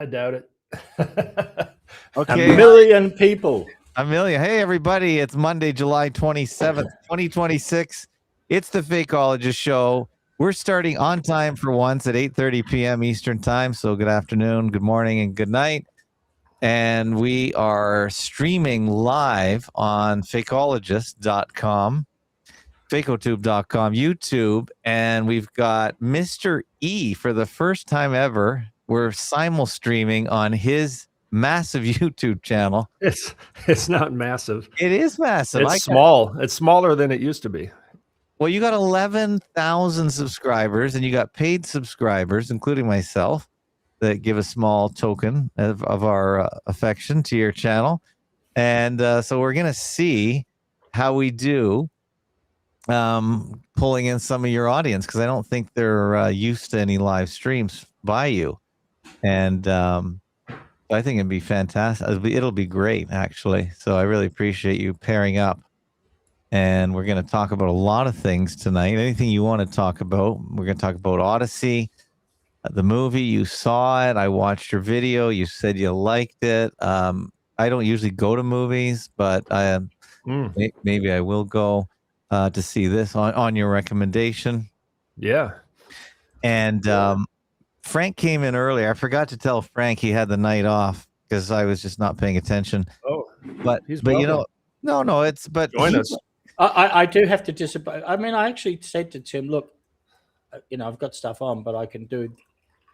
I doubt it. Okay. A million people. Amelia, hey everybody, it's Monday, July 27th, 2026. It's the Fakeologist Show. We're starting on time for once at 8:30 p.m. Eastern Time, so good afternoon, good morning, and good night. And we are streaming live on fakeologist.com, fakeotube.com, YouTube, and we've got Mr. E for the first time ever. We're simul streaming on his massive YouTube channel. It's not massive. It is massive. It's small. It's smaller than it used to be. Well, you got 11,000 subscribers, and you got paid subscribers, including myself, that give a small token of our affection to your channel. And so we're going to see how we do pulling in some of your audience, because I don't think they're used to any live streams by you. And I think it'd be fantastic. It'll be great, actually. So I really appreciate you pairing up. And we're going to talk about a lot of things tonight. Anything you want to talk about. We're going to talk about Odyssey, the movie. You saw it. I watched your video. You said you liked it. I don't usually go to movies, but maybe I will go to see this on your recommendation. Yeah. And Frank came in earlier. I forgot to tell Frank he had the night off because I was just not paying attention. Oh, but you know, no, it's but join us. I do have to disagree. I mean, I actually said to Tim, look, you know, I've got stuff on, but I can do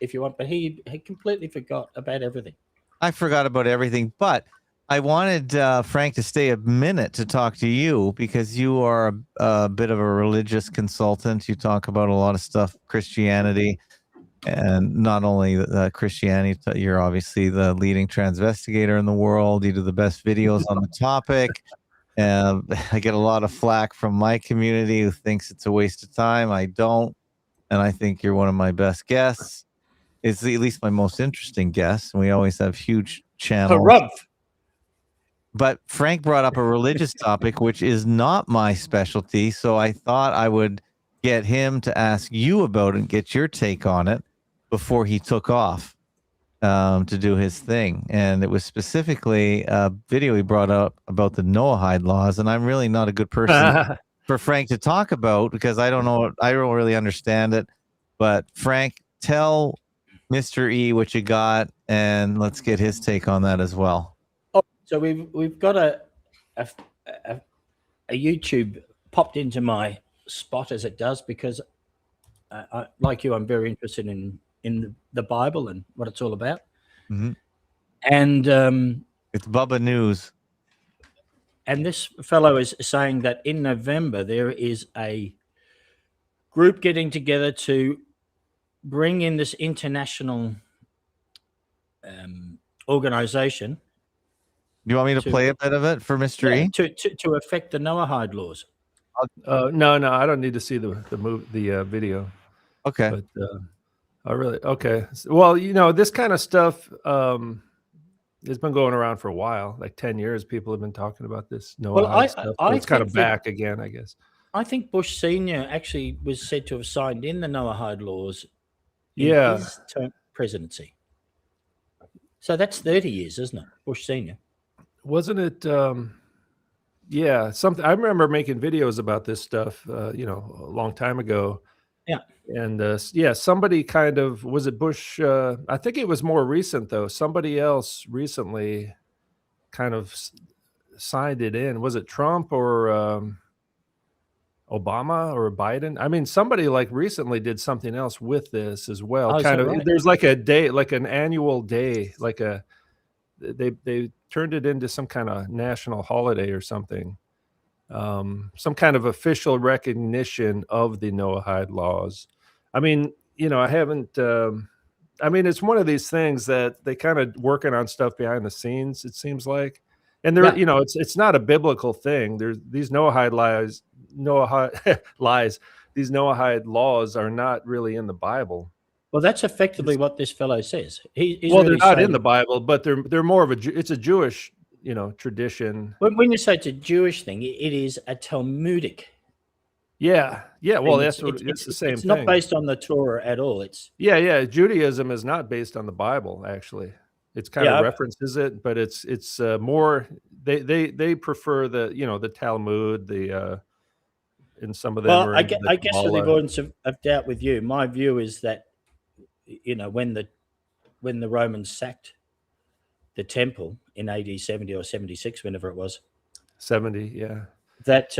if you want. But he completely forgot about everything. I forgot about everything, but I wanted Frank to stay a minute to talk to you because you are a bit of a religious consultant. You talk about a lot of stuff, Christianity, and not only Christianity. You're obviously the leading transvestigator in the world. You do the best videos on the topic. I get a lot of flack from my community who thinks it's a waste of time. I don't, and I think you're one of my best guests. It's at least my most interesting guest. And we always have huge channels. But Frank brought up a religious topic, which is not my specialty. So I thought I would get him to ask you about it and get your take on it before he took off to do his thing. And it was specifically a video he brought up about the Noahide laws. And I'm really not a good person for Frank to talk about because I don't know. I don't really understand it. But Frank, tell Mr. E what you got, and let's get his take on that as well. So we've got a YouTube popped into my spot as it does because, like you, I'm very interested in the Bible and what it's all about. Mm-hmm. And it's Bubba News. And this fellow is saying that in November there is a group getting together to bring in this international organization. You want me to play a bit of it for Mr. E? To affect the Noahide laws. No, I don't need to see the video. Okay. But okay. Well, you know, this kind of stuff has been going around for a while, like 10 years. People have been talking about this Noahide stuff. It's kind of back again, I guess. I think Bush Sr. actually was said to have signed in the Noahide laws in his presidency. So that's 30 years, isn't it? Bush Sr. Wasn't it? Yeah, something. I remember making videos about this stuff, you know, a long time ago. Yeah. And somebody kind of, was it Bush? I think it was more recent though. Somebody else recently kind of signed it in. Was it Trump or Obama or Biden? I mean, somebody like recently did something else with this as well. Kind of, right? There's like a day, like an annual day, like they turned it into some kind of national holiday or something. Some kind of official recognition of the Noahide laws. I mean, you know, I haven't, I mean, it's one of these things that they kind of working on stuff behind the scenes, it seems like. And there, you know, it's not a biblical thing. There's these Noahide these Noahide laws are not really in the Bible. Well, that's effectively what this fellow says. He's well, really they're not in the Bible, but they're more of it's a Jewish, you know, tradition. When you say it's a Jewish thing, it is a Talmudic Yeah, yeah. Well, And that's what it's the same it's not thing. based on the Torah at all. It's Yeah, yeah. Judaism is not based on the Bible, actually. It's kind of yeah. references it, but it's more they prefer the the Talmud, and some of them Well, are into the I guess for the Kabbalah. avoidance of doubt with you, my view is that when the Romans sacked the temple in AD 70 or 76, whenever it was, 70, yeah. that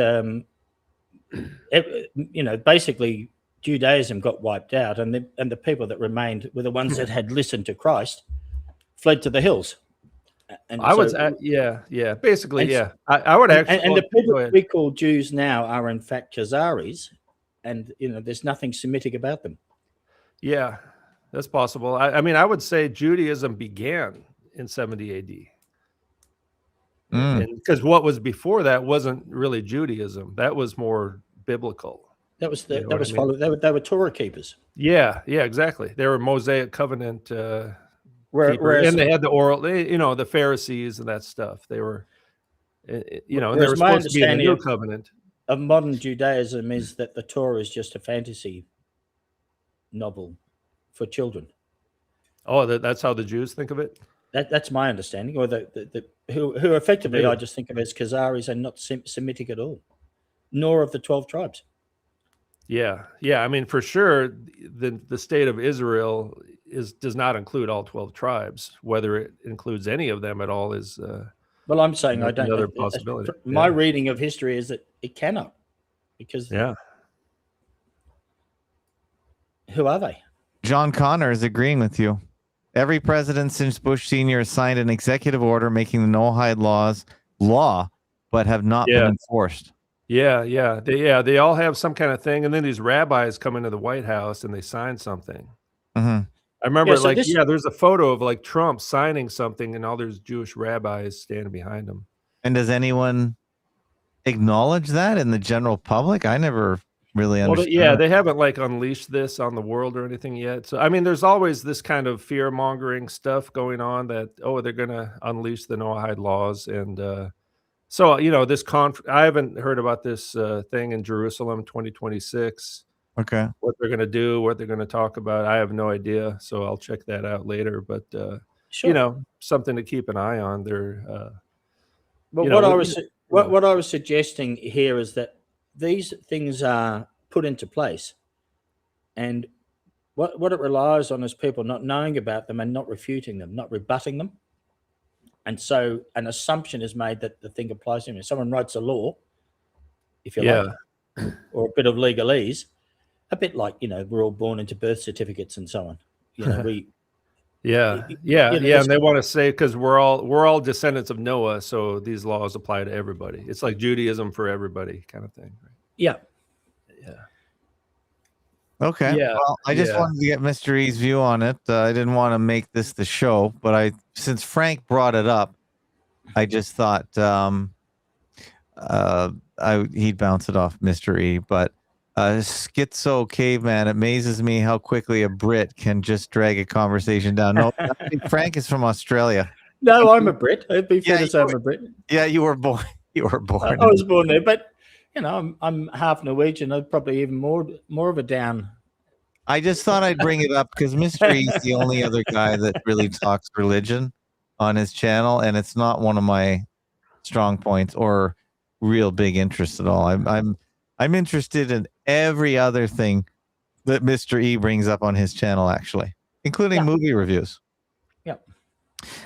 basically Judaism got wiped out, and the people that remained were the ones that had listened to Christ, fled to the hills, and I would, so yeah. Basically, and yeah. I would actually. and Well, the people go ahead. we call Jews now are in fact Khazaris, and there's nothing Semitic about them. Yeah, that's possible. I mean, I would say Judaism began in 70 AD. And because what was before that wasn't really Judaism, that was more biblical. That was You know that what was I mean? followed. They were Torah keepers. Yeah, yeah, exactly. They were Mosaic covenant keepers, Whereas and they had the oral, the Pharisees and that stuff. They were, and they whereas were my supposed to be in the understanding new covenant. of modern Judaism is that the Torah is just a fantasy novel for children. Oh, that's how the Jews think of it? That's my understanding, or who effectively Really? I just think of as Khazaris and not Semitic at all, nor of the 12 tribes. Yeah, yeah. I mean, for sure, the state of Israel does not include all 12 tribes. Whether it includes any of them at all is Well, I'm saying I don't. another possibility. My reading of history is that it cannot, because Yeah. who are they? John Connor is agreeing with you. Every president since Bush Sr. has signed an executive order making the no-hide laws law, but have not been enforced. Yeah, yeah. They all have some kind of thing, and then these rabbis come into the White House and they sign something. Mm-hmm. I remember, so there's a photo of like Trump signing something, and all there's Jewish rabbis standing behind him. And does anyone acknowledge that in the general public? I never really understood. Yeah, they haven't unleashed this on the world or anything yet. So I mean, there's always this kind of fear mongering stuff going on that they're going to unleash the no-hide laws, and so this I haven't heard about this thing in Jerusalem 2026. Okay. What they're going to do, what they're going to talk about, I have no idea. So I'll check that out later. But Sure. something to keep an eye on. They're But what I was suggesting here is that these things are put into place, and what it relies on is people not knowing about them and not refuting them, not rebutting them. And so an assumption is made that the thing applies to them. If someone writes a law, if you like, or a bit of legalese, a bit like, we're all born into birth certificates and so on. And they want to say, because we're all descendants of Noah, so these laws apply to everybody. It's like Judaism for everybody kind of thing. Right? Yeah. Okay. Yeah. Well, I just wanted to get Mr. E's view on it. I didn't want to make this the show, but since Frank brought it up, I just thought he'd bounce it off Mr. E. But Schizo Caveman, it amazes me how quickly a Brit can just drag a conversation down. No, I think Frank is from Australia. No, I'm a Brit. It'd be fair to say I'm a Brit. Yeah, you were born. You were born. I was born there, but I'm half Norwegian. I'm probably even more of a down. I just thought I'd bring it up because Mr. E's the only other guy that really talks religion on his channel, and it's not one of my strong points or real big interests at all. I'm interested in every other thing that Mr. E brings up on his channel, actually, including movie reviews. Yeah.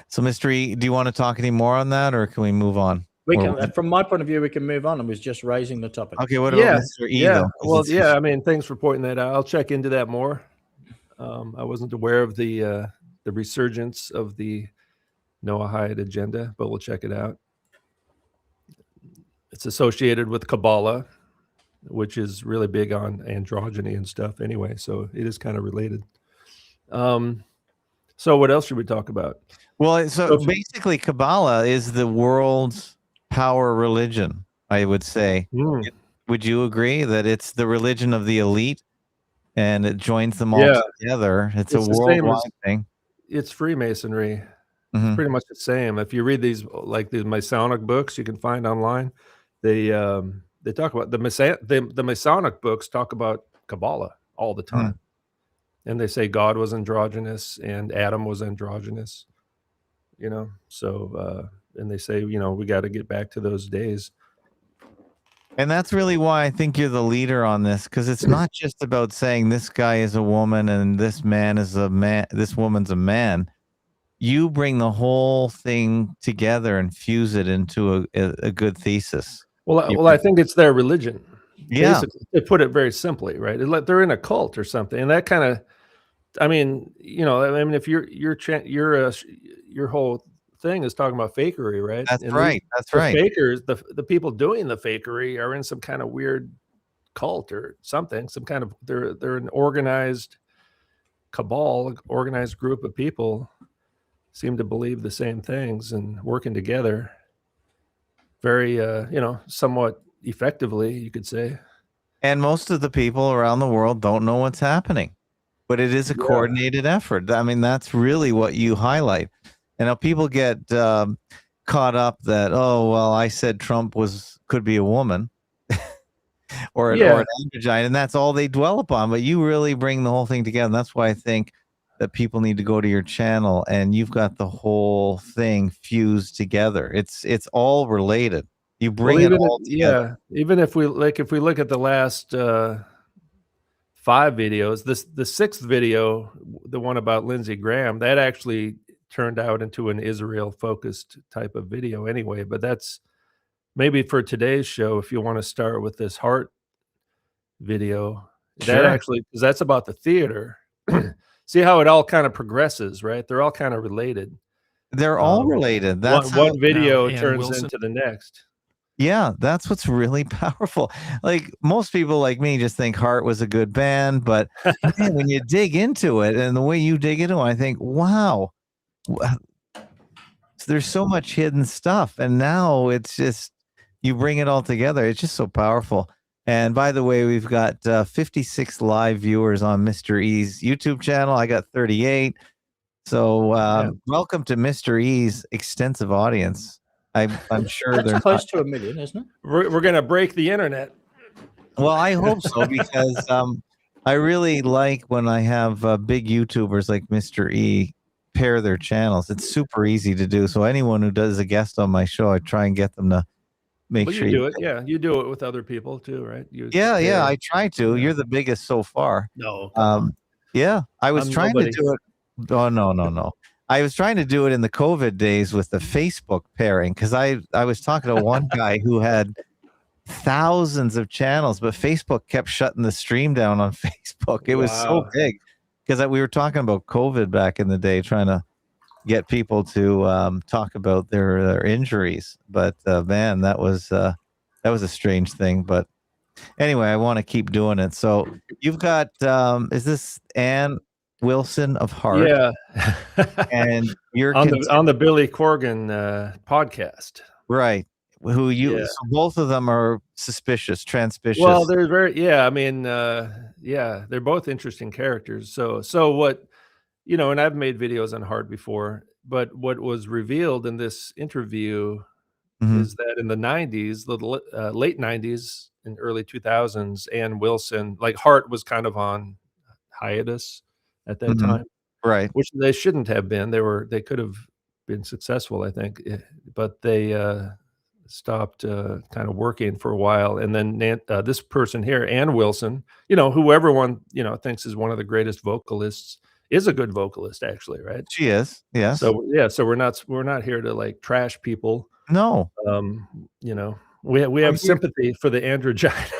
So, Mr. E, do you want to talk any more on that, or can we move on? We can, from my point of view, we can move on. I was just raising the topic. Okay, what about Mr. E, though? Well, I mean, thanks for pointing that out. I'll check into that more. I wasn't aware of the resurgence of the Noahide agenda, but we'll check it out. It's associated with Kabbalah, which is really big on androgyny and stuff anyway, so it is kind of related. So what else should we talk about? Well, so basically Kabbalah is the world's power religion, I would say. Would you agree that it's the religion of the elite and it joins them all together? It's a worldwide thing. It's Freemasonry. It's pretty much the same. If you read these Masonic books you can find online, they They talk about the Masonic books talk about Kabbalah all the time. And they say God was androgynous and Adam was androgynous, so and they say, we got to get back to those days. And that's really why I think you're the leader on this, because it's not just about saying this guy is a woman and this man is a man, this woman's a man. You bring the whole thing together and fuse it into a good thesis. Well, I think it's their religion. Yeah. Basically, they put it very simply, right? Like they're in a cult or something, and that kind of, if your whole thing is talking about fakery, right? That's and right. That's right. Fakers, the people doing the fakery are in some kind of weird cult or something. Some kind of they're an organized cabal, organized group of people, seem to believe the same things and working together very, somewhat effectively, you could say. And most of the people around the world don't know what's happening, but it is a coordinated effort. I mean, that's really what you highlight. And now people get caught up that, oh, well, I said Trump could be a woman or an androgyne, and that's all they dwell upon. But you really bring the whole thing together. And that's why I think that people need to go to your channel, and you've got the whole thing fused together. It's all related. You bring it all together. Yeah, even if we look at the last 5 videos, the 6th video, the one about Lindsey Graham, that actually turned out into an Israel-focused type of video anyway. But that's maybe for today's show, if you want to start with this heart video, that actually, because that's about the theater. See how it all kind of progresses, right? They're all kind of related. They're all related. That's one video turns into the next. Yeah, that's what's really powerful. Like most people like me just think Heart was a good band, but man, when you dig into it and the way you dig into it, I think, wow, there's so much hidden stuff. And now it's just, you bring it all together. It's just so powerful. And by the way, we've got 56 live viewers on Mr. E's YouTube channel. I got 38. So welcome to Mr. E's extensive audience. I'm sure they're close to 1 million, isn't it? We're going to break the internet. Well, I hope so, because I really like when I have big YouTubers like Mr. E pair their channels. It's super easy to do. So anyone who does a guest on my show, I try and get them to make sure you do it. Yeah, you do it with other people too, right? Yeah, I try to. You're the biggest so far. No. Yeah, I was trying to do it. Oh, no. I was trying to do it in the COVID days with the Facebook pairing, because I was talking to one guy who had thousands of channels, but Facebook kept shutting the stream down on Facebook. It was so big, because we were talking about COVID back in the day, trying to get people to talk about their injuries. But man, that was a strange thing. But anyway, I want to keep doing it. So you've got is this Ann Wilson of Heart? Yeah. And you're on the Billy Corgan podcast, right? Who you? So both of them are transpicious. Well, they're very I mean, they're both interesting characters. So what, and I've made videos on Heart before, but what was revealed in this interview is that in the 90s, the late 90s and early 2000s, Ann Wilson, like Heart was kind of on hiatus at that time, right? Which they shouldn't have been. They could have been successful, I think, but they stopped kind of working for a while. And then this person here, Ann Wilson, who everyone thinks is one of the greatest vocalists, is a good vocalist, actually, right? She is, yes. So so we're not here to like trash people. No. We have sympathy for the androgyne.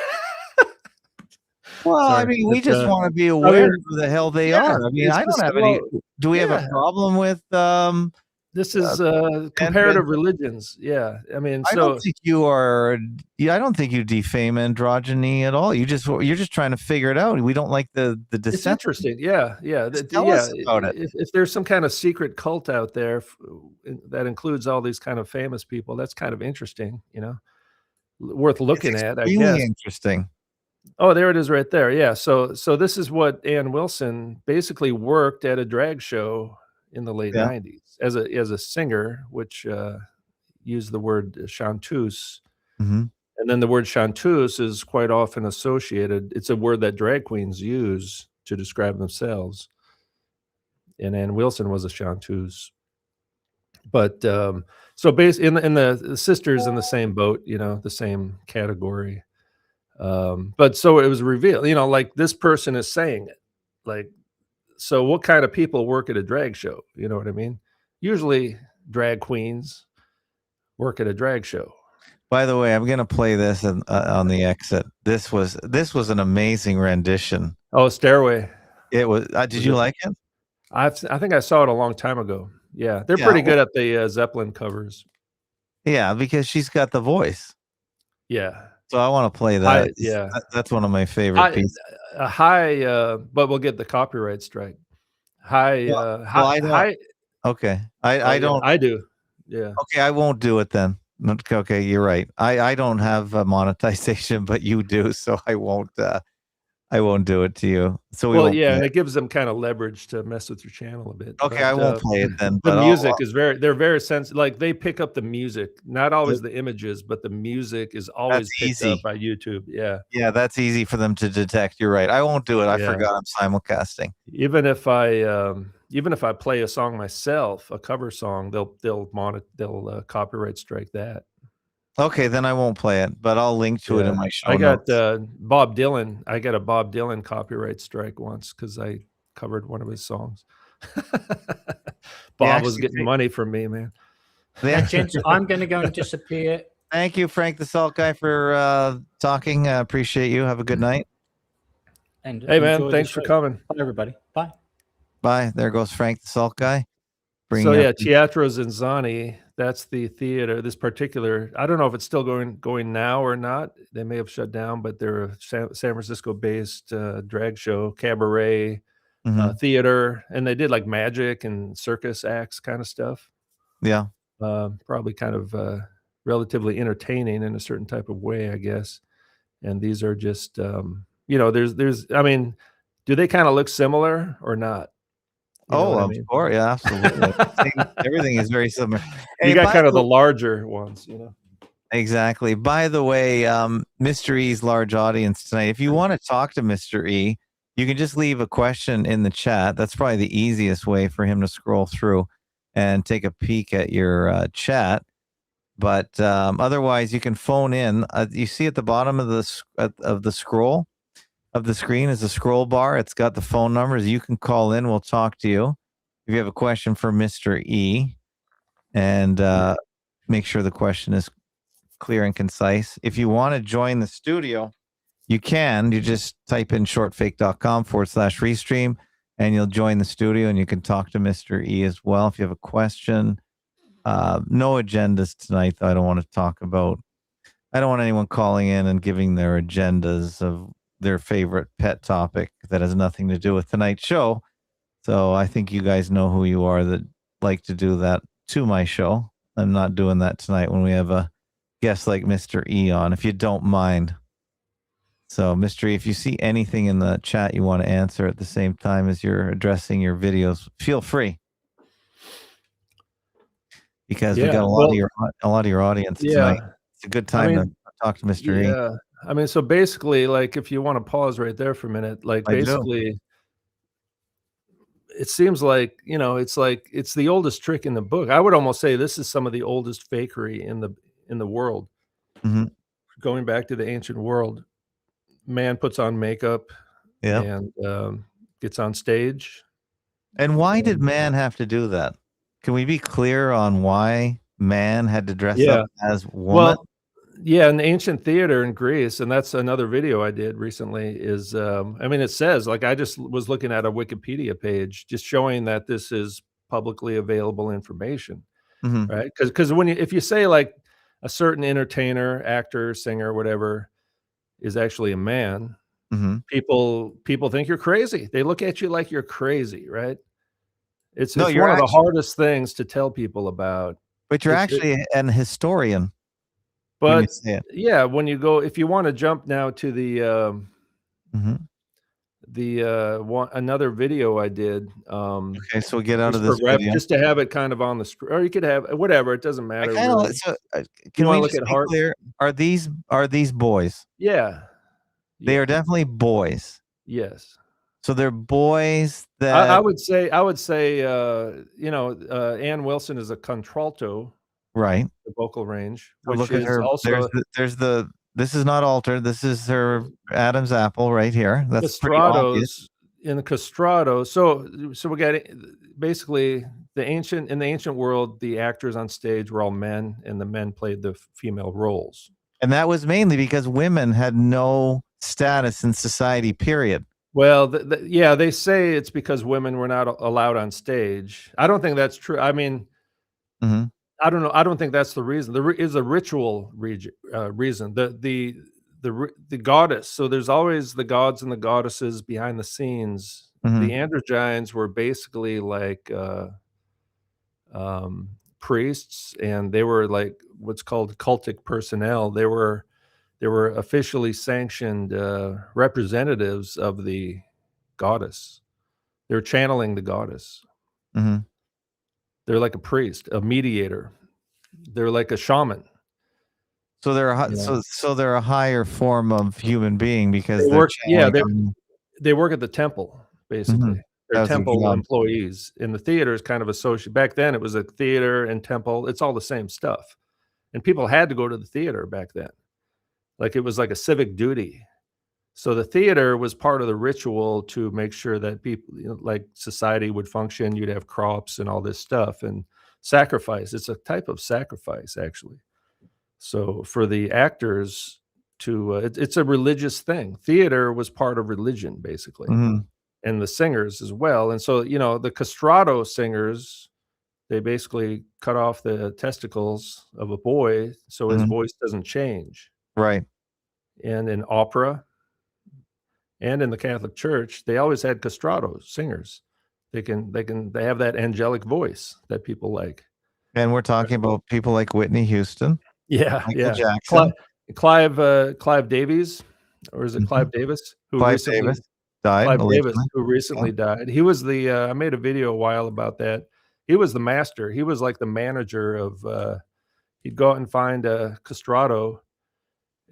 Well, sorry, I mean, we just want to be aware of who the hell they are. I mean, I don't have any. Do we have a problem with this is comparative religions? Yeah, I mean, I don't think you are. I don't think you defame androgyny at all. You're just trying to figure it out. We don't like the dissent. It's interesting. Yeah. Tell us about it. If there's some kind of secret cult out there that includes all these kind of famous people, that's kind of interesting. Worth looking at. I guess. Interesting. Oh, there it is right there. Yeah. So this is what Ann Wilson basically worked at a drag show in the late 90s as a singer, which used the word chanteuse. And And then the word chanteuse is quite often associated. It's a word that drag queens use to describe themselves. And Ann Wilson was a chanteuse. But so in the sisters in the same boat, the same category. But so it was revealed, like this person is saying it. Like, so what kind of people work at a drag show? You know what I mean? Usually drag queens work at a drag show. By the way, I'm gonna play this on the exit. This was an amazing rendition. Oh, Stairway. It was. Did you like it? I think I saw it a long time ago. Yeah, they're pretty good at the Zeppelin covers. Yeah, because she's got the voice. Yeah. So I want to play that. That's one of my favorite pieces. But we'll get the copyright strike. Okay. I don't. I do. Yeah. Okay, I won't do it then. Okay, you're right. I don't have monetization, but you do, so I won't do it to you. So and it gives them kind of leverage to mess with your channel a bit. Okay, but, I won't play it then. The music is they're very sensitive. Like they pick up the music, not always the images, but the music is always picked up by YouTube. Yeah. Yeah, that's easy for them to detect. You're right. I won't do it. I forgot I'm simulcasting. Even if I play a song myself, a cover song, they'll copyright strike that. Okay, then I won't play it, but I'll link to it in my show notes. I got Bob Dylan. I got a Bob Dylan copyright strike once because I covered one of his songs. Bob was getting money from me, man. Gents, I'm going to go and disappear. Thank you, Frank the Salt Guy, for talking. I appreciate you. Have a good night. And hey, man, thanks for coming. Bye, everybody. Bye. Bye. There goes Frank the Salt Guy. Teatro Zinzani, that's the theater. This particular, I don't know if it's still going now or not. They may have shut down, but they're a San Francisco-based drag show, cabaret theater, and they did like magic and circus acts kind of stuff. Yeah, probably kind of relatively entertaining in a certain type of way, I guess. And these are just, there's. I mean, do they kind of look similar or not? Of course, yeah, absolutely. Everything is very similar. You got kind of the larger ones, Exactly. By the way, Mr. E's large audience tonight. If you want to talk to Mr. E, you can just leave a question in the chat. That's probably the easiest way for him to scroll through and take a peek at your chat. But otherwise, you can phone in. You see at the bottom of the scroll of the screen is a scroll bar. It's got the phone numbers. You can call in. We'll talk to you if you have a question for Mr. E, and make sure the question is clear and concise. If you want to join the studio, you can. You just type in shortfake.com/restream, and you'll join the studio, and you can talk to Mr. E as well if you have a question. No agendas tonight, though. I don't want anyone calling in and giving their agendas of their favorite pet topic that has nothing to do with tonight's show. So I think you guys know who you are that like to do that to my show. I'm not doing that tonight when we have a guest like Mr. E on, if you don't mind. So, Mr. E, if you see anything in the chat you want to answer at the same time as you're addressing your videos, feel free. Because we got a lot of your audience tonight. It's a good time to talk to Mr. E. Yeah. I mean, so basically, like, if you want to pause right there for a minute, like, basically, it seems like, it's the oldest trick in the book. I would almost say this is some of the oldest fakery in the world. Going back to the ancient world, man puts on makeup and gets on stage. And why did man have to do that? Can we be clear on why man had to dress up as woman? Well, in the ancient theater in Greece, and that's another video I did recently, is it says, like, I just was looking at a Wikipedia page just showing that this is publicly available information, right? Because if you say like a certain entertainer, actor, singer, whatever is actually a man, people think you're crazy. They look at you like you're crazy, right? It's one of the hardest things to tell people about. But you're actually an historian. But when you go, if you want to jump now to the another video I did. Okay, so we'll get out of Just for this video. just to have it kind of on the screen, or you could have whatever. It doesn't matter. Really. Can wanna we look just at be Hart? clear? Are these boys? Yeah. They Yeah. are definitely boys. Yes. So they're boys I that would say, Ann Wilson is a contralto, right. the vocal range, So which look at is her. also This is not altered. This is her Adam's apple right here. That's pretty obvious. castratos in the castrato. So we got basically in the ancient world, the actors on stage were all men, and the men played the female roles. And that was mainly because women had no status in society, period. Well, yeah, they say it's because women were not allowed on stage. I don't think that's true. I mean, Mm-hmm. I don't know. I don't think that's the reason. There is a ritual reason. The goddess. So there's always the gods and the goddesses behind the scenes. Mm-hmm. The androgynes were basically like priests, and they were like what's called cultic personnel. They were officially sanctioned representatives of the goddess. They're channeling the goddess. Mm-hmm. They're like a priest, a mediator. They're like a shaman. So they're so they're a higher form of human being because they work. Yeah, they work at the temple basically. Mhm. They're temple employees. In the theater is kind of associated. Back then, it was a theater and temple. It's all the same stuff, and people had to go to the theater back then. Like it was like a civic duty. So the theater was part of the ritual to make sure that people, like society would function. You'd have crops and all this stuff and sacrifice. It's a type of sacrifice, actually. So for the actors to, it's a religious thing. Theater was part of religion, basically, and the singers as well. And so, the castrato singers, they basically cut off the testicles of a boy so his voice doesn't change. Right. And in opera, and in the Catholic Church, they always had castrato singers. They have that angelic voice that people like. And we're talking about people like Whitney Houston. Yeah, Michael Jackson. Clive Davies, or is it Clive Davis? Clive Davis died. Clive Davis, who recently died. He was I made a video a while about that. He was the master. He was like the manager of, he'd go out and find a castrato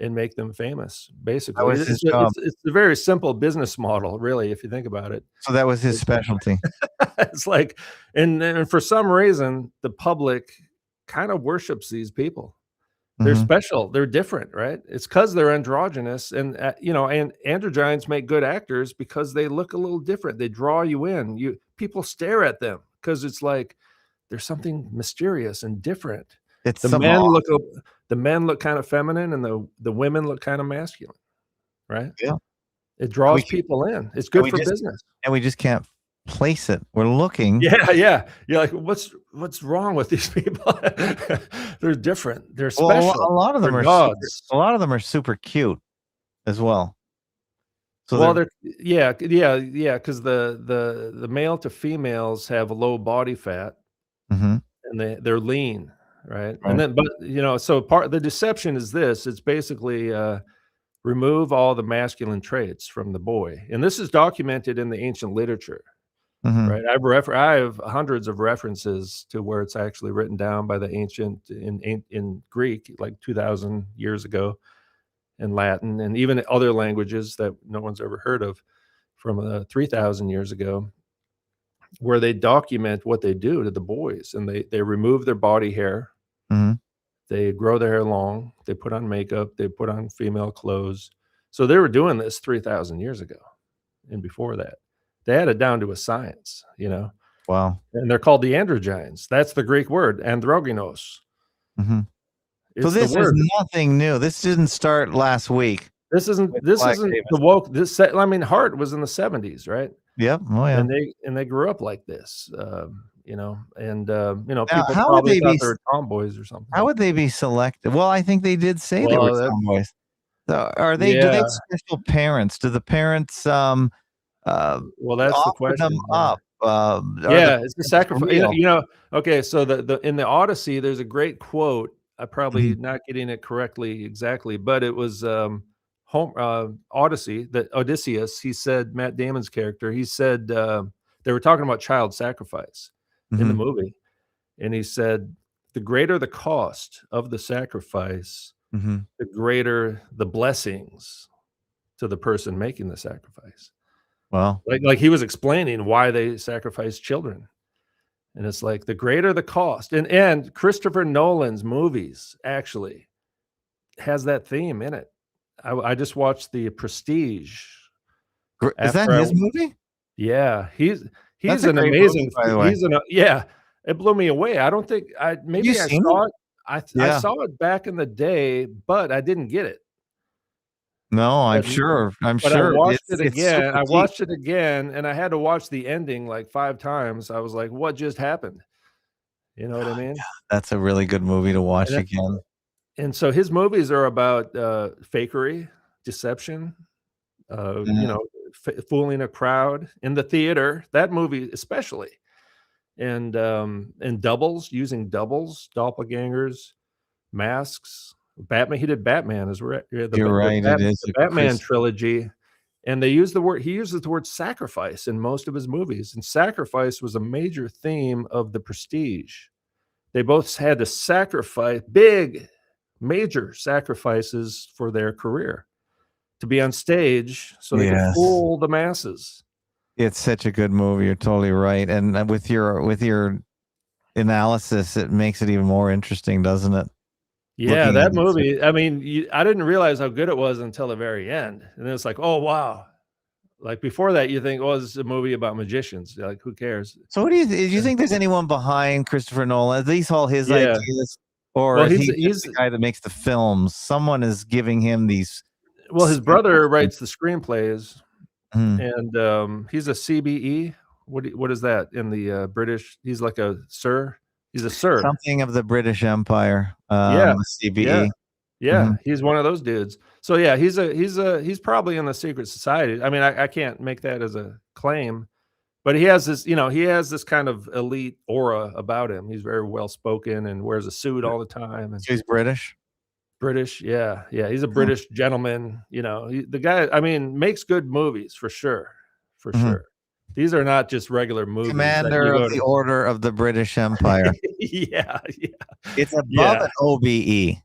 and make them famous, basically. That was his job. It's a very simple business model, really, if you think about it. So that was his specialty. It's like, and for some reason, the public kind of worships these people. They're special. They're different, right? It's because they're androgynous, and and androgynes make good actors because they look a little different. They draw you in. People stare at them because it's like there's something mysterious and different. The men look kind of feminine, and the women look kind of masculine, right? Yeah, it draws people in. It's good for business, and we just can't place it. We're looking. Yeah. You're like, what's wrong with these people? They're different. They're special. Well, a lot of them are gods. A lot of them are super cute as well. So they're because the male to females have a low body fat, and they're lean. Right. And then, so the deception is this. It's basically remove all the masculine traits from the boy. And this is documented in the ancient literature, right? I have hundreds of references to where it's actually written down by the ancient in Greek, like 2,000 years ago, in Latin, and even other languages that no one's ever heard of from 3,000 years ago, where they document what they do to the boys, and they remove their body hair. They grow their hair long. They put on makeup. They put on female clothes. So they were doing this 3,000 years ago, and before that, they had it down to a science. Wow. And they're called the androgynes. That's the Greek word, androgynos. So this is nothing new. This didn't start last week. This isn't the woke. Hart was in the 70s, right? Yep. Oh yeah. And they grew up like this, people how probably thought they were tomboys or something. How would they be selected? Well, I think they did say they were tomboys. So are they? Do they have special parents? Do the parents? Well, that's the question. Them up. It's a sacrifice. Okay. So in the Odyssey, there's a great quote. I'm probably not getting it correctly exactly, but it was Odyssey, that Odysseus, he said, Matt Damon's character, he said, they were talking about child sacrifice in the movie, and he said, the greater the cost of the sacrifice, the greater the blessings to the person making the sacrifice. Wow. Like he was explaining why they sacrifice children. And it's like the greater the cost. And Christopher Nolan's movies actually has that theme in it. I just watched The Prestige. Is that his movie? Yeah, he's That's a an great amazing movie, by the way. yeah, it blew me away. I don't think I You seen saw it? it. I Yeah. saw it back in the day, but I didn't get it. No, I'm But sure. I'm But I sure watched it it's again. super I deep. watched it again, and I had to watch the ending like 5 times. I was like, "What just happened?" You know what I mean? That's a really good movie to watch And again. And so his movies are about fakery, deception, you know, fooling a crowd in the theater. That movie especially, and doubles, using doubles, doppelgangers, masks. Batman. He did Batman as well. You're right. It is The a Batman trilogy, and they use the word. He uses the word sacrifice in most of his movies, and sacrifice was a major theme of The Prestige. They both had to sacrifice big, major sacrifices for their career to be on stage so they could fool the masses. It's such a good movie. You're totally right. And with your analysis, it makes it even more interesting, doesn't it? Yeah, that movie. I mean, I didn't realize how good it was until the very end, and then it's like, oh wow. Like before that, you think, oh, this is a movie about magicians. Like, who cares? So, do you think there's anyone behind Christopher Nolan? Are these all his Yeah. ideas, or Well, is he's he just the guy that makes the films? Someone is giving him these. Well, his brother writes the screenplays, Mhm. and he's a CBE. What is that in the British? He's like a sir. He's a sir. Something of the British Empire. Yeah, the CBE. yeah, he's one of those dudes. So yeah, he's probably in the secret society. I mean, I can't make that as a claim, but he has this, he has this kind of elite aura about him. He's very well spoken and wears a suit all the time. And So he's British. British, yeah, he's a British gentleman. The guy, I mean, makes good movies for sure, for sure. These are not just regular movies. Commander of the Order of the British Empire. Yeah. It's above an OBE.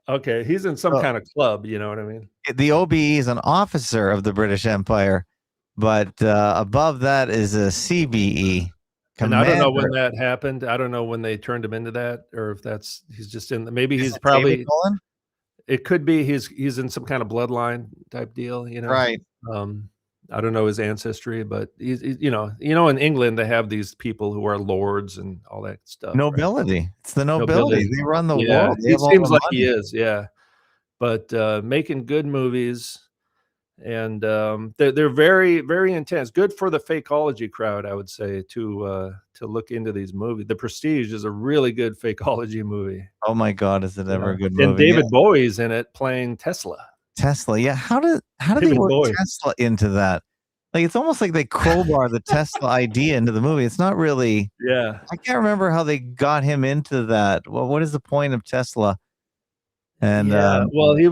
Okay, he's in some kind of club, you know what I mean? The OBE is an officer of the British Empire, but above that is a CBE. And I don't know when that happened. I don't know when they turned him into that, or if he's just in. Maybe he's probably. David Nolan? It could be he's in some kind of bloodline type deal, Right. I don't know his ancestry, but he's in England they have these people who are lords and all that stuff. Nobility. Right? It's the nobility. They run the world. It seems like he is, yeah. But making good movies, and they're very, very intense. Good for the fakeology crowd, I would say, to look into these movies. The Prestige is a really good fakeology movie. Oh my God, is it ever a good movie? And David Bowie's in it playing Tesla. Yeah. How do they work Tesla into that? Like, it's almost like they crowbar the Tesla idea into the movie. It's not really. Yeah. I can't remember how they got him into that. Well, what is the point of Tesla? And well, he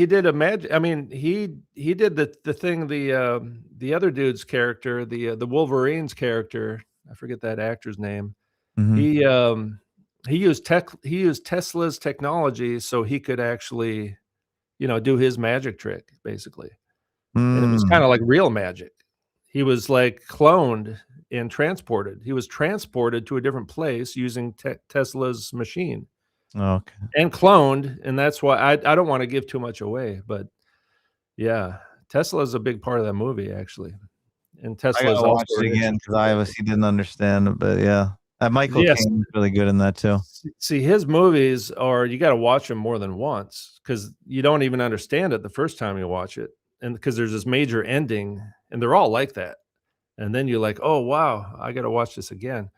did a magic. I mean, he did the thing. The other dude's character, the Wolverine's character. I forget that actor's name. He used Tesla's technology so he could actually, do his magic trick basically. And it was kind of like real magic. He was like cloned and transported. He was transported to a different place using Tesla's machine. Okay. And cloned, and that's why I don't want to give too much away, but yeah, Tesla is a big part of that movie actually. And Tesla is also watch it again because I obviously didn't understand it, but yeah. Michael Caine is really good in that too. See, his movies you got to watch them more than once because you don't even understand it the first time you watch it, and because there's this major ending, and they're all like that, and then you're like, oh wow, I got to watch this again,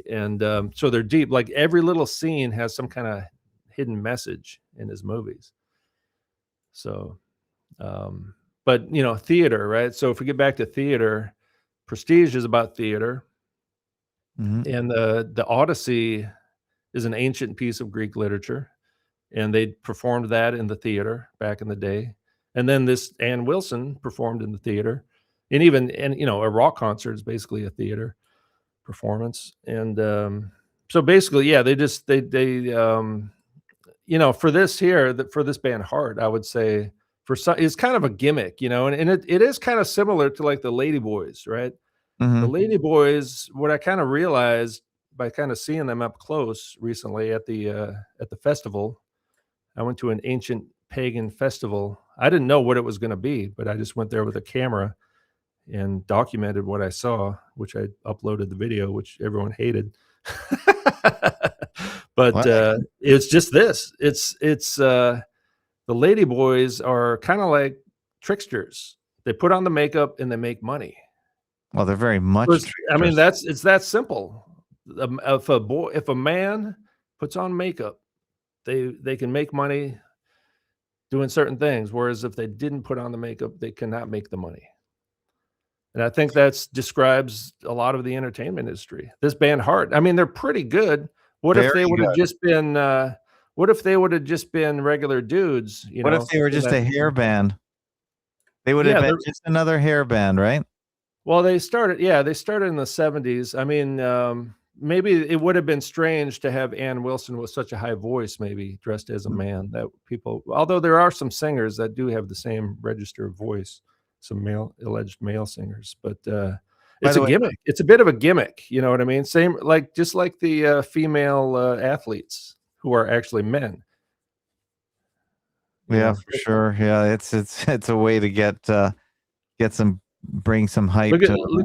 and so they're deep. Like every little scene has some kind of hidden message in his movies. So, but theater, right? So if we get back to theater, Prestige is about theater. And the Odyssey is an ancient piece of Greek literature. and they performed that in the theater back in the day. And then this Ann Wilson performed in the theater, and a rock concert is basically a theater performance. And so basically, yeah, they for this here, for this band Heart, I would say for some, it's kind of a gimmick, and it is kind of similar to like the Ladyboys, right? The Ladyboys, what I kind of realized by kind of seeing them up close recently at the festival, I went to an ancient pagan festival. I didn't know what it was going to be, but I just went there with a camera and documented what I saw, which I uploaded the video, which everyone hated. But it's just this. It's the Ladyboys are kind of like tricksters. They put on the makeup and they make money. Well, they're very much. I mean, it's that simple. If a man puts on makeup, they can make money doing certain things. Whereas if they didn't put on the makeup, they cannot make the money. And I think that describes a lot of the entertainment industry. This band Heart, I mean, they're pretty good. What if they would have just been? What if they would have just been regular dudes? What if they were just a hair band? They would have been just another hair band, right? Well, they started in the 70s. I mean, maybe it would have been strange to have Ann Wilson with such a high voice, maybe dressed as a man. Although there are some singers that do have the same register of voice, some alleged male singers, but it's a gimmick. It's a bit of a gimmick. You know what I mean? Just like the female athletes who are actually men. Yeah, for sure. Yeah, it's a way to bring some hype. Look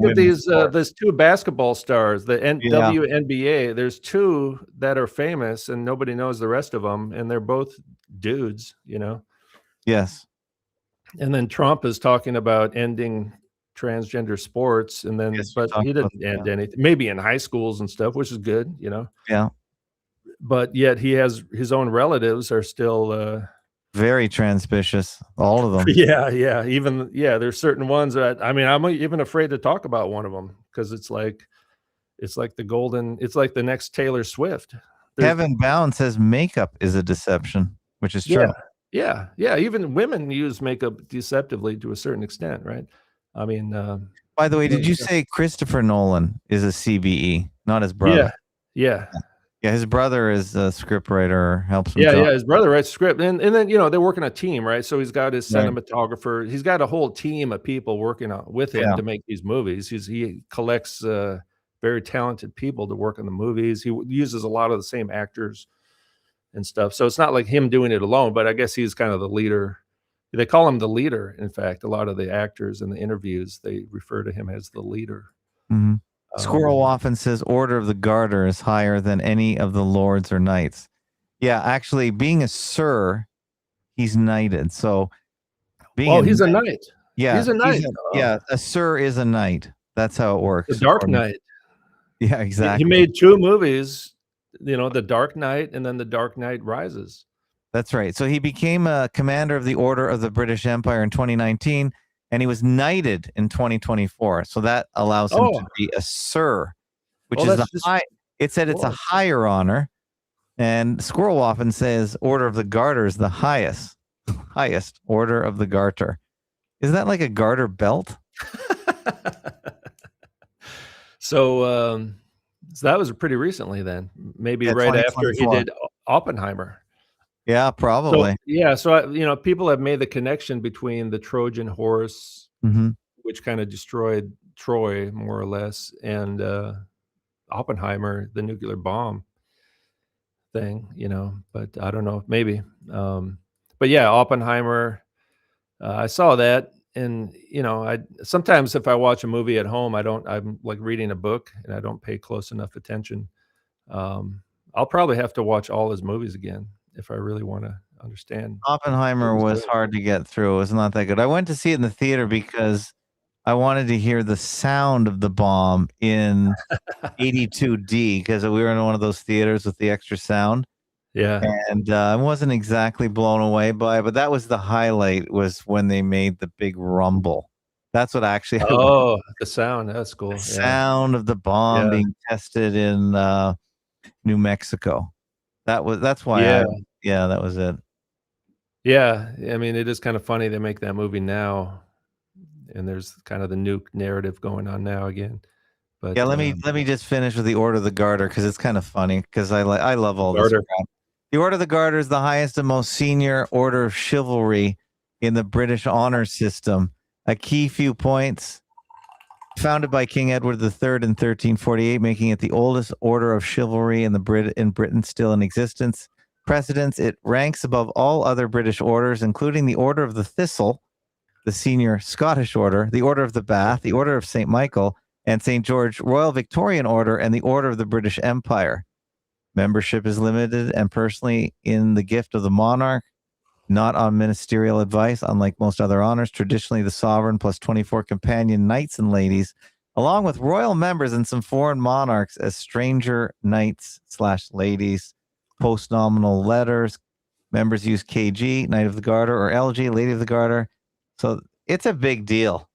at these there's two basketball stars, the WNBA. There's two that are famous and nobody knows the rest of them, and they're both dudes, Yes. And then Trump is talking about ending transgender sports, and then but he didn't end anything. Maybe in high schools and stuff, which is good, Yeah. But yet he has his own relatives are still very transpicious, all of them. Yeah. There's certain ones that, I mean, I'm even afraid to talk about one of them because it's like the next Taylor Swift. Kevin Bound says makeup is a deception, which is true. Yeah. Even women use makeup deceptively to a certain extent, right? I mean, by the way, did you say Christopher Nolan is a CBE, not his brother? Yeah. Yeah, his brother is a scriptwriter, helps him. Yeah, his brother writes script, and then they work in a team, right? So he's got his cinematographer, he's got a whole team of people working with him to make these movies. He collects very talented people to work on the movies. He uses a lot of the same actors and stuff. So it's not like him doing it alone, but I guess he's kind of the leader. They call him the leader. In fact, a lot of the actors in the interviews, they refer to him as the leader. Mm-hmm. Squirrel often says Order of the Garter is higher than any of the lords or knights. Yeah, actually, being a sir, he's knighted. So, he's a knight. Yeah, he's a knight. Yeah, a sir is a knight. That's how it works. The Dark Knight. Yeah, exactly. He made two movies, The Dark Knight and then The Dark Knight Rises. That's right. So he became a commander of the Order of the British Empire in 2019. And he was knighted in 2024, so that allows him to be a sir, which is It said it's a higher honor, and Squirrel often says Order of the Garter is the highest Order of the Garter. Is that like a garter belt? So that was pretty recently then, maybe right after he did Oppenheimer. Yeah, probably. So people have made the connection between the Trojan horse, which kind of destroyed Troy more or less, and Oppenheimer, the nuclear bomb thing, but I don't know, maybe. But yeah, Oppenheimer, I saw that, and I sometimes if I watch a movie at home, I'm like reading a book and I don't pay close enough attention. I'll probably have to watch all his movies again if I really want to understand. Oppenheimer was hard to get through. It was not that good. I went to see it in the theater because I wanted to hear the sound of the bomb in 82D because we were in one of those theaters with the extra sound. Yeah. And I wasn't exactly blown away by it, but that was the highlight, was when they made the big rumble. That's what actually. Oh, the sound. That's cool. The sound of the bomb being tested in New Mexico. That's why Yeah, that was it. Yeah, I mean, it is kind of funny they make that movie now, and there's kind of the nuke narrative going on now again. But Yeah, let me just finish with the Order of the Garter because it's kind of funny because I love all this Garter. crap. The Order of the Garter is the highest and most senior order of chivalry in the British honor system. A key few points. Founded by King Edward III in 1348, making it the oldest order of chivalry in Britain still in existence. Precedence, it ranks above all other British orders, including the Order of the Thistle, the senior Scottish order, the Order of the Bath, the Order of St. Michael, and St. George Royal Victorian Order, and the Order of the British Empire. Membership is limited and personally in the gift of the monarch, not on ministerial advice, unlike most other honors. Traditionally, the sovereign plus 24 companion knights and ladies, along with royal members and some foreign monarchs as stranger knights/ladies. Post-nominal letters. Members use KG, Knight of the Garter, or LG, Lady of the Garter. So it's a big deal.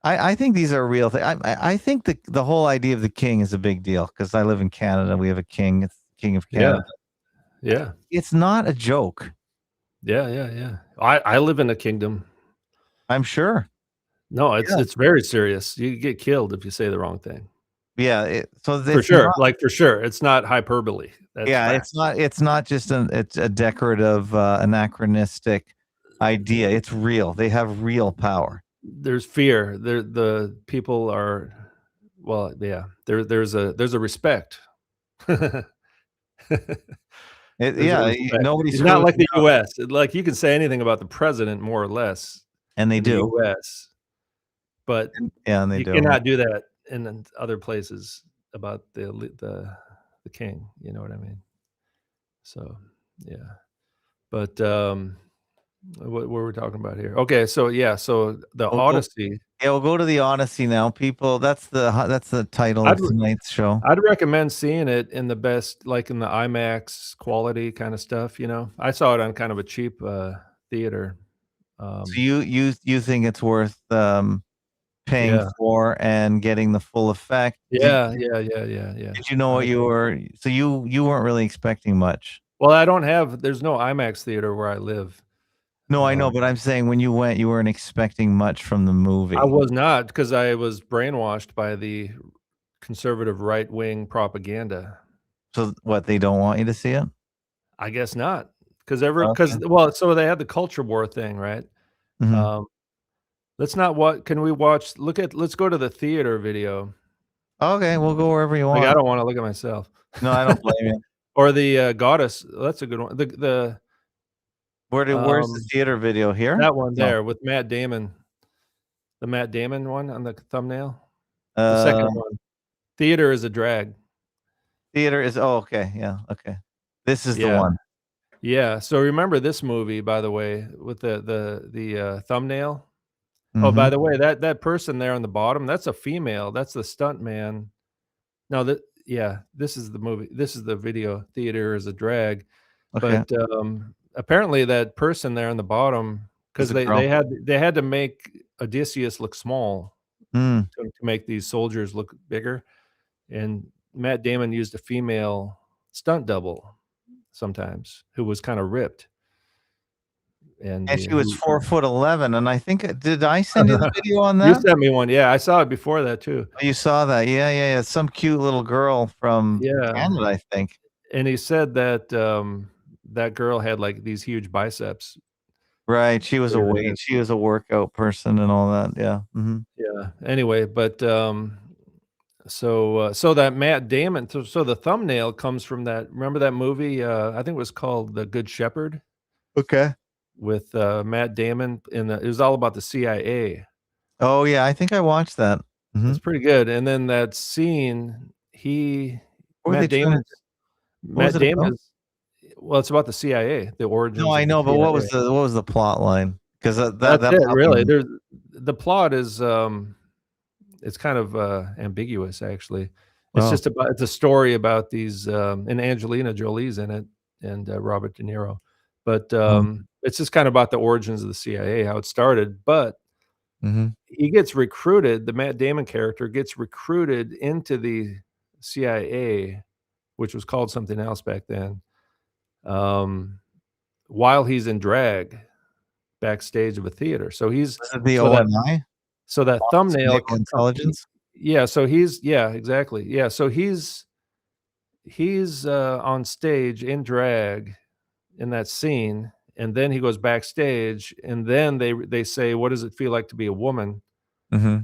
I think these are a real thing. I think the whole idea of the king is a big deal because I live in Canada. We have a king. It's the King of Canada. Yeah. It's not a joke. Yeah. I live in a kingdom. I'm sure. No, it's very serious. You get killed if you say the wrong thing. Yeah, For sure, for sure. It's not hyperbole. That's fact. it's not just it's a decorative anachronistic idea. It's real. They have real power. There's fear. The people are, well, yeah. There's a respect. Nobody's It's not like the U.S. Like you can say anything about the president, more or less, and they in do. the U.S., but and they you do. cannot do that in other places about the king. You know what I mean? So yeah, but what were we talking about here? Okay, so yeah, so the Odyssey. Yeah, we'll go to the Odyssey now. People, that's the title of tonight's show. I'd recommend seeing it in the best, like in the IMAX quality kind of stuff. You know, I saw it on kind of a cheap theater. So you think it's worth paying for and getting the full effect? Yeah. Did you know what you were? So you weren't really expecting much. Well, there's no IMAX theater where I live. No, I know, but I'm saying when you went, you weren't expecting much from the movie. I was not, because I was brainwashed by the conservative right-wing propaganda. So what, they don't want you to see it? I guess not, because so they had the culture war thing, right? Mm-hmm. Let's go to the theater video. Okay, we'll go wherever you want. Like, I don't want to look at myself. No, I don't blame you. Or the Goddess. That's a good one. Where's the theater video here? That one there with Matt Damon. The Matt Damon one on the thumbnail. The second one. Theater is a drag. Theater is okay. Yeah, okay. This is the one. Yeah. So remember this movie, by the way, with the thumbnail. Mm-hmm. Oh, by the way, that person there on the bottom, that's a female. That's the stunt man. No, this is the movie. This is the video. Theater is a drag. Okay. But apparently that person there on the bottom, because they had to make Odysseus look small to make these soldiers look bigger, and Matt Damon used a female stunt double sometimes who was kind of ripped, and she was 4'11", and I think did I send you the video on that? You sent me one. Yeah, I saw it before that too. You saw that? Yeah. Some cute little girl from Canada, I think. And he said that that girl had like these huge biceps. Right. She was she was a workout person and all that. Yeah. Mm-hmm. Yeah. Anyway, but so that Matt Damon, so the thumbnail comes from that. Remember that movie? I think it was called The Good Shepherd. Okay. With Matt Damon, and it was all about the CIA. Oh yeah, I think I watched that. Mm-hmm. It's pretty good. And then that scene, Matt Damon. Well, it's about the CIA, the origins. No, I know, but what was the plot line? Because that's it, really. The plot is it's kind of ambiguous, actually. It's it's a story about these, and Angelina Jolie's in it, and Robert De Niro. But it's just kind of about the origins of the CIA, how it started. But he gets recruited. The Matt Damon character gets recruited into the CIA, which was called something else back then. while he's in drag backstage of a theater. So he's Was it the so that ONI? so that thumbnail Naval Intelligence? Yeah, so exactly. Yeah, so he's on stage in drag in that scene, and then he goes backstage, and then they say, "What does it feel like to be a woman?" Mm-hmm.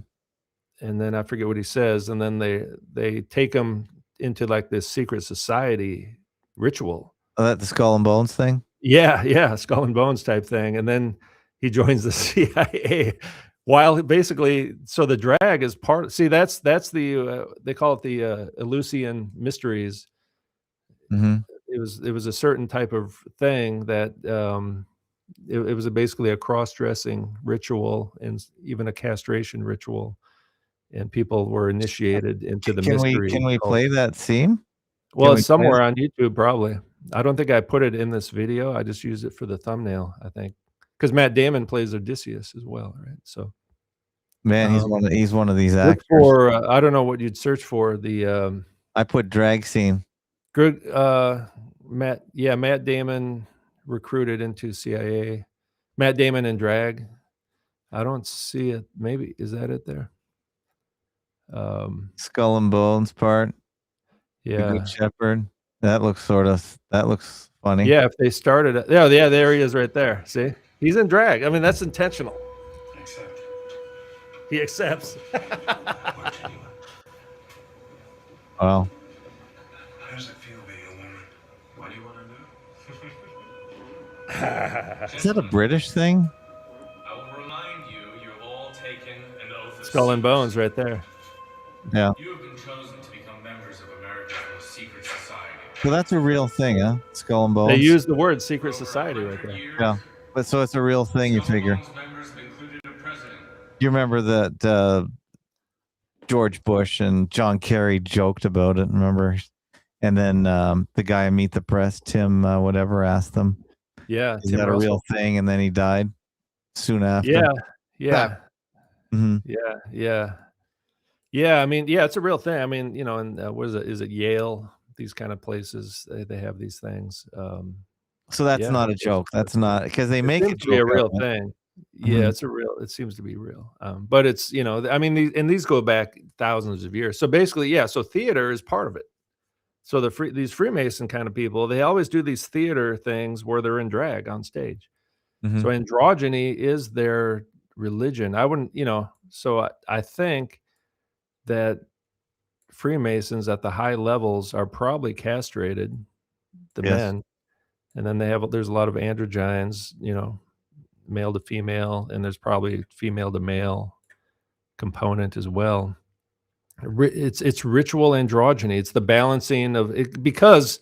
And then I forget what he says, and then they take him into like this secret society ritual. Oh, that the Skull and Bones thing? Yeah, Skull and Bones type thing, and then he joins the CIA while basically so the drag is part see, that's the, they call it the, Eleusinian mysteries. Mm-hmm. It was a certain type of thing that, it was basically a cross-dressing ritual and even a castration ritual, and people were initiated into the mystery Can we cult. play that scene? Well, we it's play it? somewhere on YouTube, probably. I don't think I put it in this video. I just used it for the thumbnail, I think, because Matt Damon plays Odysseus as well, right? So, Man, he's one of these look actors. for I don't know what you'd search for. I put drag scene. Good Matt Damon recruited into CIA. Matt Damon in drag. I don't see it. Maybe is that it there? Skull and Bones part. The Yeah. Good Shepherd. That looks funny. Yeah, if they started it. Yeah, there he is right there. See? He's in drag. I mean, that's intentional. Accept. He accepts. Wow. How does it feel being a woman? Why do you want to know? Is that a British thing? I will remind you, you have all taken an oath of Skull and secrecy. Bones right there. Yeah. You have been chosen to become members of America's most secret society. So that's a real thing, huh? Skull and Bones. They use the word secret society right there. Yeah. But so it's a real thing, you figure. Members have included a president. You remember that George Bush and John Kerry joked about it, remember? And then the guy in Meet the Press, Tim whatever, asked them, Yeah. is that a real thing? And then he died soon after. Yeah. Mm-hmm. Yeah, I mean, yeah, it's a real thing. I mean, you know, and what is it? Is it Yale? These kind of places, they have these things. So that's not a joke. That's not because they make it be a real thing. Yeah, Mhm. it seems to be real. But it's, you know, I mean, these go back thousands of years. So basically, yeah, so theater is part of it. So these Freemason kind of people, they always do these theater things where they're in drag on stage. Mhm. So androgyny is their religion. I wouldn't, you know, so I think that Freemasons at the high levels are probably castrated, the Yes. men, and then there's a lot of androgynes, you know, male to female, and there's probably female to male component as well. It's ritual androgyny. It's the balancing of it, because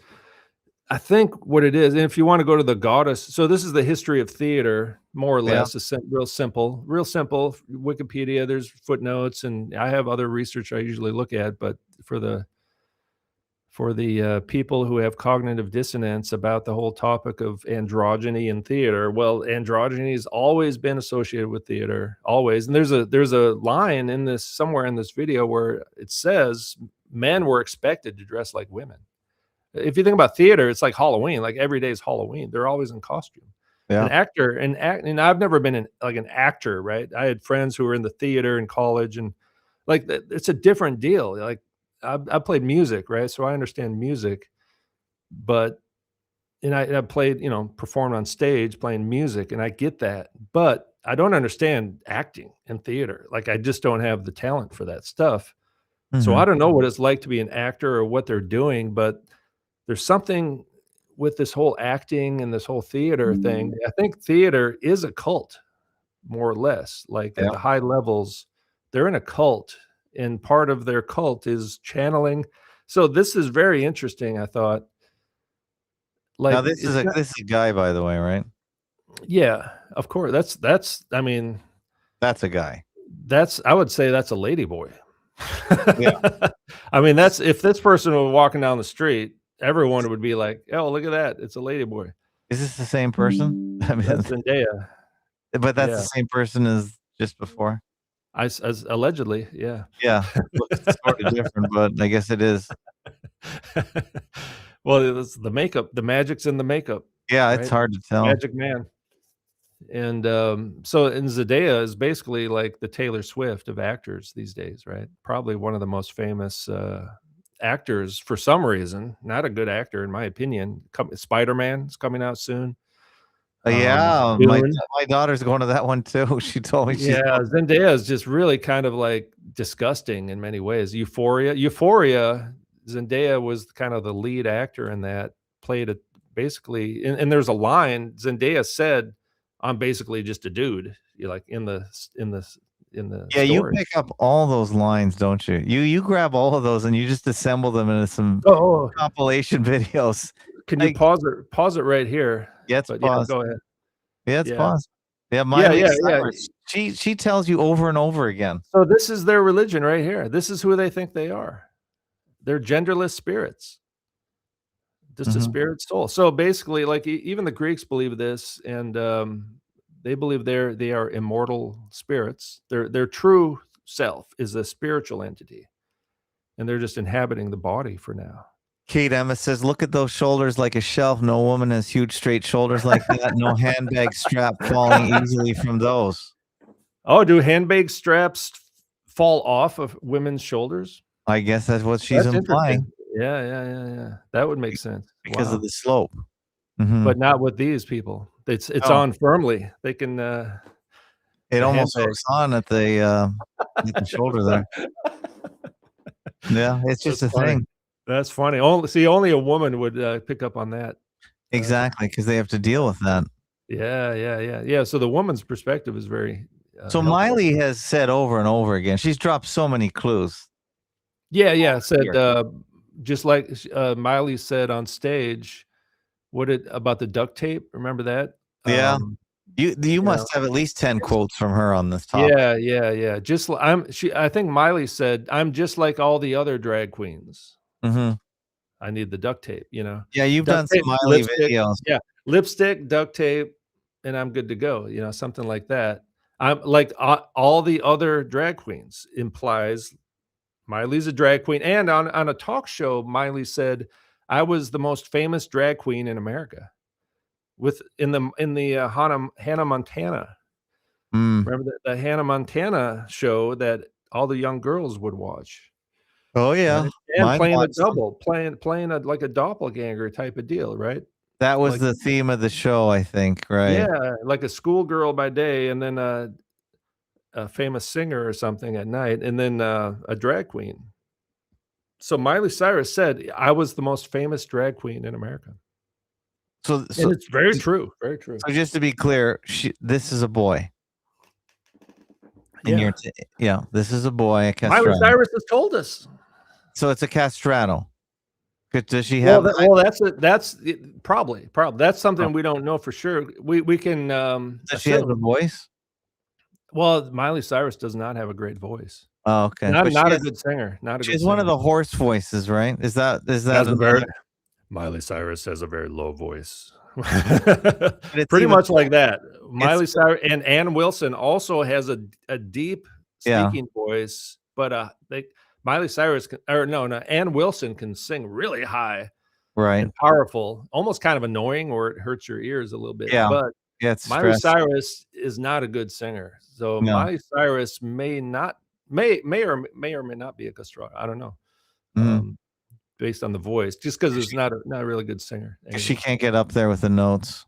I think what it is, and if you want to go to the goddess, so this is the history of theater, more or Yeah. less, real simple. Wikipedia, there's footnotes, and I have other research I usually look at, but for the people who have cognitive dissonance about the whole topic of androgyny in theater, well, androgyny has always been associated with theater, always. And there's a line in this somewhere in this video where it says men were expected to dress like women. If you think about theater, it's like Halloween. Like every day is Halloween. They're always in costume. Yeah. An actor, and I've never been an actor, right? I had friends who were in the theater in college, and like it's a different deal. Like I played music, right? So I understand music, but I played, you know, performed on stage playing music, and I get that, but I don't understand acting and theater. Like I just don't have the talent for that stuff. So I don't know what it's like to be an actor or what they're doing, but there's something with this whole acting and this whole theater thing. I think theater is a cult, more or less. Like at the high levels, they're in a cult, and part of their cult is channeling. So this is very interesting, I thought. Like Now this is a guy, by the way, right? Yeah, of course. I mean, that's a guy. I would say that's a lady boy. Yeah. I mean, if this person were walking down the street, everyone would be like, "Oh, look at that! It's a lady boy." Is this the same person? I mean, that's Zendaya. But that's the same person as just before. As allegedly, yeah. Yeah, looks sort of different, but I guess it is. Well, it's the makeup. The magic's in the makeup. Yeah, right? it's hard to tell. Magic Man. And and Zendaya is basically like the Taylor Swift of actors these days, right? Probably one of the most famous actors for some reason. Not a good actor, in my opinion. Spider-Man is coming out soon. Yeah, Dune. my daughter's going to that one too. She told me she's Yeah, Zendaya is just really kind of like disgusting in many ways. Euphoria, Zendaya was kind of the lead actor in that, played it basically, and there's a line Zendaya said, "I'm basically just a dude." Like in the Yeah, you story. pick up all those lines, don't you? You grab all of those and you just assemble them into some Oh, compilation videos. can you Like, pause it right here? yeah, it's But yeah, paused. go ahead. Yeah, it's Yeah. paused. Yeah, Yeah, Miley yeah. Cyrus. She tells you over and over again. So this is their religion right here. This is who they think they are. They're genderless spirits. Just a Mhm. spirit soul. So basically, like even the Greeks believe this, and they believe they are immortal spirits. Their true self is a spiritual entity, and they're just inhabiting the body for now. Kate Emma says, "Look at those shoulders like a shelf. No woman has huge straight shoulders like that. No handbag strap falling easily from those." Oh, do handbag straps fall off of women's shoulders? I guess that's what she's That's implying interesting. Yeah. That would make sense. because Wow. of the slope. Mhm. But not with these people. It's No. on firmly. They can It the almost handbag. hooks on at the shoulder there. Yeah, it's just That's a funny. thing. That's funny. Only a woman would pick up on that. Exactly, because they have to deal with that. Yeah. So the woman's perspective is very So helpful. Miley has said over and over again, she's dropped so many clues. Yeah. Said Here. just like Miley said on stage, about the duct tape? Remember that? Yeah. Um, You must have at least 10 quotes from her on this topic. yeah. I think Miley said, "I'm just like all the other drag queens. Mhm. I need the duct tape, Yeah, you've duct done some tape, Miley lipstick, videos. yeah, lipstick, duct tape, and I'm good to go, something like that. I'm like all the other drag queens implies Miley's a drag queen, and on a talk show, Miley said, "I was the most famous drag queen in America." In the Hannah Montana. Mm. Remember the Hannah Montana show that all the young girls would watch? Oh, yeah. Right? And Mine playing a watched them. double, playing like a doppelganger type of deal, right? That was Like the theme of the show, I think, right? yeah, like a schoolgirl by day, and then a famous singer or something at night, and then a drag queen. So Miley Cyrus said, "I was the most famous drag queen in America." So And it's very true, very true. so just to be clear, this is a boy. And Yeah. this is a boy, a Miley castrato. Cyrus has told us. So it's a castrato. Does she Well, have that's probably. That's something we don't know for sure. We can does she have a voice? Well, Miley Cyrus does not have a great voice. Oh, okay. Not But a good singer. Not a good she's one of singer. the hoarse voices, right? Is that Miley Cyrus has a very low voice. it's Pretty even- much like that. Miley Cyrus and Ann Wilson also has a deep speaking voice, but Miley Cyrus Ann Wilson can sing really high right. and powerful, almost kind of annoying, or it hurts your ears a little bit. Yeah. But Yeah, it's Miley stressful. Cyrus is not a good singer. So No. Miley Cyrus may or may not be a castrato. I don't know. Mhm. Based on the voice, just because it's not a really good singer. She can't get up there with the notes.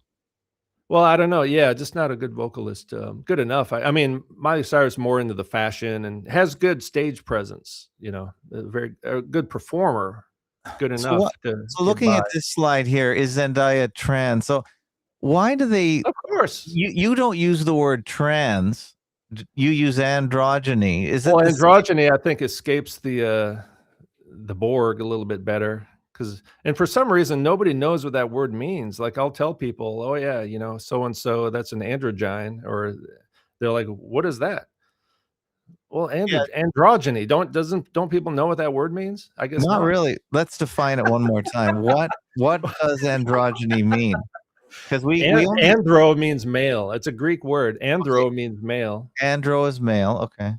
Well, I don't know. Yeah, just not a good vocalist. Good enough. I mean, Miley Cyrus more into the fashion and has good stage presence. A good performer. Good enough. So looking at this slide here, is Zendaya trans? So why do they? Of course, you don't use the word trans. You use androgyny. Is it androgyny? I think escapes the Borg a little bit better. And for some reason, nobody knows what that word means. Like I'll tell people, "Oh yeah, so and so, that's an androgyne," or they're like, "What is that?" Well, androgyny. Don't people know what that word means? I guess not really. Let's define it one more time. What does androgyny mean? Because andro means male. It's a Greek word. Andro means male. Andro is male. Okay.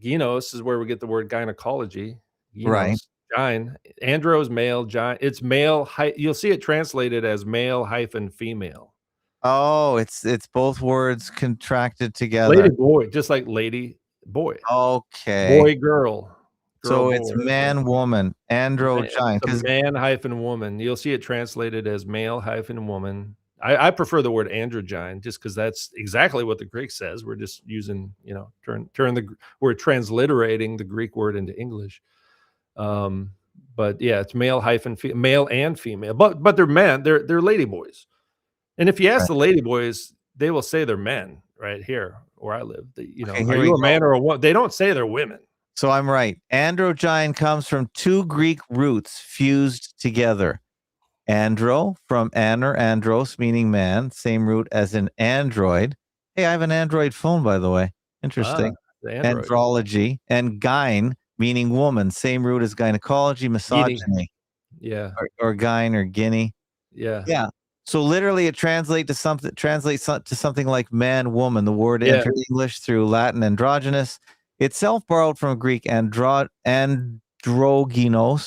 Gynos is where we get the word gynecology. Gynos, Right. Gine. Andro's male, Gine. It's male. You'll see it translated as male hyphen female. Oh, it's both words contracted together. Lady boy, just like lady boy. Okay. Boy girl. So Girl, it's boy. man woman, androgyne. It's a man hyphen woman. You'll see it translated as male hyphen woman. I prefer the word androgyne just because that's exactly what the Greek says. We're just using, we're transliterating the Greek word into English. But yeah, it's male hyphen male and female. But they're men. They're lady boys. And if you ask the lady boys, they will say they're men right here where I live. Are you a man or a woman? They don't say they're women. So I'm right. Androgyne comes from two Greek roots fused together. Andro from aner, andros, meaning man, same root as in android. Hey, I have an Android phone, by the way. Interesting. Andrology. And gyne, meaning woman, same root as gynecology, misogyny. Yeah. Or gyne or guinea. Yeah. Yeah. So literally it translates to something like man, woman. The word entered English through Latin androgynous, itself borrowed from Greek androgynos,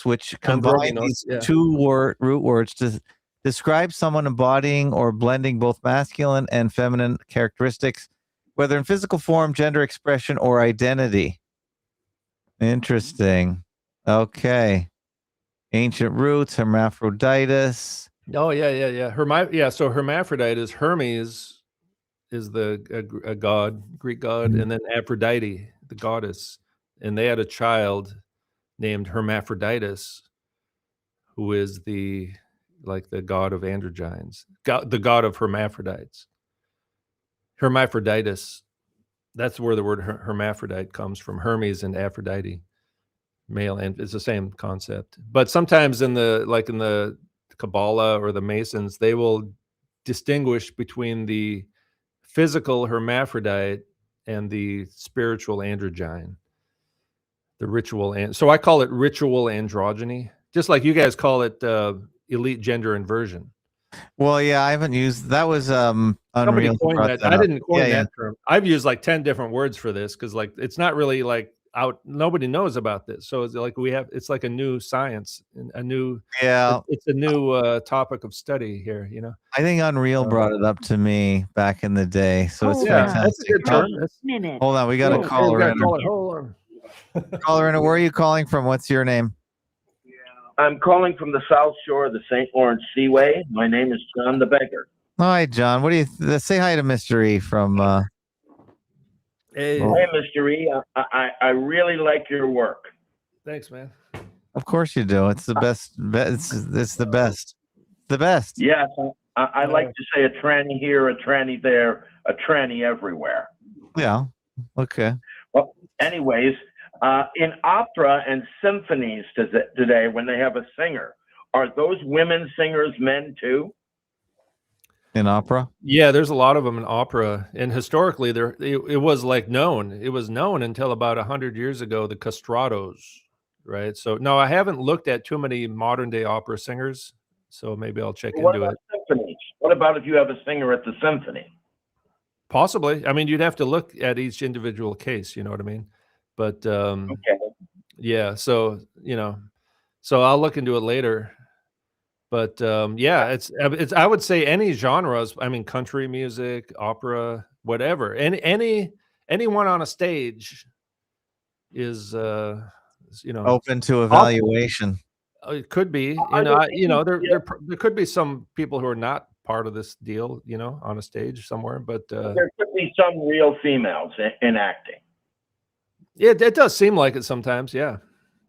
which combined these two root words to describe someone embodying or blending both masculine and feminine characteristics, whether in physical form, gender expression, or identity. Interesting. Okay. Ancient roots, hermaphroditus. Oh yeah. So hermaphrodite is Hermes, is a god, Greek god, and then Aphrodite, the goddess, and they had a child named Hermaphroditus, who is the god of androgynes, the god of hermaphrodites. Hermaphroditus, that's where the word hermaphrodite comes from. Hermes and Aphrodite, male, and it's the same concept. But sometimes in the Kabbalah or the Masons, they will distinguish between the physical hermaphrodite and the spiritual androgyne, the ritual. And so I call it ritual androgyny, just like you guys call it elite gender inversion. Well, yeah, I haven't used that. Was Somebody coined that. I didn't coin that term. I've used like 10 different words for this because it's not really out. Nobody knows about this. So it's it's like a new science, a new it's a new topic of study here. I think Unreal brought it up to me back in the day. So it's fantastic. That's a good term. Hold on, we got a caller in. Hold on. Caller in. Where are you calling from? What's your name? I'm calling from the South Shore of the St. Lawrence Seaway. My name is John the Baker. Hi, John. What do you say? Hi to Mr. E from. Hey, Mr. E. I really like your work. Thanks, man. Of course you do. It's the best. It's the best. The best. Yes, I like to say a tranny here, a tranny there, a tranny everywhere. Yeah. Okay. Well, anyways. In opera and symphonies today, when they have a singer, are those women singers men too? In opera? Yeah, there's a lot of them in opera, and historically, it was known. It was known until about 100 years ago, the castratos, right? So no, I haven't looked at too many modern day opera singers, so maybe I'll check into it. Symphonies? What about if you have a singer at the symphony? Possibly. I mean, you'd have to look at each individual case. You know what I mean? But yeah, so so I'll look into it later. But it's I would say any genres. I mean, country music, opera, whatever. Anyone on a stage is open to evaluation. It could be. There could be some people who are not part of this deal. On a stage somewhere, but there could be some real females in acting. It does seem like it sometimes. Yeah.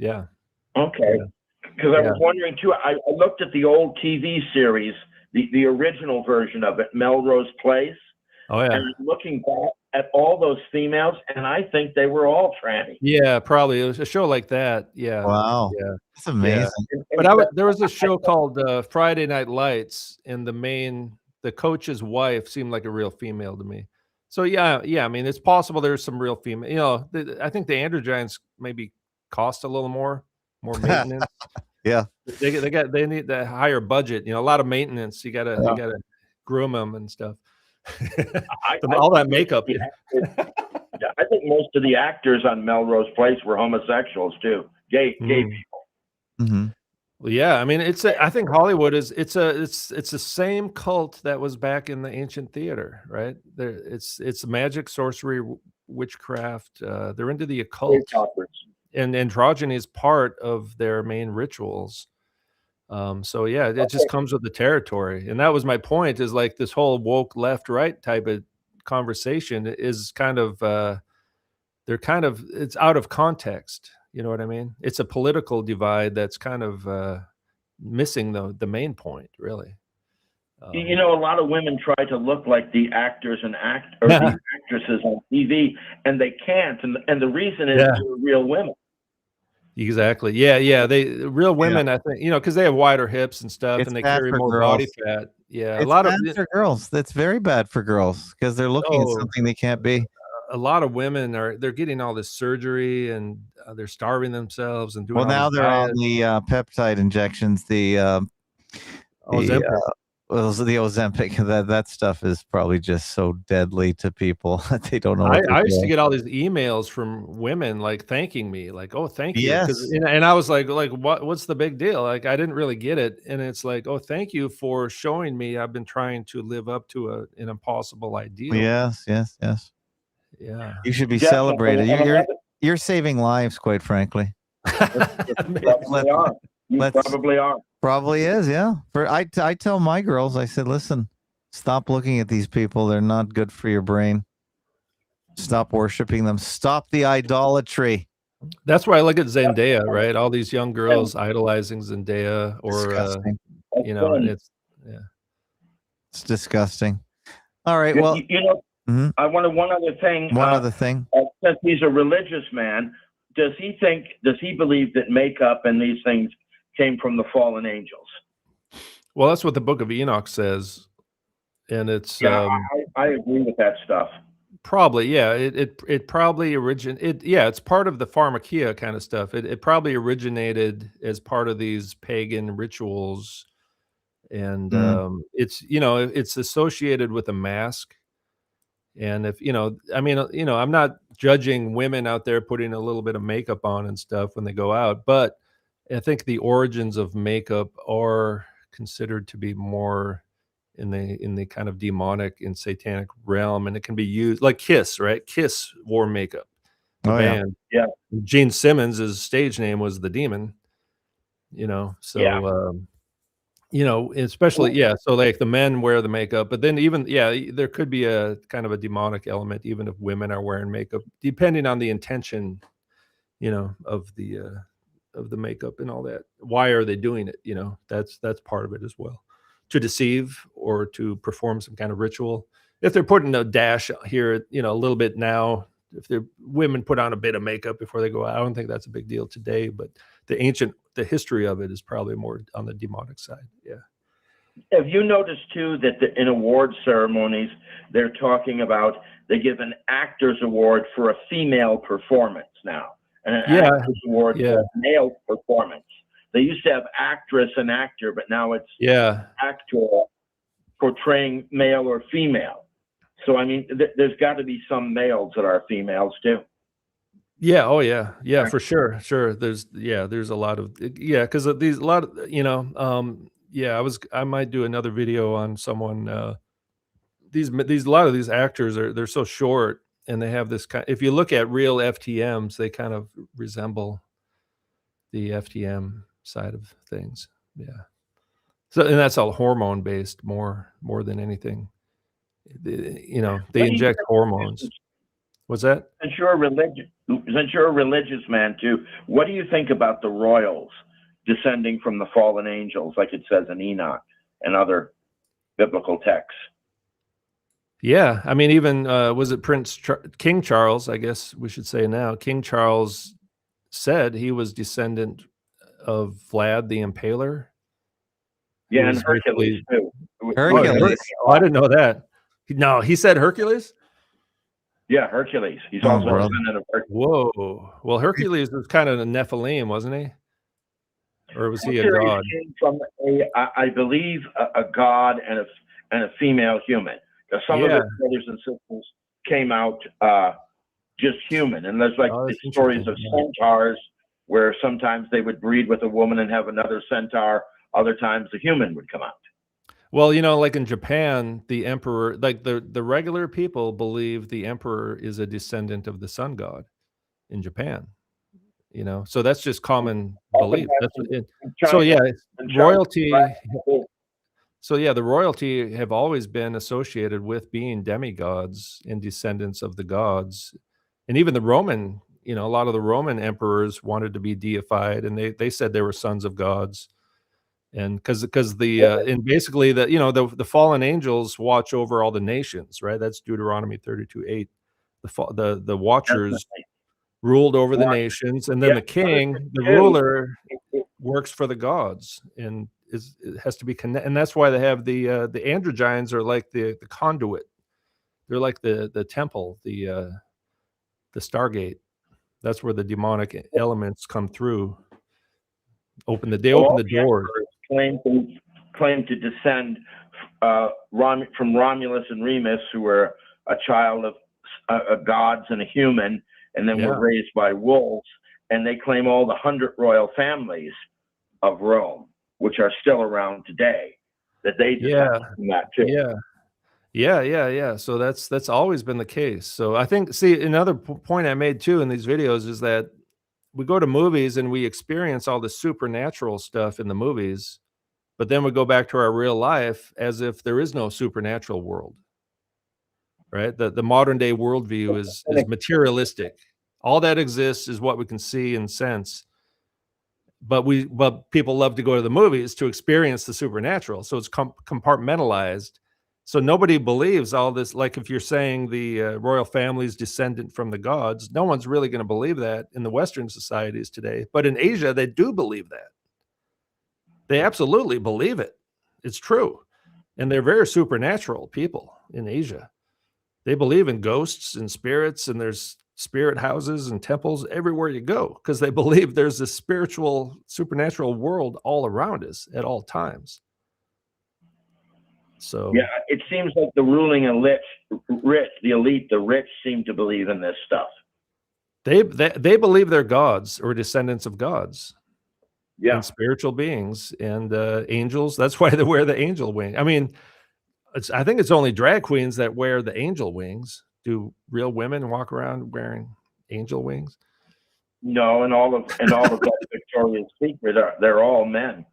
Okay. Because I was wondering too. I looked at the old TV series, the original version of it, Melrose Place. Oh yeah. And I'm looking back at all those females, and I think they were all tranny. Yeah, probably. It was a show like that. Yeah. Wow. Yeah. That's amazing. Yeah. But there was a show called Friday Night Lights, and the coach's wife seemed like a real female to me. So yeah. I mean, it's possible there's some real female. I think the androgynes maybe cost a little more maintenance. Yeah, they need the higher budget. A lot of maintenance. You gotta groom them and stuff. All that makeup. I think most of the actors on Melrose Place were homosexuals too, gay people. Mm-hmm. Well, yeah, I mean, I think Hollywood is it's the same cult that was back in the ancient theater, right? There, it's magic, sorcery, witchcraft. They're into the occult, and androgyny is part of their main rituals. So yeah, it just comes with the territory, and that was my point. Is like this whole woke left right type of conversation is kind of it's out of context. You know what I mean? It's a political divide that's kind of missing the main point, really. You know, a lot of women try to look like the actors and the actresses on TV, and they can't. And the reason is they're real women. Exactly. Yeah. Real women, I think, because they have wider hips and stuff, It's and they bad carry for more girls. body fat. Yeah, It's a lot bad of for girls. That's very bad for girls because they're looking at something they can't be. a lot of women they're getting all this surgery, and they're starving themselves and doing Well, now all this they're on diet. the peptide injections. The Ozempic. That stuff is probably just so deadly to people that they don't know what they're I used to doing. get all these emails from women like thanking me, like, "Oh, thank you," Yes. and I was like, what's the big deal? Like, I didn't really get it, and it's like, "Oh, thank you for showing me I've been trying to live up to an impossible ideal." Yes. Yeah. You should be Definitely. celebrated. And You're saving lives, quite frankly. probably are. You probably are. Probably is, yeah. I tell my girls, I said, listen, stop looking at these people. They're not good for your brain. Stop worshiping them. Stop the idolatry. That's why I look at Zendaya, right? All these young girls idolizing Zendaya, or Disgusting. it's disgusting. All right, well, I wanted one other thing. One other thing. Since he's a religious man, does he believe that makeup and these things came from the fallen angels? Well, that's what the Book of Enoch says, and it's I agree with that stuff. Probably, yeah. It probably it's part of the pharmakia kind of stuff. It probably originated as part of these pagan rituals, and it's associated with a mask. And if I'm not judging women out there putting a little bit of makeup on and stuff when they go out, but I think the origins of makeup are considered to be more in the kind of demonic and satanic realm, and it can be used like Kiss, right? Kiss wore makeup. The band. Yeah. Gene Simmons' stage name was the Demon, so especially so like the men wear the makeup, but then even there could be a kind of a demonic element even if women are wearing makeup, depending on the intention, of the makeup and all that. Why are they doing it? That's part of it as well. To deceive or to perform some kind of ritual. If they're putting a dash here, a little bit now, if the women put on a bit of makeup before they go out, I don't think that's a big deal today, but the history of it is probably more on the demonic side. Yeah. Have you noticed too that in award ceremonies, they're talking about they give an actor's award for a female performance now, and an actor's award for a male performance. They used to have actress and actor, but now it's actor portraying male or female. So, I mean, there's got to be some males that are females too. Yeah. Oh, yeah. Yeah, for sure. Sure. There's a lot of, because I might do another video on someone. A lot of these actors they're so short, and they have this kind. If you look at real FTMs, they kind of resemble the FTM side of things. Yeah. So, and that's all hormone based more than anything. They inject hormones. What's that? Since you're a religious man too, what do you think about the royals descending from the fallen angels, like it says in Enoch and other biblical texts? Yeah, I mean, even was it King Charles? I guess we should say now. King Charles said he was descendant of Vlad the Impaler. Yeah, and Hercules too. Hercules. Oh, I didn't know that. No, he said Hercules. Yeah, Hercules. He's also a descendant of Hercules. Whoa. Well, Hercules was kind of a Nephilim, wasn't he? Or was he a god? Came from I believe a god and a female human. Because some of his brothers and sisters came out just human, and there's like the stories of centaurs where sometimes they would breed with a woman and have another centaur. Other times the human would come out. Well, you know, like in Japan, the emperor, like the regular people believe the emperor is a descendant of the sun god in Japan. You know, so that's just common belief. That's what it, so yeah, royalty. So yeah, the royalty have always been associated with being demigods and descendants of the gods, and even the Roman. You know, a lot of the Roman emperors wanted to be deified, and they said they were sons of gods. And because the and basically the you know the fallen angels watch over all the nations, right? That's Deuteronomy 32:8. The watchers ruled over the nations, and then the king, the ruler, works for the gods, and it has to be connected. And that's why they have the androgynes are like the conduit. They're like the temple, the Stargate. That's where the demonic elements come through. They open the doors. Claim to descend from Romulus and Remus, who were a child of gods and a human, and then were raised by wolves. And they claim all the 100 royal families of Rome, which are still around today, that they descend from that too. Yeah. So that's always been the case. So I think, see, another point I made too in these videos is that we go to movies and we experience all the supernatural stuff in the movies, but then we go back to our real life as if there is no supernatural world, right? The modern day worldview is materialistic. All that exists is what we can see and sense. But people love to go to the movies to experience the supernatural. So it's compartmentalized. So nobody believes all this. Like if you're saying the royal family is descendant from the gods, no one's really going to believe that in the Western societies today. But in Asia, they do believe that. They absolutely believe it. It's true. And they're very supernatural people in Asia. They believe in ghosts and spirits, and there's spirit houses and temples everywhere you go because they believe there's a spiritual, supernatural world all around us at all times. So yeah, it seems like the ruling elite, the rich seem to believe in this stuff. They believe they're gods or descendants of gods. Yeah, and spiritual beings and angels. That's why they wear the angel wing. I mean, I think it's only drag queens that wear the angel wings. Do real women walk around wearing angel wings? No, and all of that Victoria's Secret they're all men.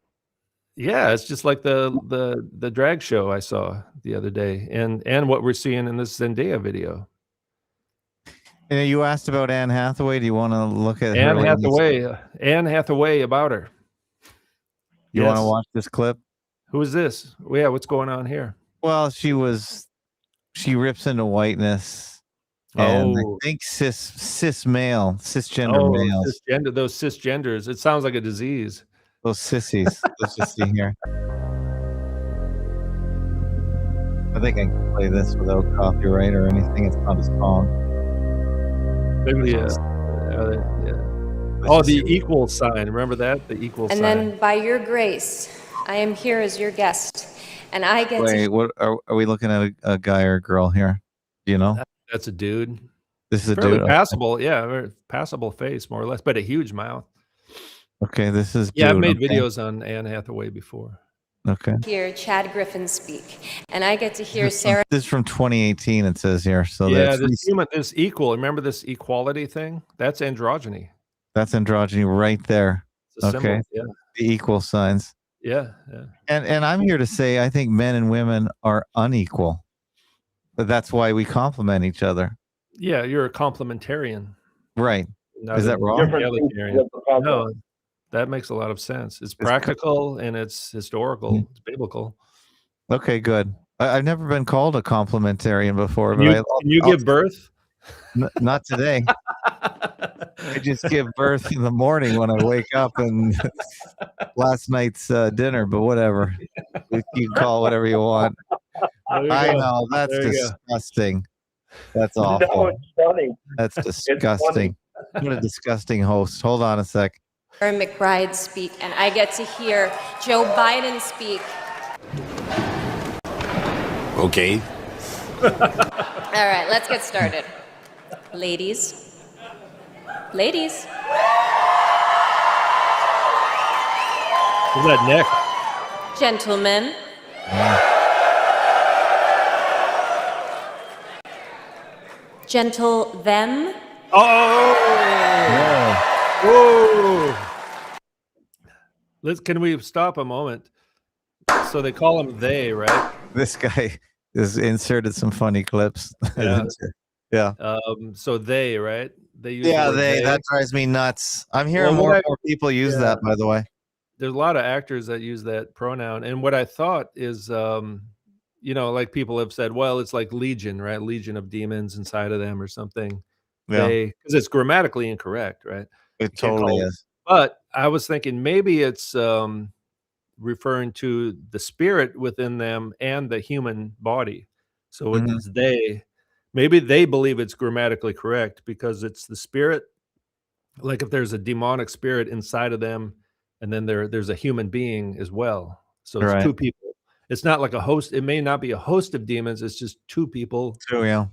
Yeah, it's just like the drag show I saw the other day, and what we're seeing in this Zendaya video. You know, you asked about Anne Hathaway. Do you want to look at Anne Hathaway? Anne Hathaway about her. You want to watch this clip? Who is this? Yeah, what's going on here? Well, she rips into whiteness, and I think cisgender males. Those cisgenders. It sounds like a disease. Those sissies. Let's just see here. I think I can play this without copyright or anything. It's not a song. Yeah. Oh, the equal sign. Remember that? The equal sign. And then by your grace, I am here as your guest. And I get what are we looking at a guy or a girl here? Do you know? That's a dude. This is a fairly dude. Passable, yeah, passable face, more or less, but a huge mouth. Okay, this is I've made videos on Anne Hathaway before. Okay. Hear Chad Griffin speak, and I get to hear Sarah. This is from 2018. It says here. So yeah, this equal. Remember this equality thing? That's androgyny. That's androgyny right there. Okay. Symbol, yeah. The equal signs. Yeah. And I'm here to say I think men and women are unequal. But that's why we complement each other. Yeah, you're a complementarian. Right. Is that wrong? No, that makes a lot of sense. It's practical and it's historical. It's biblical. Okay, good. I've never been called a complementarian before. Can you give birth? Not today. I just give birth in the morning when I wake up and last night's dinner, but whatever. You can call whatever you want. I know, that's disgusting. That's awful. No, it's funny. That's disgusting. What a disgusting host. Hold on a sec. McBride speak, and I get to hear Joe Biden speak. Okay. All right, let's get started. Ladies. Look at that neck. Gentlemen, gentle them. Oh! Whoa! Can we stop a moment? So they call them they, right? This guy has inserted some funny clips. Yeah. Yeah. So they, right? They use Yeah, the word that drives me nuts. I'm hearing Well, more and more people use yeah. that, by the way. There's a lot of actors that use that pronoun. And what I thought is, like people have said, well, it's like legion, right? Legion of demons inside of them or something. Yeah, Because it's grammatically incorrect, right? it You can't totally call it. is. But I was thinking maybe it's referring to the spirit within them and the human body. So Mhm. it's they. Maybe they believe it's grammatically correct because it's the spirit. Like if there's a demonic spirit inside of them, and then there's a human being as well. So it's Right. two people. It's not like a host. It may not be a host of demons. It's just two people True, yeah.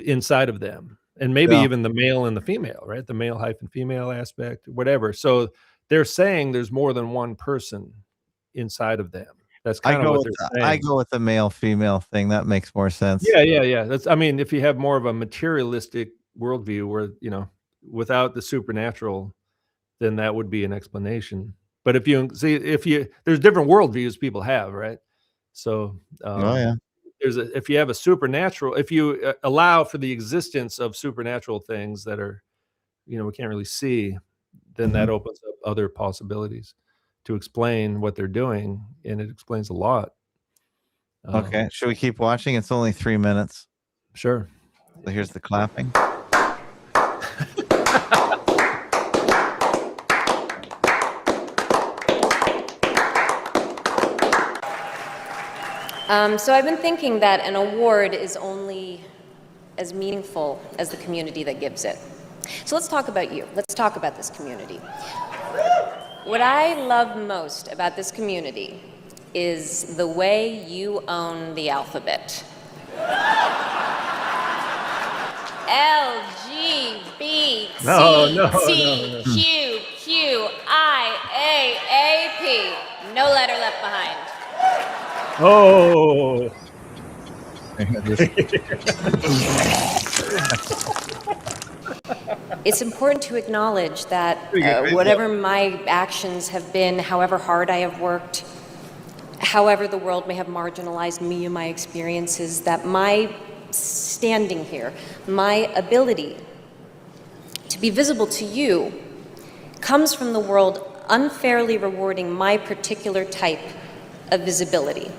inside of them, and maybe Yeah. even the male and the female, right? The male hyphen female aspect, whatever. So they're saying there's more than one person inside of them. That's kind of what they're I saying. go with the male female thing. That makes more sense. Yeah. I mean, if you have more of a materialistic worldview where, without the supernatural, then that would be an explanation. But if there's different worldviews people have, right? So, Oh yeah. if you have a supernatural, if you allow for the existence of supernatural things that are, we can't really see, then that opens up other possibilities to explain what they're doing, and it explains a lot. Okay. Should we keep watching? It's only 3 minutes. Sure. So here's the clapping. So I've been thinking that an award is only as meaningful as the community that gives it. So let's talk about you. Let's talk about this community. What I love most about this community is the way you own the alphabet. L, G, B, T, T, Q, Q, I, A, P. No letter left behind. Oh, It's important to acknowledge that whatever my actions have been, however hard I have worked, however the world may have marginalized me and my experiences, that my standing here, my ability to be visible to you, comes from the world unfairly rewarding my particular type of visibility.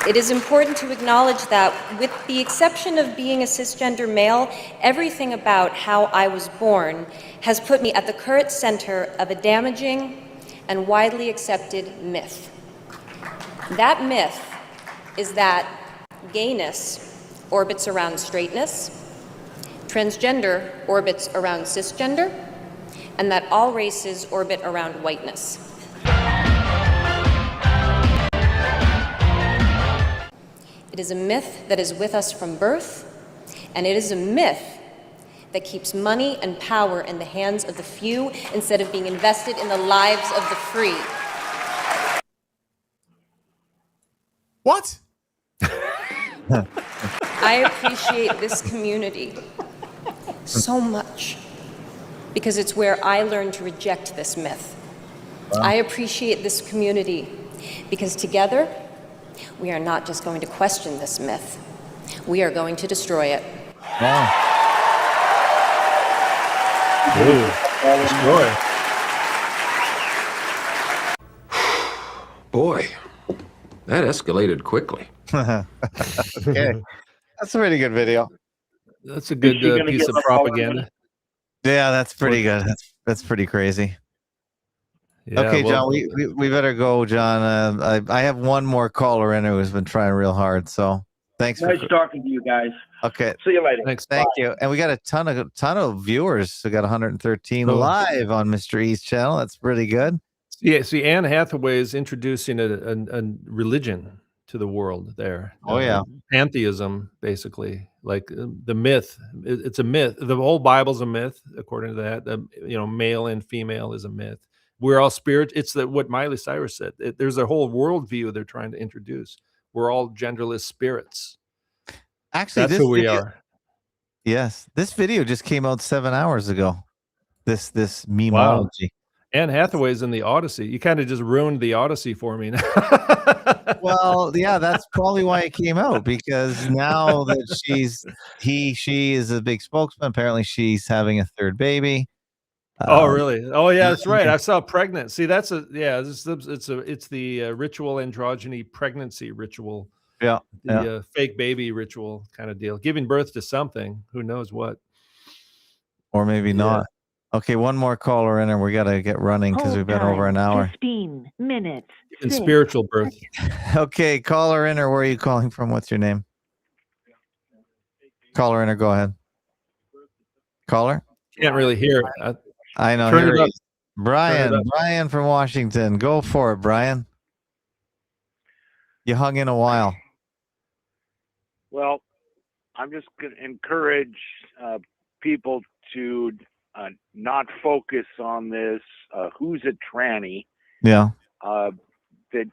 It is important to acknowledge that, with the exception of being a cisgender male, everything about how I was born has put me at the current center of a damaging and widely accepted myth. That myth is that gayness orbits around straightness, transgender orbits around cisgender, and that all races orbit around whiteness. It is a myth that is with us from birth, and it is a myth that keeps money and power in the hands of the few instead of being invested in the lives of the free. What? I appreciate this community so much because it's where I learned to reject this myth. Wow. I appreciate this community because together, we are not just going to question this myth. We are going to destroy it. Wow. Ooh, destroy. Boy, that escalated quickly. Okay. That's a pretty good video. That's a good piece of propaganda. Yeah, that's pretty good. That's pretty crazy. Yeah, okay, well, John, we better go, John. I have one more caller in who's been trying real hard. So thanks. Nice talking to you guys. Okay. See you later. Thanks. Thank you. And we got a ton of viewers. We got 113 live on Mr. E's channel. That's pretty good. Yeah, see, Anne Hathaway is introducing a religion to the world there. Oh, yeah. Pantheism, basically, like the myth. It's a myth. The whole Bible's a myth, according to that. Male and female is a myth. we're all spirit. It's what Miley Cyrus said. There's a whole worldview they're trying to introduce. We're all genderless spirits. Actually, That's this who we video, are. Yes, this video just came out 7 hours ago. This memology. Wow. Anne Hathaway's in the Odyssey. You kind of just ruined the Odyssey for me now. Well, yeah, that's probably why it came out, because now that she is a big spokesman. Apparently, she's having a third baby. Oh, really? Oh, yeah, that's right. I saw pregnant. See, that's it's the ritual androgyny pregnancy ritual. Yeah, The fake baby ritual kind of deal, giving birth to something. Who knows what? Or maybe not. Okay, one more caller in, and we got to get running because we've been over an hour. 15 minutes. In spiritual birth. Okay, caller in, or where are you calling from? What's your name? Caller in, or go ahead. Caller? Can't really hear. I know. Turn it up. Brian from Washington. Go for it, Brian. You hung in a while. Well, I'm just going to encourage people to not focus on this who's a tranny. Yeah. That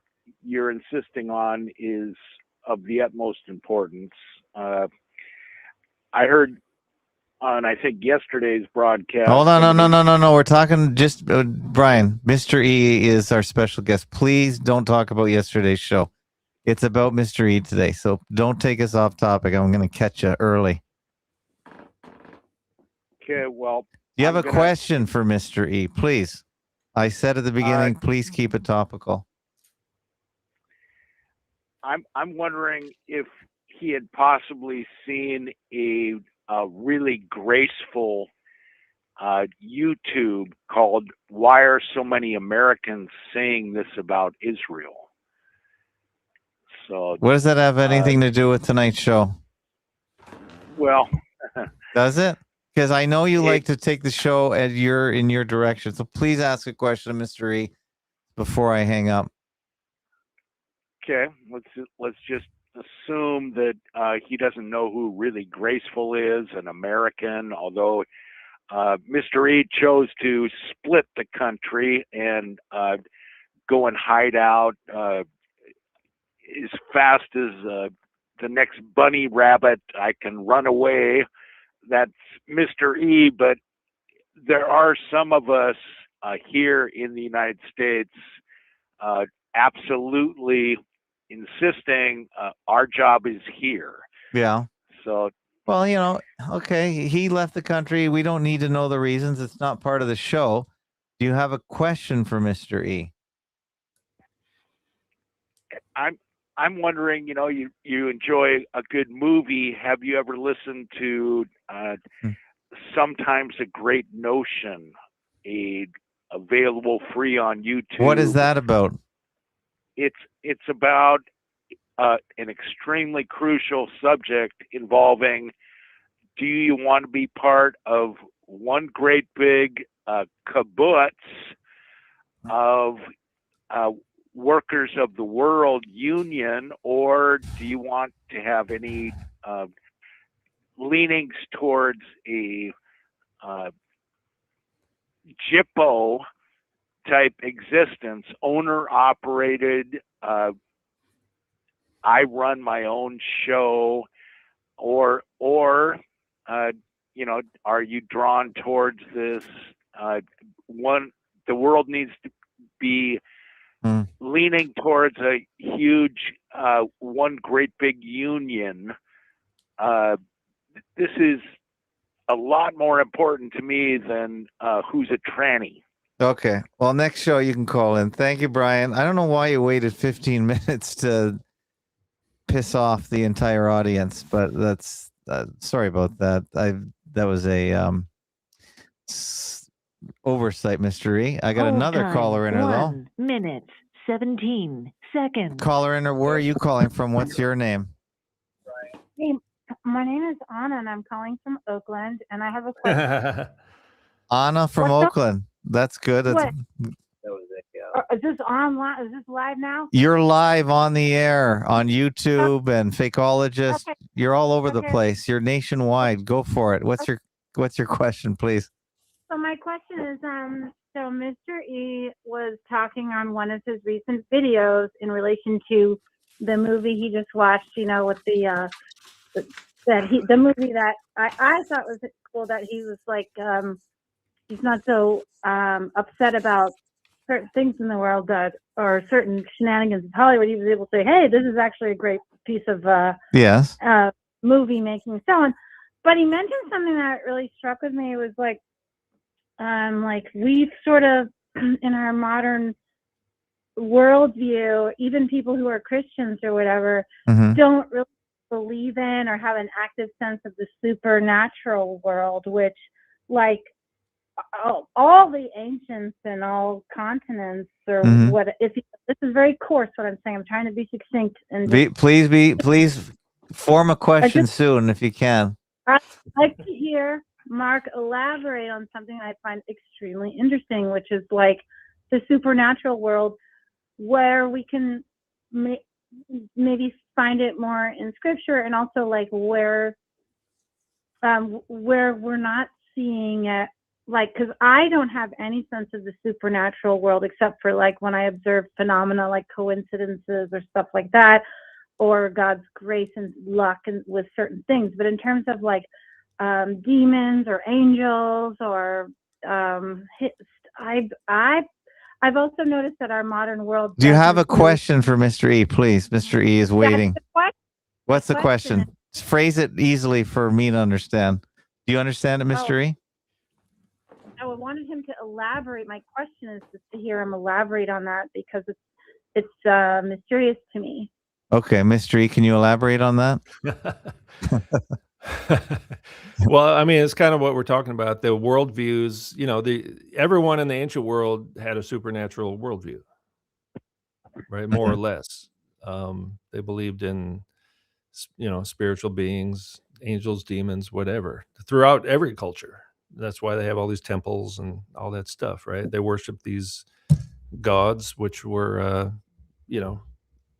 you're insisting on is of the utmost importance. I heard on, I think, yesterday's broadcast. Hold on, no. We're talking just Brian. Mr. E is our special guest. Please don't talk about yesterday's show. It's about Mr. E today, so don't take us off topic. I'm going to catch you early. Okay, well. You have a question for Mr. E, please. I said at the beginning, please keep it topical. I'm wondering if he had possibly seen a really graceful YouTube called "Why Are So Many Americans Saying This About Israel?" So, what does that have anything to do with tonight's show? Well, does it? Because I know you like to take the show in your direction. So please ask a question to Mr. E before I hang up. Okay, let's just assume that he doesn't know who really graceful is, an American, although Mr. E chose to split the country and go and hide out as fast as the next bunny rabbit. I can run away. That's Mr. E, but there are some of us here in the United States absolutely insisting our job is here. Yeah. So, well, okay, he left the country. We don't need to know the reasons. It's not part of the show. Do you have a question for Mr. E? I'm wondering, you enjoy a good movie. Have you ever listened to Sometimes a Great Notion, available free on YouTube? What is that about? It's about an extremely crucial subject involving, do you want to be part of one great big kibbutz of workers of the world union, or do you want to have any leanings towards a JIPO type existence, owner operated, I run my own show, or are you drawn towards this the world needs to be leaning towards a huge one great big union? This is a lot more important to me than who's a tranny. Okay. Well, next show you can call in. Thank you, Brian. I don't know why you waited 15 minutes to piss off the entire audience, but that's sorry about that. That was a oversight, Mr. E. I got another caller in her though. 1 minute, 17 seconds. Caller in her, where are you calling from? What's your name? Hey, my name is Anna, and I'm calling from Oakland, and I have a question. Anna from Oakland. That's good. Is this online? Is this live now? You're live on the air on YouTube and Fakeologist. Okay. You're all over the place. You're nationwide. Go for it. What's your question, please? So my question is, So Mr. E was talking on one of his recent videos in relation to the movie he just watched, you know, with the movie that I thought was cool, that he was like, he's not so upset about certain things in the world or certain shenanigans in Hollywood. He was able to say, hey, this is actually a great piece of Yes. movie making and so on. But he mentioned something that really struck with me. It was like we've sort of, in our modern worldview, even people who are Christians or whatever, don't really believe in or have an active sense of the supernatural world, which, like, all the ancients and all continents, or what, if you, this is very coarse what I'm saying, I'm trying to be succinct and please form a question soon if you can. I'd like to hear Mark elaborate on something I find extremely interesting, which is like the supernatural world, where we can maybe find it more in scripture, and also like where we're not seeing it, like, because I don't have any sense of the supernatural world except for like when I observe phenomena like coincidences or stuff like that, or God's grace and luck and with certain things. But in terms of like demons or angels or I've also noticed that our modern world. Do you have a question for Mr. E, please? Mr. E is waiting. What's the question? Phrase it easily for me to understand. Do you understand it, Mr. E? I wanted him to elaborate. My question is just to hear him elaborate on that, because it's mysterious to me. Okay, Mr. E, can you elaborate on that? Well, I mean, it's kind of what we're talking about. The worldviews, you know, everyone in the ancient world had a supernatural worldview, right? More or less. They believed in, you know, spiritual beings, angels, demons, whatever, throughout every culture. That's why they have all these temples and all that stuff, right? They worship these gods, which were, you know,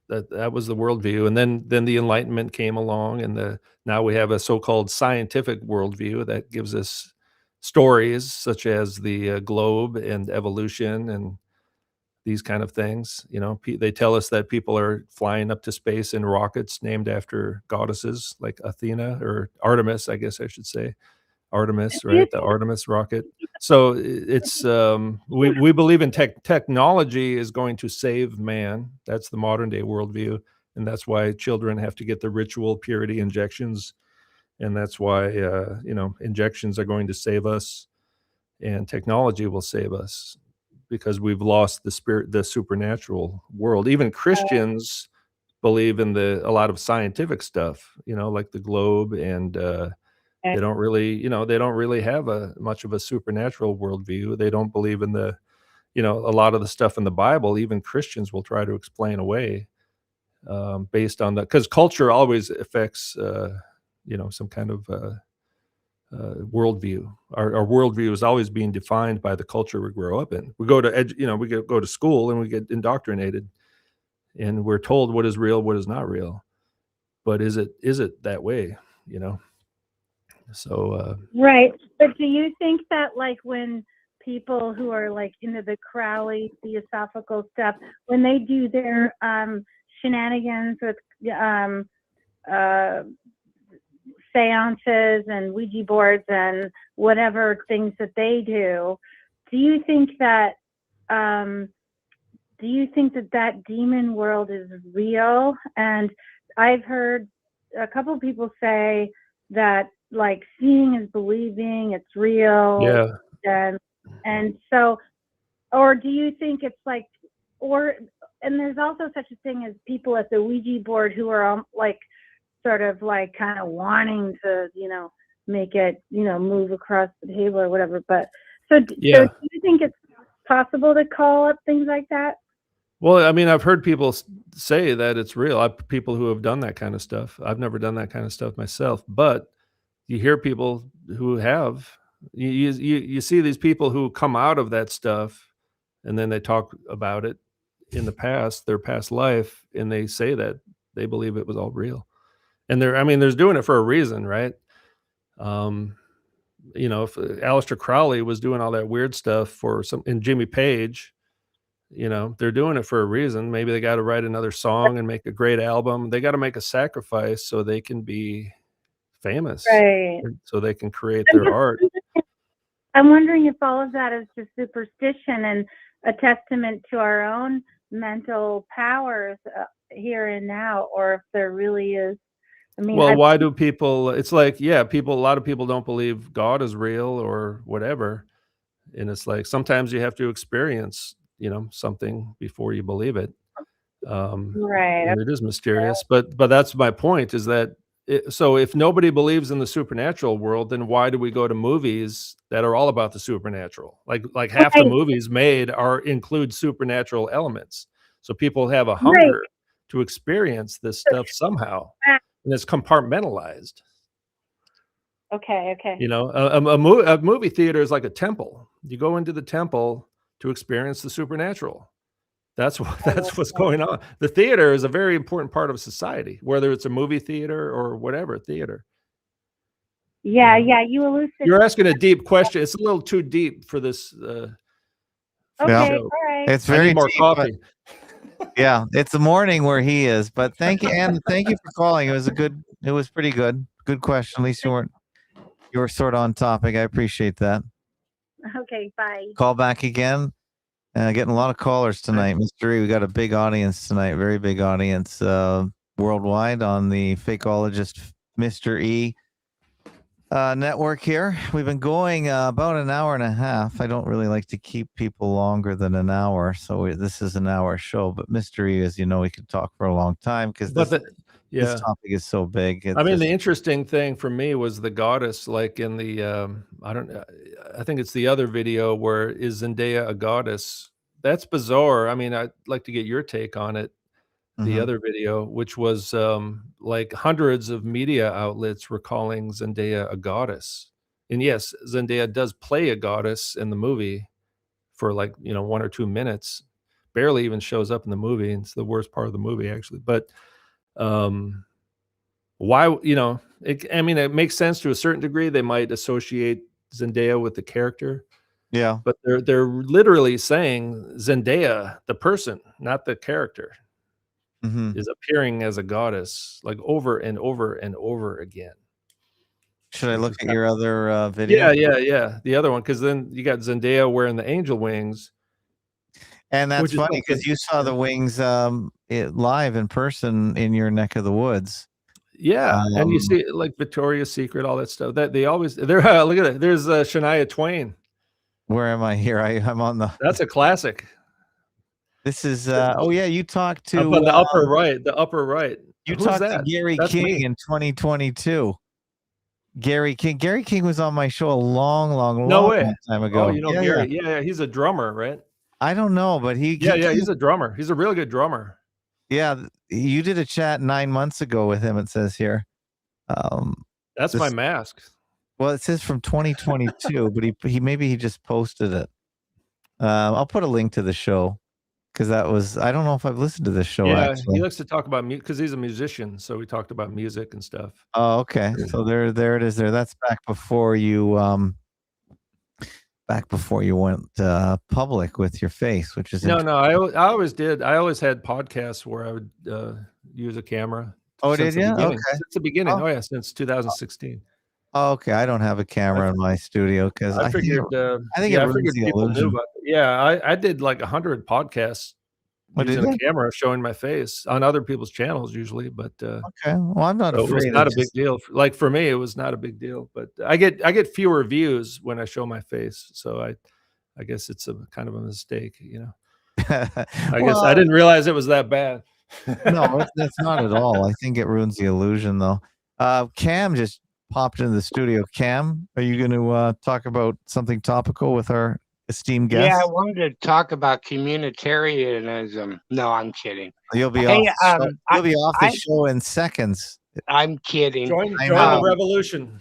that was the worldview. And then the Enlightenment came along, and now we have a so-called scientific worldview that gives us stories such as the globe and evolution and these kind of things. You know, they tell us that people are flying up to space in rockets named after goddesses like Athena, or Artemis, I guess I should say. Artemis, right? The Artemis rocket. So it's we believe in technology is going to save man. That's the modern day worldview, and that's why children have to get the ritual purity injections, and that's why you know, injections are going to save us, and technology will save us, because we've lost the supernatural world. Even Christians believe in a lot of scientific stuff, you know, like the globe, and they don't really, you know, they don't really have much of a supernatural worldview. They don't believe in you know, a lot of the stuff in the Bible. Even Christians will try to explain away based on because culture always affects, you know, some kind of worldview. Our worldview is always being defined by the culture we grow up in. We go to you know, we go to school and we get indoctrinated, and we're told what is real, what is not real. But is it that way? You know. So right. But do you think that, like, when people who are like into the Crowley theosophical stuff, when they do their shenanigans with seances and Ouija boards and whatever things that they do you think that that demon world is real? And I've heard a couple of people say that, like, seeing is believing, it's real. Yeah. And so, or do you think it's like, and there's also such a thing as people at the Ouija board who are like, sort of like kind of wanting to, you know, make it, you know, move across the table or whatever. But so do you think it's possible to call up things like that? Well, I mean, I've heard people say that it's real. People who have done that kind of stuff. I've never done that kind of stuff myself, but you hear people who have. You see these people who come out of that stuff, and then they talk about it in the past, their past life, and they say that they believe it was all real. And they're doing it for a reason, right? you know, if Aleister Crowley was doing all that weird stuff for and Jimmy Page, you know, they're doing it for a reason. Maybe they got to write another song and make a great album. They got to make a sacrifice so they can be famous, Right. so they can create their art. I'm wondering if all of that is just superstition and a testament to our own mental powers here and now, or if there really is. I mean, Well, why do people? It's like, yeah, a lot of people don't believe God is real or whatever, and it's like sometimes you have to experience, you know, something before you believe it. right. And it is mysterious, but that's my point, is that so if nobody believes in the supernatural world, then why do we go to movies that are all about the supernatural? Like half the movies made include supernatural elements, so people have a hunger to experience this stuff somehow, and it's compartmentalized. Okay. You know, a movie theater is like a temple. You go into the temple to experience the supernatural. That's what's going on. The theater is a very important part of society, whether it's a movie theater or whatever theater. Yeah, you elucidated. You're asking a deep question. It's a little too deep for this. Okay, all right. It's I very need more deep, coffee. Yeah, it's the morning where he is. But thank you, and thank you for calling. It was pretty good. Good question. At least you were sort of on topic. I appreciate that. Okay, bye. Call back again. Getting a lot of callers tonight, Mr. E. We got a big audience tonight, very big audience worldwide on the Fakeologist Mr. E network here. We've been going about an hour and a half. I don't really like to keep people longer than an hour, so this is an hour show. But Mr. E, as you know, we could talk for a long time because this topic is so big. I mean, the interesting thing for me was the goddess, like in the I think it's the other video where is Zendaya a goddess? That's bizarre. I mean, I'd like to get your take on it. The other video, which was like hundreds of media outlets were calling Zendaya a goddess. And yes, Zendaya does play a goddess in the movie for like, you know, 1 or 2 minutes, barely even shows up in the movie. And it's the worst part of the movie, actually. But why, you know, I mean, it makes sense to a certain degree. They might associate Zendaya with the character. Yeah. But they're literally saying Zendaya, the person, not the character, is appearing as a goddess, like over and over and over again. Should I look at your other video? Yeah. The other one, because then you got Zendaya wearing the angel wings. And that's funny because you saw the wings live in person in your neck of the woods. Yeah, and you see like Victoria's Secret, all that stuff. That they're look at it. There's Shania Twain. Where am I here? I'm on the. That's a classic. This is you talked to the upper right. The upper right. You Who's talked that? to Gary That's King me. in 2022. Gary King was on my show a long time ago. Oh, you know Gary? Yeah, he's a drummer, right? I don't know, but he's a drummer. He's a really good drummer. Yeah, you did a chat 9 months ago with him. It says here. That's my mask. Well, it says from 2022, but he just posted it. I'll put a link to the show because I don't know if I've listened to this show. Yeah, actually. he likes to talk about music because he's a musician. So we talked about music and stuff. Oh, okay. So there it is. That's back before you went public with your face, which is no. I always did. I always had podcasts where I would use a camera. Oh, did you? Okay. Since the beginning. Oh, yeah, since 2016. Oh, okay. I don't have a camera in my studio because I figured people knew about it. Yeah, I did like 100 podcasts using a camera showing my face on other people's channels usually, but okay. Well, I'm not afraid. It was not a big deal. Like for me, it was not a big deal. But I get fewer views when I show my face, so I guess it's a kind of a mistake, you know. I guess I didn't realize it was that bad. No, that's not at all. I think it ruins the illusion, though. Cam just popped into the studio. Cam, are you going to talk about something topical with our esteemed guest? Yeah, I wanted to talk about communitarianism. No, I'm kidding. You'll be off the show in seconds. I'm kidding. Join the revolution.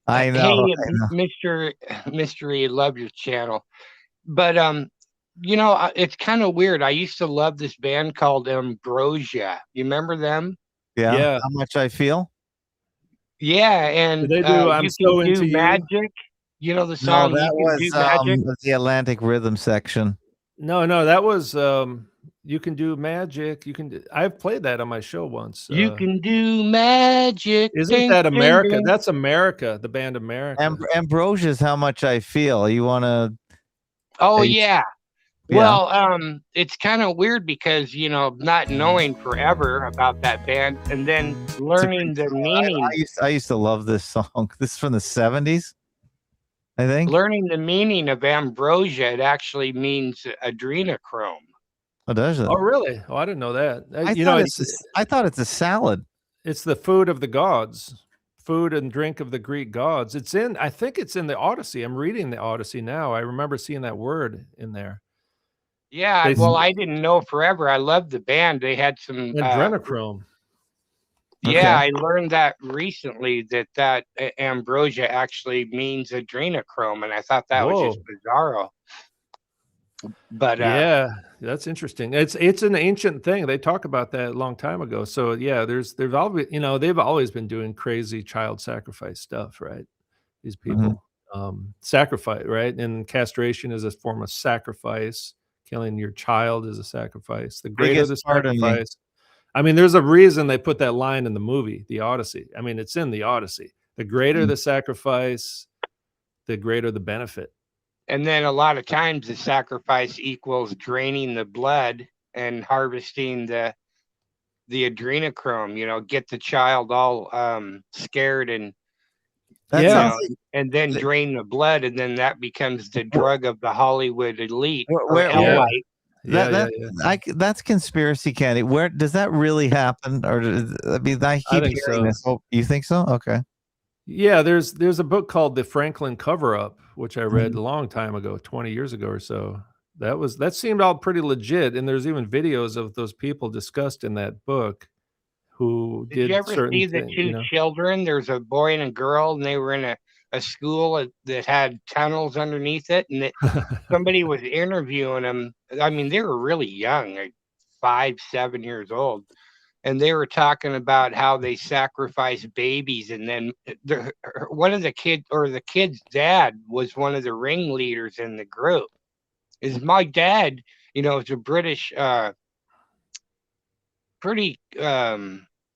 I know. Hey, Mr. E, love your channel. But you know, it's kind of weird. I used to love this band called Ambrosia. You remember them? Yeah. How much I feel? Yeah, and they do. I'm so into magic. You know the No, song that "You Can was Do Magic"? the Atlantic Rhythm section. No, that was You Can Do Magic. I've played that on my show once. You can do magic. Isn't Ding, that ding, America? ding. That's America, the band America. Ambrosia's How Much I Feel. You want to? Oh yeah. Yeah. Well, it's kind of weird because not knowing forever about that band and then learning the meaning. I used to love this song. This is from the 70s, I think. Learning the meaning of ambrosia, it actually means adrenochrome. Oh, does it? Oh, really? Oh, I didn't know that. I thought it's a salad. It's the food of the gods, food and drink of the Greek gods. I think it's in the Odyssey. I'm reading the Odyssey now. I remember seeing that word in there. Yeah, I didn't know forever. I loved the band. They had some adrenochrome. Yeah, I learned that recently that ambrosia actually means adrenochrome, and I thought that was just bizarro. But yeah, that's interesting. It's an ancient thing. They talk about that a long time ago. So yeah, they've always they've always been doing crazy child sacrifice stuff, right? These people sacrifice, right? And castration is a form of sacrifice. Killing your child is a sacrifice. The greater the sacrifice. I mean, there's a reason they put that line in the movie, the Odyssey. I mean, it's in the Odyssey. The greater the sacrifice, the greater the benefit. And then a lot of times the sacrifice equals draining the blood and harvesting the adrenochrome, get the child all scared and and then drain the blood, and then that becomes the drug of the Hollywood elite. That's conspiracy candy. Where does that really happen? Or I keep hearing this. Oh, you think so? Okay. Yeah, there's a book called The Franklin Cover-Up, which I read a long time ago, 20 years ago or so. That seemed all pretty legit, and there's even videos of those people discussed in that book who did you ever see the two children? There's a boy and a girl, and they were in a school that had tunnels underneath it, and somebody was interviewing them. I mean, they were really young, like 5, 7 years old. And they were talking about how they sacrifice babies, and then one of the kids, or the kid's dad, was one of the ringleaders in the group. Is my dad, is a British, pretty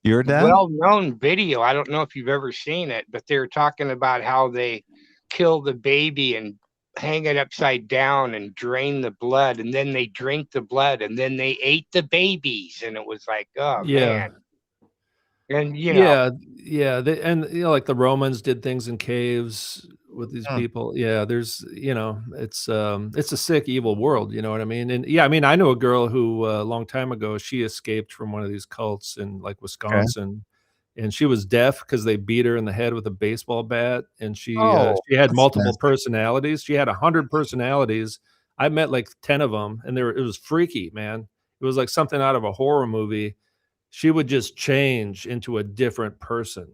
your dad? well-known video. I don't know if you've ever seen it, but they were talking about how they kill the baby and hang it upside down and drain the blood, and then they drink the blood, and then they ate the babies, and it was like, oh man. And like the Romans did things in caves with these people. Yeah, there's it's a sick, evil world, you know what I mean? And yeah, I mean, I know a girl who a long time ago, she escaped from one of these cults in like Wisconsin. And she was deaf because they beat her in the head with a baseball bat. And she had multiple personalities. She had 100 personalities. I met like 10 of them, and it was freaky, man. It was like something out of a horror movie. She would just change into a different person.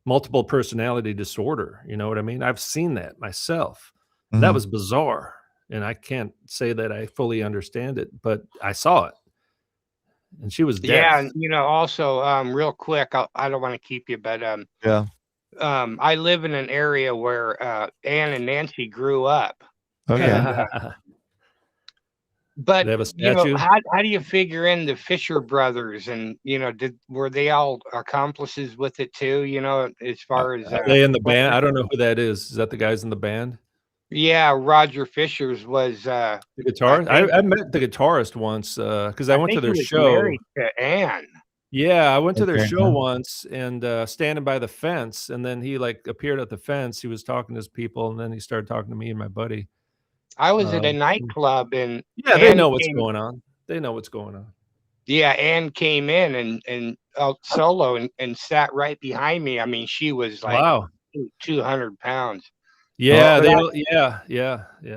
Multiple personality disorder. You know what I mean? I've seen that myself. That was bizarre. And I can't say that I fully understand it, but I saw it. And she was deaf. Yeah, and also real quick, I don't want to keep you, but I live in an area where Ann and Nancy grew up. Okay. And, but they have a statue? How do you figure in the Fisher brothers, and were they all accomplices with it too? As far as are they in the band? I don't know who that is. Is that the guys in the band? Yeah, Roger Fisher's was the guitarist. I met the guitarist once because I went to their show. Married to Anne. Yeah, I went to their show once, and standing by the fence, and then he like appeared at the fence. He was talking to his people, and then he started talking to me and my buddy. I was at a nightclub, and they know what's going on. They know what's going on. Yeah, Anne came in and solo and sat right behind me. I mean, she was like 200 pounds. Yeah,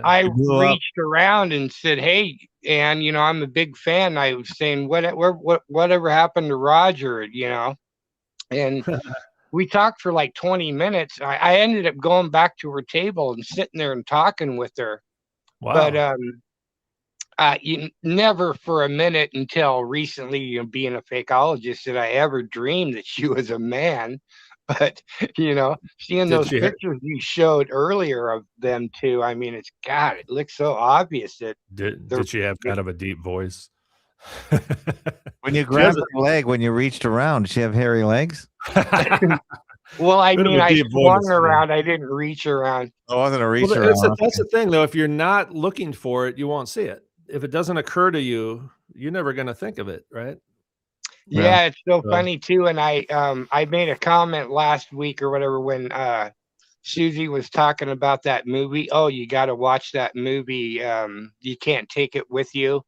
I reached around and said, "Hey, Ann, I'm a big fan." I was saying, whatever happened to Roger, And we talked for like 20 minutes. I ended up going back to her table and sitting there and talking with her. Wow. But you never for a minute until recently, being a fakeologist, did I ever dream that she was a man. But seeing Did those she? pictures you showed earlier of them two, I mean, it looks so obvious that Did she have kind of a deep voice? When you grabbed her leg, when you reached around, did she have hairy legs? Well, I Bit of mean, a I deep swung voice, around. I didn't reach around. Oh, I wasn't a reach Well, around. that's the thing, though. If you're not looking for it, you won't see it. If it doesn't occur to you, you're never going to think of it, right? Yeah, it's so funny too. And I made a comment last week or whatever when Susie was talking about that movie. Oh, you got to watch that movie. You can't take it with you.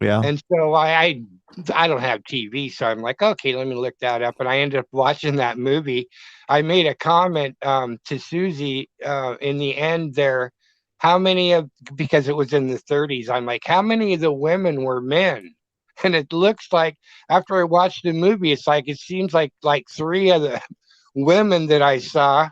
Yeah. And so I don't have TV, so I'm like, okay, let me look that up. And I ended up watching that movie. I made a comment to Susie in the end there. Because it was in the 30s, I'm like, how many of the women were men? And it looks like after I watched the movie, it seems like 3 of the women that I saw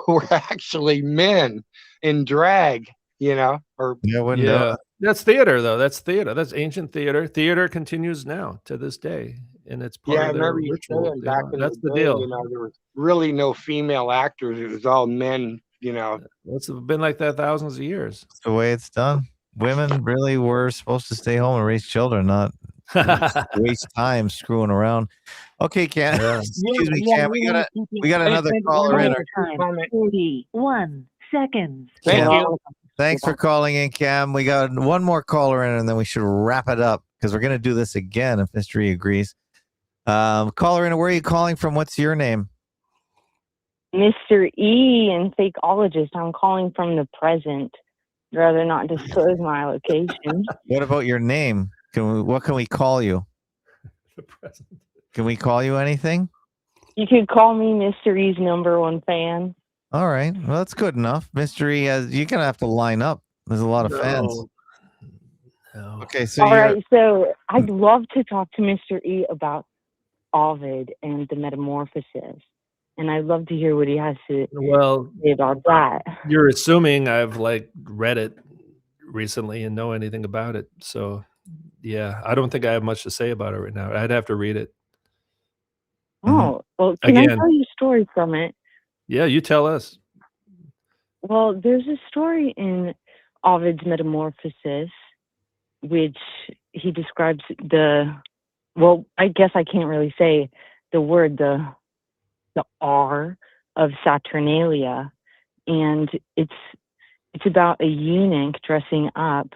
were actually men in drag, That's theater, though. That's theater. That's ancient theater. Theater continues now to this day, and it's part I of their remember you ritual. saying back in That's the the day, deal. there was really no female actors. It was all men, It's been like that thousands of years. That's the way it's done. Women really were supposed to stay home and raise children, not waste time screwing around. Okay, Cam. Excuse me, Cam. We got another caller in. 41 seconds. Thank you. Thanks for calling in, Cam. We got one more caller in, and then we should wrap it up because we're going to do this again if Mr. E agrees. Caller in, where are you calling from? What's your name? Mr. E and Fakeologist. I'm calling from the present. I'd rather not disclose my location. What about your name? What can we call you? The present. Can we call you anything? You could call me Mr. E's #1 fan. All right. Well, that's good enough. Mr. E, you're going to have to line up. There's a lot of fans. No. Okay, so all right. So I'd love to talk to Mr. E about Ovid and the Metamorphosis. And I'd love to hear what he has to say about that. You're assuming I've read it recently and know anything about it. So yeah, I don't think I have much to say about it right now. I'd have to read it. Oh, well, can I tell you a story from it? Yeah, you tell us. Well, there's a story in Ovid's Metamorphosis, which he describes I guess I can't really say the word, the R of Saturnalia. And it's about a eunuch dressing up.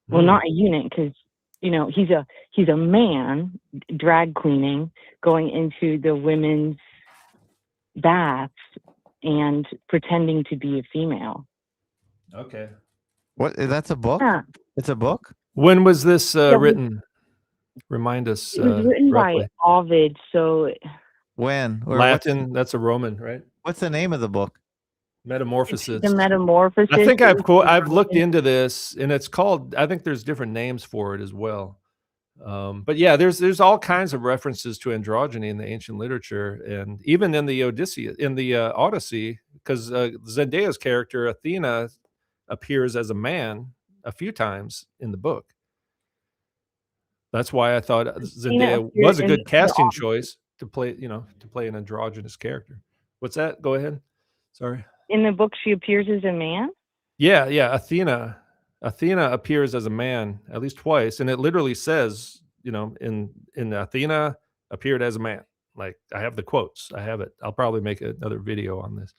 Well, not a eunuch, because he's a man drag queening, going into the women's baths and pretending to be a female. Okay. What? That's a book? Yeah. It's a book? When was this written? Remind us. It was written by Ovid. So when? Latin. That's a Roman, right? What's the name of the book? Metamorphosis. The Metamorphosis. I think I've looked into this, and it's called. I think there's different names for it as well. But yeah, there's all kinds of references to androgyny in the ancient literature, and even in the Odyssey, because Zendaya's character Athena appears as a man a few times in the book. That's why I thought Zendaya was a good casting choice to play an androgynous character. What's that? Go ahead. Sorry. In the book, she appears as a man? Yeah. Athena appears as a man at least twice, and it literally says, in Athena appeared as a man. Like, I have the quotes. I have it. I'll probably make another video on this.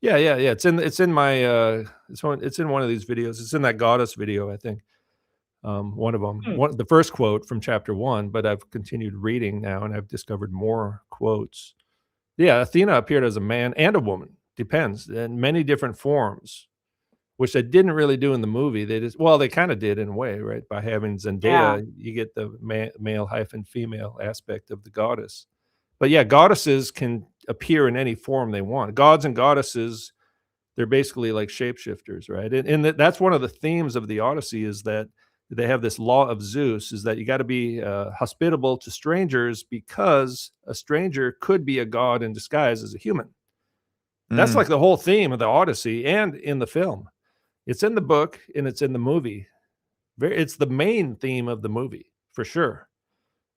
Yeah. It's in my it's in one of these videos. It's in that goddess video, I think. One of them. The first quote from chapter 1, but I've continued reading now, and I've discovered more quotes. Yeah, Athena appeared as a man and a woman. Depends, in many different forms, which they didn't really do in the movie. They kind of did in a way, right? By having Zendaya, you get the male - female aspect of the goddess. But yeah, goddesses can appear in any form they want. Gods and goddesses, they're basically like shapeshifters, right? And that's one of the themes of the Odyssey, is that they have this law of Zeus, is that you got to be hospitable to strangers, because a stranger could be a god in disguise as a human. That's like the whole theme of the Odyssey and in the film. It's in the book and it's in the movie. It's the main theme of the movie for sure.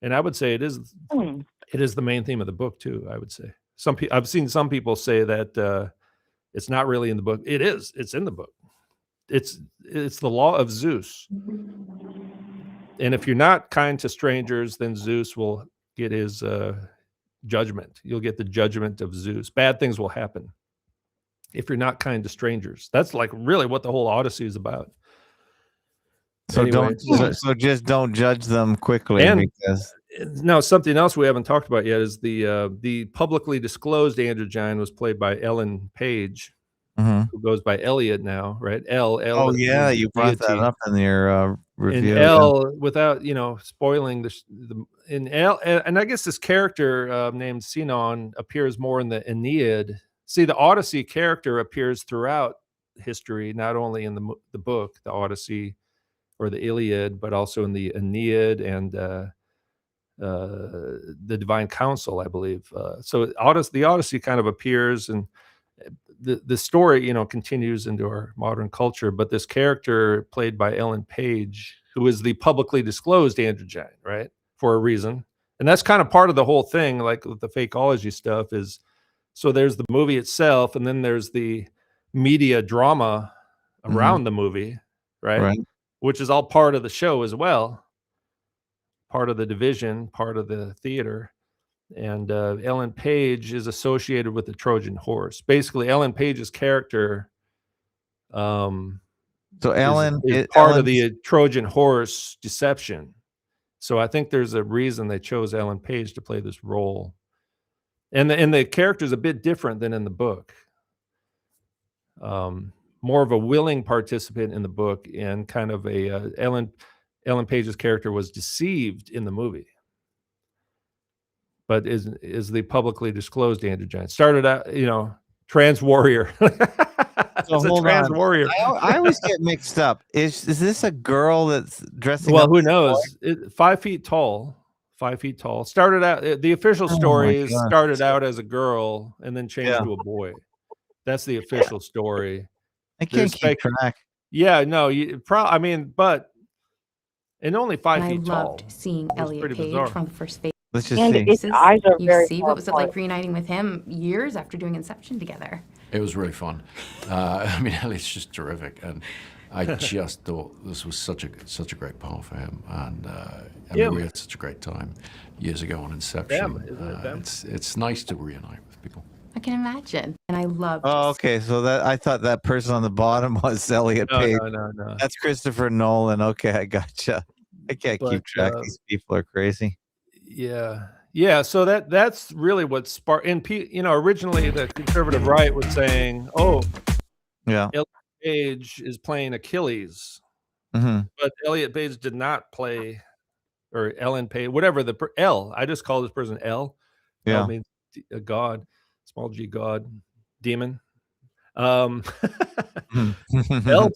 And I would say it is the main theme of the book too, I would say. I've seen some people say that it's not really in the book. It is. It's in the book. It's the law of Zeus. And if you're not kind to strangers, then Zeus will get his judgment. You'll get the judgment of Zeus. Bad things will happen if you're not kind to strangers. That's like really what the whole Odyssey is about. So Anyway, so just don't judge them quickly. And because now something else we haven't talked about yet is the publicly disclosed androgyne was played by Ellen Page, who goes by Elliot now, right? L. Oh yeah, you brought that up in your review. And L, without spoiling in L, and I guess this character named Sinon appears more in the Aeneid. See, the Odyssey character appears throughout history, not only in the book, the Odyssey or the Iliad, but also in the Aeneid and the Divine Council, I believe. So the Odyssey kind of appears, and the story, continues into our modern culture. But this character played by Ellen Page, who is the publicly disclosed androgyne, right, for a reason, and that's kind of part of the whole thing. Like with the fakeology stuff is, so there's the movie itself, and then there's the media drama around the movie, right? Which is all part of the show as well, part of the division, part of the theater. And Ellen Page is associated with the Trojan horse. Basically, Ellen Page's character so Ellen is part of the Trojan horse deception. So I think there's a reason they chose Ellen Page to play this role. And the character is a bit different than in the book. More of a willing participant in the book, and kind of a Ellen Page's character was deceived in the movie, but is the publicly disclosed androgyne. Started out, trans warrior. So a trans warrior. I always get mixed up. Is this a girl that's dressing well, up? Who knows? 5 feet tall. 5 feet tall. Started out, the official story started out as a girl and then changed to a boy. That's the official story. I can't keep track. Yeah, no, but and only 5 feet tall. I loved seeing Elliot Page bizarre. from the first phase. Let's just And see. its eyes are You very see, what was it like reuniting with him years after doing Inception together? It was really fun. Elliot's just terrific, and I just thought this was such a great part for him, and we had such a great time years ago on Inception. It's nice to reunite with people. I can imagine, and I loved. Oh, okay. So I thought that person on the bottom was Elliot Page. No. That's Christopher Nolan. Okay, I gotcha. I can't keep track. These people are crazy. Yeah. So that's really what sparked. And originally the conservative right was saying, "Oh, yeah, Elliot Page is playing Achilles," but Elliot Page did not play, or Ellen Page, whatever L. I just call this person L. Yeah, L means a god, small g god, demon. L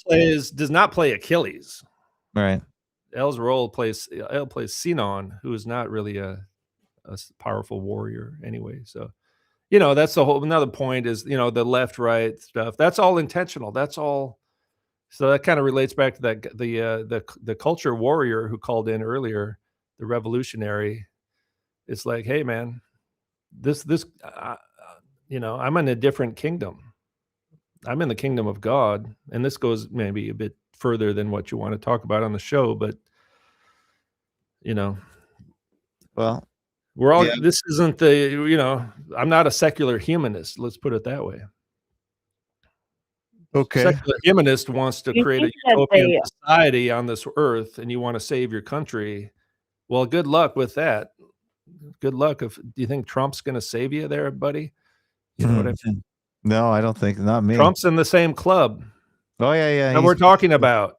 does not play Achilles. Right. L's role L plays Sinon, who is not really a powerful warrior anyway. So, that's the whole another point is, the left right stuff. That's all intentional. That's all. So that kind of relates back to that the culture warrior who called in earlier, the revolutionary. It's like, hey man, I'm in a different kingdom. I'm in the kingdom of God, and this goes maybe a bit further than what you want to talk about on the show, but well, we're all. This isn't I'm not a secular humanist. Let's put it that way. Okay. Secular humanist wants to create a utopian society on this earth, and you want to save your country. Well, good luck with that. Good luck. Do you think Trump's going to save you there, buddy? You know what I mean? No, I don't think. Not me. Trump's in the same club. Oh yeah. That we're talking about.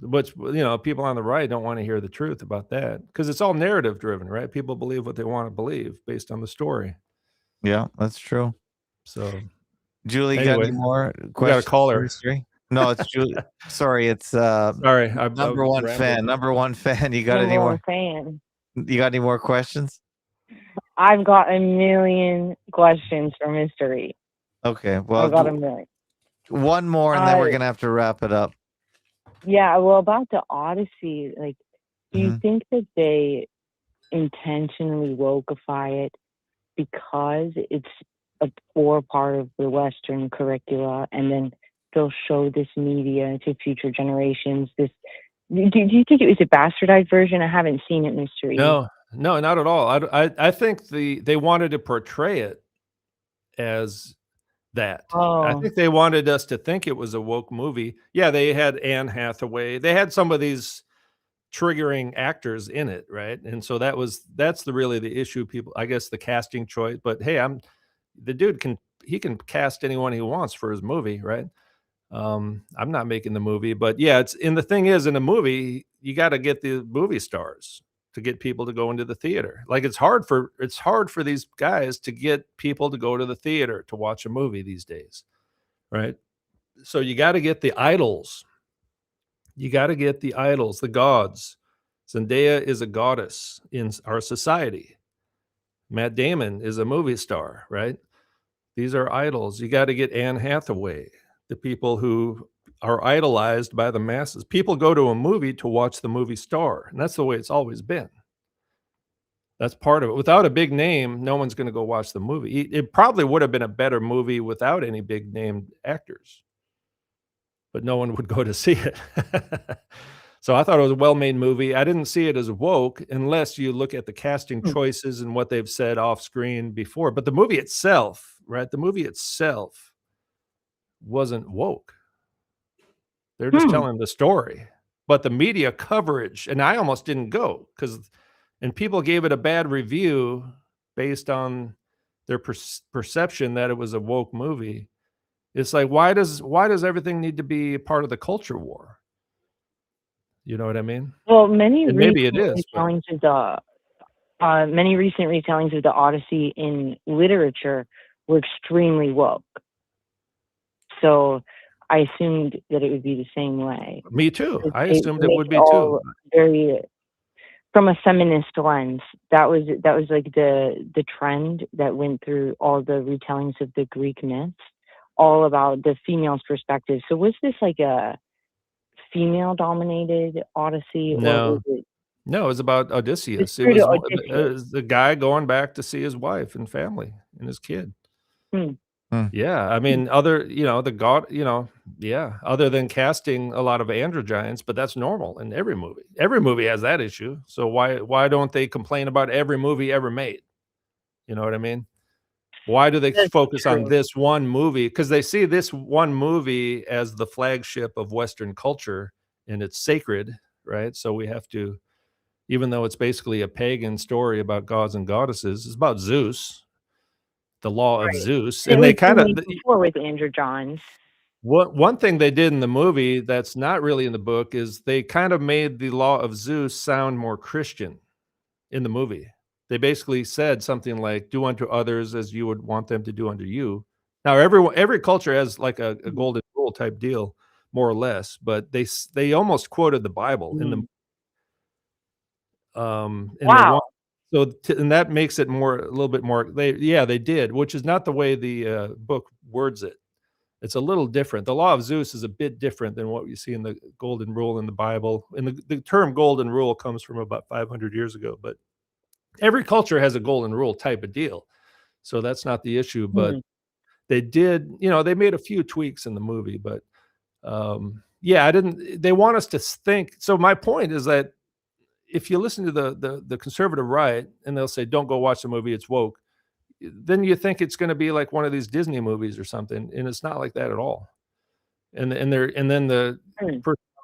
Which, people on the right don't want to hear the truth about that, because it's all narrative driven, right? People believe what they want to believe based on the story. Yeah, that's true. So, Julie, got any more questions? We got a caller. No, it's Julie. Sorry, it's sorry. Number one fan. Number one fan. You got any more? Fan. You got any more questions? I've got a million questions for Mr. E. Okay, well, I've got a million. One more, and then we're gonna have to wrap it up. Yeah, well, about the Odyssey, do you think that they intentionally wokeify it because it's a poor part of the Western curricula, and then they'll show this media to future generations. Do you think it was a bastardized version? I haven't seen it, Mr. E. No, not at all. I think they wanted to portray it as that. I Oh. think they wanted us to think it was a woke movie. Yeah, they had Anne Hathaway. They had some of these triggering actors in it, right? And so that's really the issue. People, I guess, the casting choice. But hey, the dude can cast anyone he wants for his movie, right? I'm not making the movie, but yeah, the thing is, in a movie, you got to get the movie stars to get people to go into the theater. Like it's hard for these guys to get people to go to the theater to watch a movie these days, right? So you got to get the idols. You got to get the idols, the gods. Zendaya is a goddess in our society. Matt Damon is a movie star, right? These are idols. You got to get Anne Hathaway, the people who are idolized by the masses. People go to a movie to watch the movie star, and that's the way it's always been. That's part of it. Without a big name, no one's going to go watch the movie. It probably would have been a better movie without any big name actors, but no one would go to see it. So I thought it was a well-made movie. I didn't see it as woke unless you look at the casting choices and what they've said off screen before. But the movie itself, right? The movie itself wasn't woke. They're just telling the story. But the media coverage, and I almost didn't go and people gave it a bad review based on their perception that it was a woke movie. It's like, why does everything need to be part of the culture war? You know what I mean? Well, many maybe it is. retellings of many recent retellings of the Odyssey in literature were extremely woke. So I assumed that it would be the same way. Me too. I assumed it would be too. Very, from a feminist lens, that was like the trend that went through all the retellings of the Greek myths, all about the female's perspective. So was this like a female-dominated Odyssey? No. Or was it? No, it was about Odysseus. It was the guy going back to see his wife and family and his kid. Yeah, I mean, other than casting a lot of androgynes, but that's normal in every movie. Every movie has that issue. So why don't they complain about every movie ever made? You know what I mean? Why do they focus on this one movie? Because they see this one movie as the flagship of Western culture, and it's sacred, right? So we have to, even though it's basically a pagan story about gods and goddesses, it's about Zeus, the law of Zeus, and they kind of before with androgynes. One thing they did in the movie that's not really in the book is they kind of made the law of Zeus sound more Christian in the movie. They basically said something like, "Do unto others as you would want them to do unto you." Now, every culture has like a golden rule type deal, more or less, but they almost quoted the Bible in the Wow. and that makes it a little bit more. They did, which is not the way the book words it. It's a little different. The law of Zeus is a bit different than what you see in the golden rule in the Bible. And the term golden rule comes from about 500 years ago, but every culture has a golden rule type of deal. So that's not the issue, but they did, they made a few tweaks in the movie, but they want us to think. So my point is that if you listen to the conservative right and they'll say, don't go watch the movie, it's woke, then you think it's going to be like one of these Disney movies or something, and it's not like that at all. And then the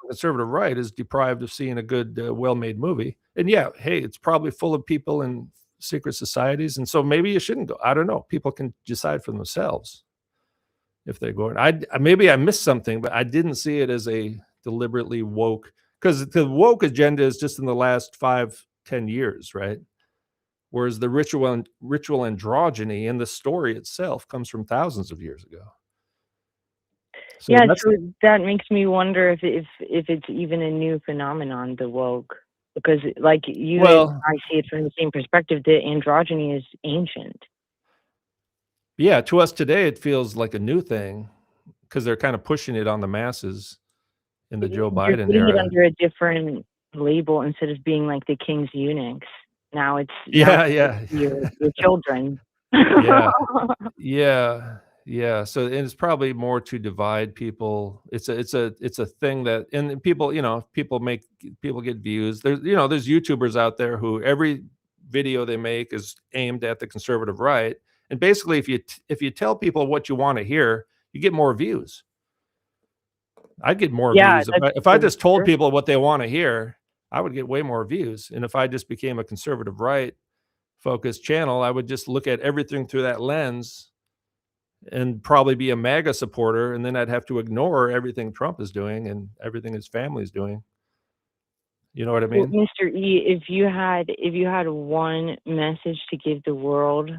conservative right is deprived of seeing a good, well-made movie. And yeah, hey, it's probably full of people in secret societies, and so maybe you shouldn't go. I don't know. People can decide for themselves if they're going. Maybe I missed something, but I didn't see it as a deliberately woke, because the woke agenda is just in the last 5-10 years, right? Whereas the ritual androgyny and the story itself comes from thousands of years ago. So that makes me wonder if it's even a new phenomenon, the woke, because like I see it from the same perspective. The androgyny is ancient. Yeah, to us today, it feels like a new thing because they're kind of pushing it on the masses in the Joe Biden era. It under a different label instead of being like the king's eunuchs. Now it's your children. Yeah. Yeah. So, and it's probably more to divide people. It's a thing that, and people, people get views. There's YouTubers out there who every video they make is aimed at the conservative right. And basically, if you tell people what you want to hear, you get more views. I'd get more Yeah, views that's if I for just told sure. people what they want to hear. I would get way more views. And if I just became a conservative right focused channel, I would just look at everything through that lens and probably be a MAGA supporter, and then I'd have to ignore everything Trump is doing and everything his family's doing. You know what I Well, mean? Mr. E, if you had one message to give the world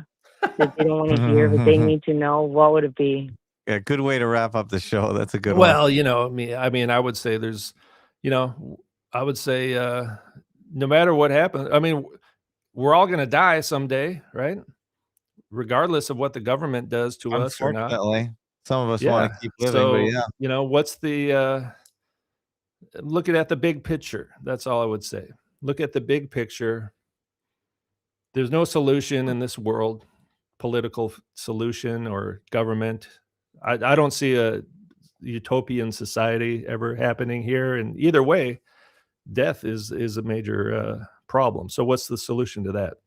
that they don't want to hear but they need to know, what would it be? Yeah, good way to wrap up the show. That's a good one. Well, I would say there's, I would say, no matter what happens, we're all going to die someday, right? Regardless of what the government does to us or not. Unfortunately, some of us Yeah. want to keep living, but yeah. What's the, looking at the big picture. That's all I would say. Look at the big picture. There's no solution in this world, political solution or government. I don't see a utopian society ever happening here. And either way, death is a major problem. So what's the solution to that?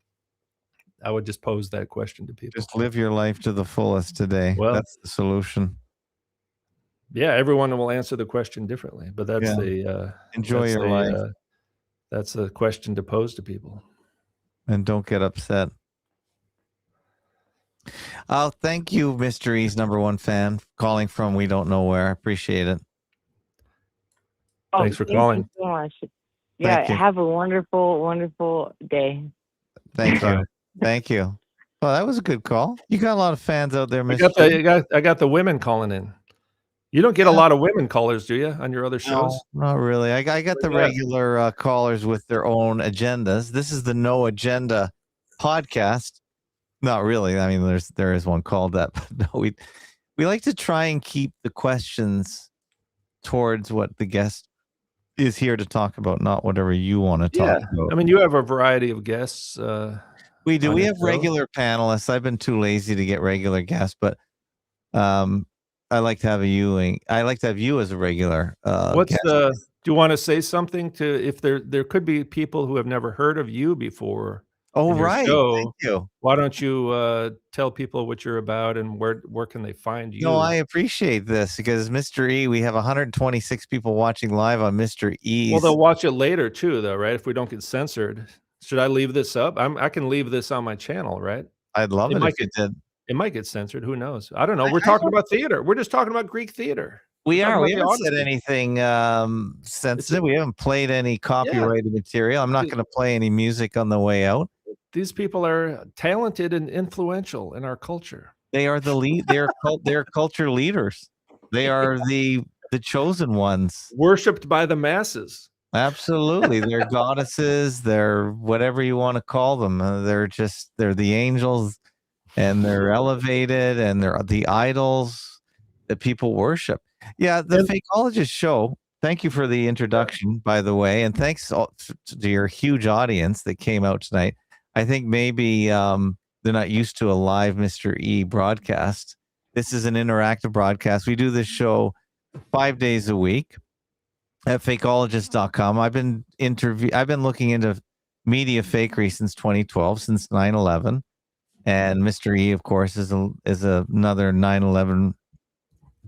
I would just pose that question to people. Just live your life to the fullest today. Well, that's the solution. Yeah, everyone will answer the question differently, but that's enjoy your life. That's a question to pose to people. And don't get upset. Oh, thank you, Mr. E's #1 fan, calling from we don't know where. Appreciate it. Thanks for calling. Thank you so much. Yeah, have a wonderful, wonderful day. Thank you. Thank you. Well, that was a good call. You got a lot of fans out there, Mr. I got the women calling in. You don't get a lot of women callers, do you, on your other shows? No, not really. I got the regular callers with their own agendas. This is the No Agenda podcast. Not really. I mean, there is one called that, but no, we like to try and keep the questions towards what the guest is here to talk about, not whatever you want to talk about. I mean, you have a variety of guests. We do. We have regular panelists. I've been too lazy to get regular guests, but I like to have you as a regular. Guest. Do you want to say something if there could be people who have never heard of you before? Oh, right. Thank you. Why don't you tell people what you're about and where can they find you? No, I appreciate this because Mr. E, we have 126 people watching live on Mr. E. Well, they'll watch it later too, though, right? If we don't get censored. Should I leave this up? I can leave this on my channel, right? I'd love it if you did. It might get censored. Who knows? I don't know. We're talking about theater. We're just talking about Greek theater. We haven't said anything sensitive. We haven't played any copyrighted material. I'm not going to play any music on the way out. These people are talented and influential in our culture. They are the lead. They're culture leaders. They are the chosen ones, worshipped by the masses. Absolutely, they're goddesses. They're whatever you want to call them. They're the angels, and they're elevated, and they're the idols that people worship. Yeah, the Fakeologist show. Thank you for the introduction, by the way, and thanks to your huge audience that came out tonight. I think maybe they're not used to a live Mr. E broadcast. This is an interactive broadcast. We do this show 5 days a week at fakeologist.com. I've been looking into media fakery since 2012, since 9/11. And Mr. E, of course, is another 9/11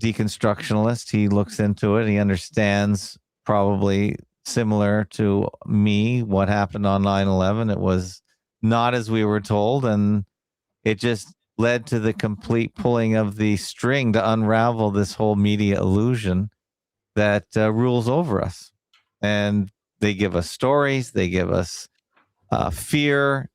deconstructionalist. He looks into it. He understands, probably similar to me, what happened on 9/11. It was not as we were told, and it just led to the complete pulling of the string to unravel this whole media illusion that rules over us. And they give us stories, they give us fear,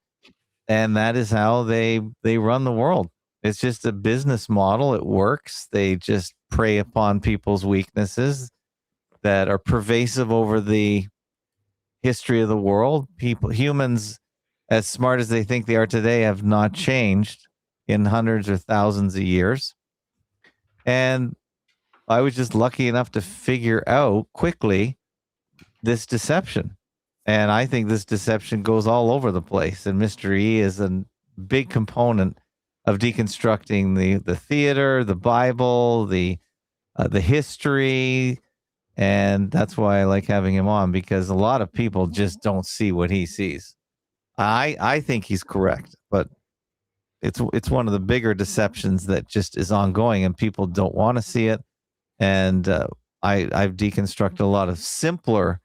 and that is how they run the world. It's just a business model. It works. They just prey upon people's weaknesses that are pervasive over the history of the world. Humans, as smart as they think they are today, have not changed in hundreds or thousands of years. And I was just lucky enough to figure out quickly this deception. And I think this deception goes all over the place. And Mr. E is a big component deconstructing the theater, the Bible, the history, and that's why I like having him on, because a lot of people just don't see what he sees. I think he's correct, but it's one of the bigger deceptions that just is ongoing, and people don't want to see it. And I've deconstructed a lot of simpler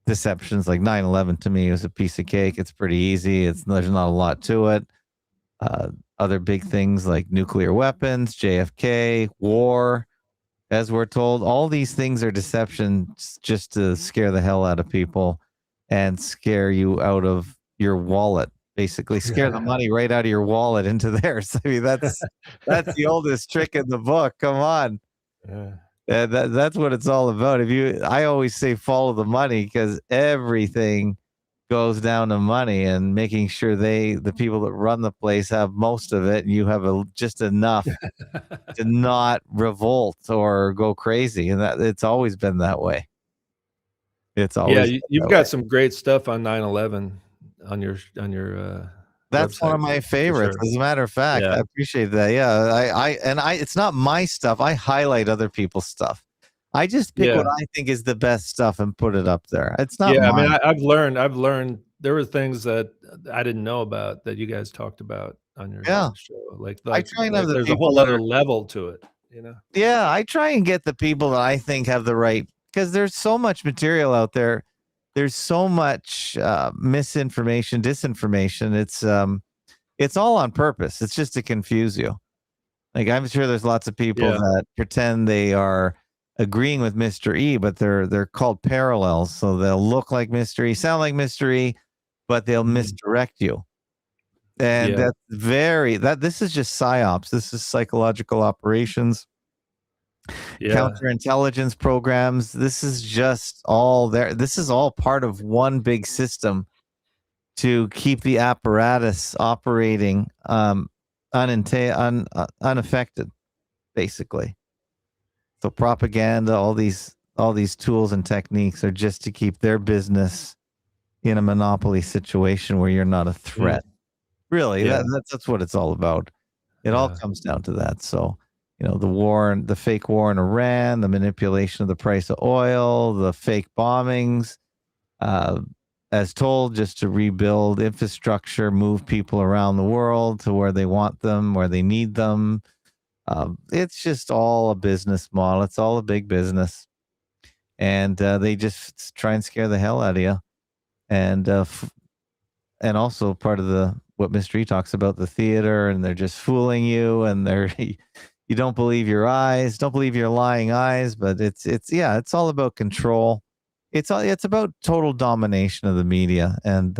deceptions, like 9/11 to me was a piece of cake. It's pretty easy. There's not a lot to it. Other big things like nuclear weapons, JFK, war, as we're told, all these things are deceptions just to scare the hell out of people and scare you out of your wallet. Basically, scare the money right out of your wallet into theirs. I mean, that's the oldest trick in the book. Come on. That's what it's all about. I always say follow the money, because everything goes down to money and making sure the people that run the place have most of it, and you have just enough to not revolt or go crazy. And that it's always been that way. It's always you've got some great stuff on 9/11 on your that's website, one of my favorites. sure. As a matter of fact, I appreciate that. Yeah, it's not my stuff. I highlight other people's stuff. I just pick what I think is the best stuff and put it up there. It's not mine. I mean, I've learned there were things that I didn't know about that you guys talked about on your show. Like I try and have the there's a people whole that other are, level to it, you know? Yeah, I try and get the people that I think have the right, because there's so much material out there. There's so much misinformation, disinformation. It's all on purpose. It's just to confuse you. Like, I'm sure there's lots of people that pretend they are agreeing with Mr. E, but they're called parallels. So they'll look like Mr. E, sound like Mr. E, but they'll misdirect you. And this is just psyops. This is psychological operations, counterintelligence programs. This is just all there. This is all part of one big system to keep the apparatus operating unaffected, basically. So propaganda, all these tools and techniques are just to keep their business in a monopoly situation where you're not a threat. Really, that's what it's all about. It all comes down to that. So, the fake war in Iran, the manipulation of the price of oil, the fake bombings, as told, just to rebuild infrastructure, move people around the world to where they want them, where they need them. It's just all a business model. It's all a big business. And they just try and scare the hell out of you. And also part of what Mr. E talks about, the theater, and they're just fooling you, and you don't believe your eyes, don't believe your lying eyes, but it's all about control. It's about total domination of the media, and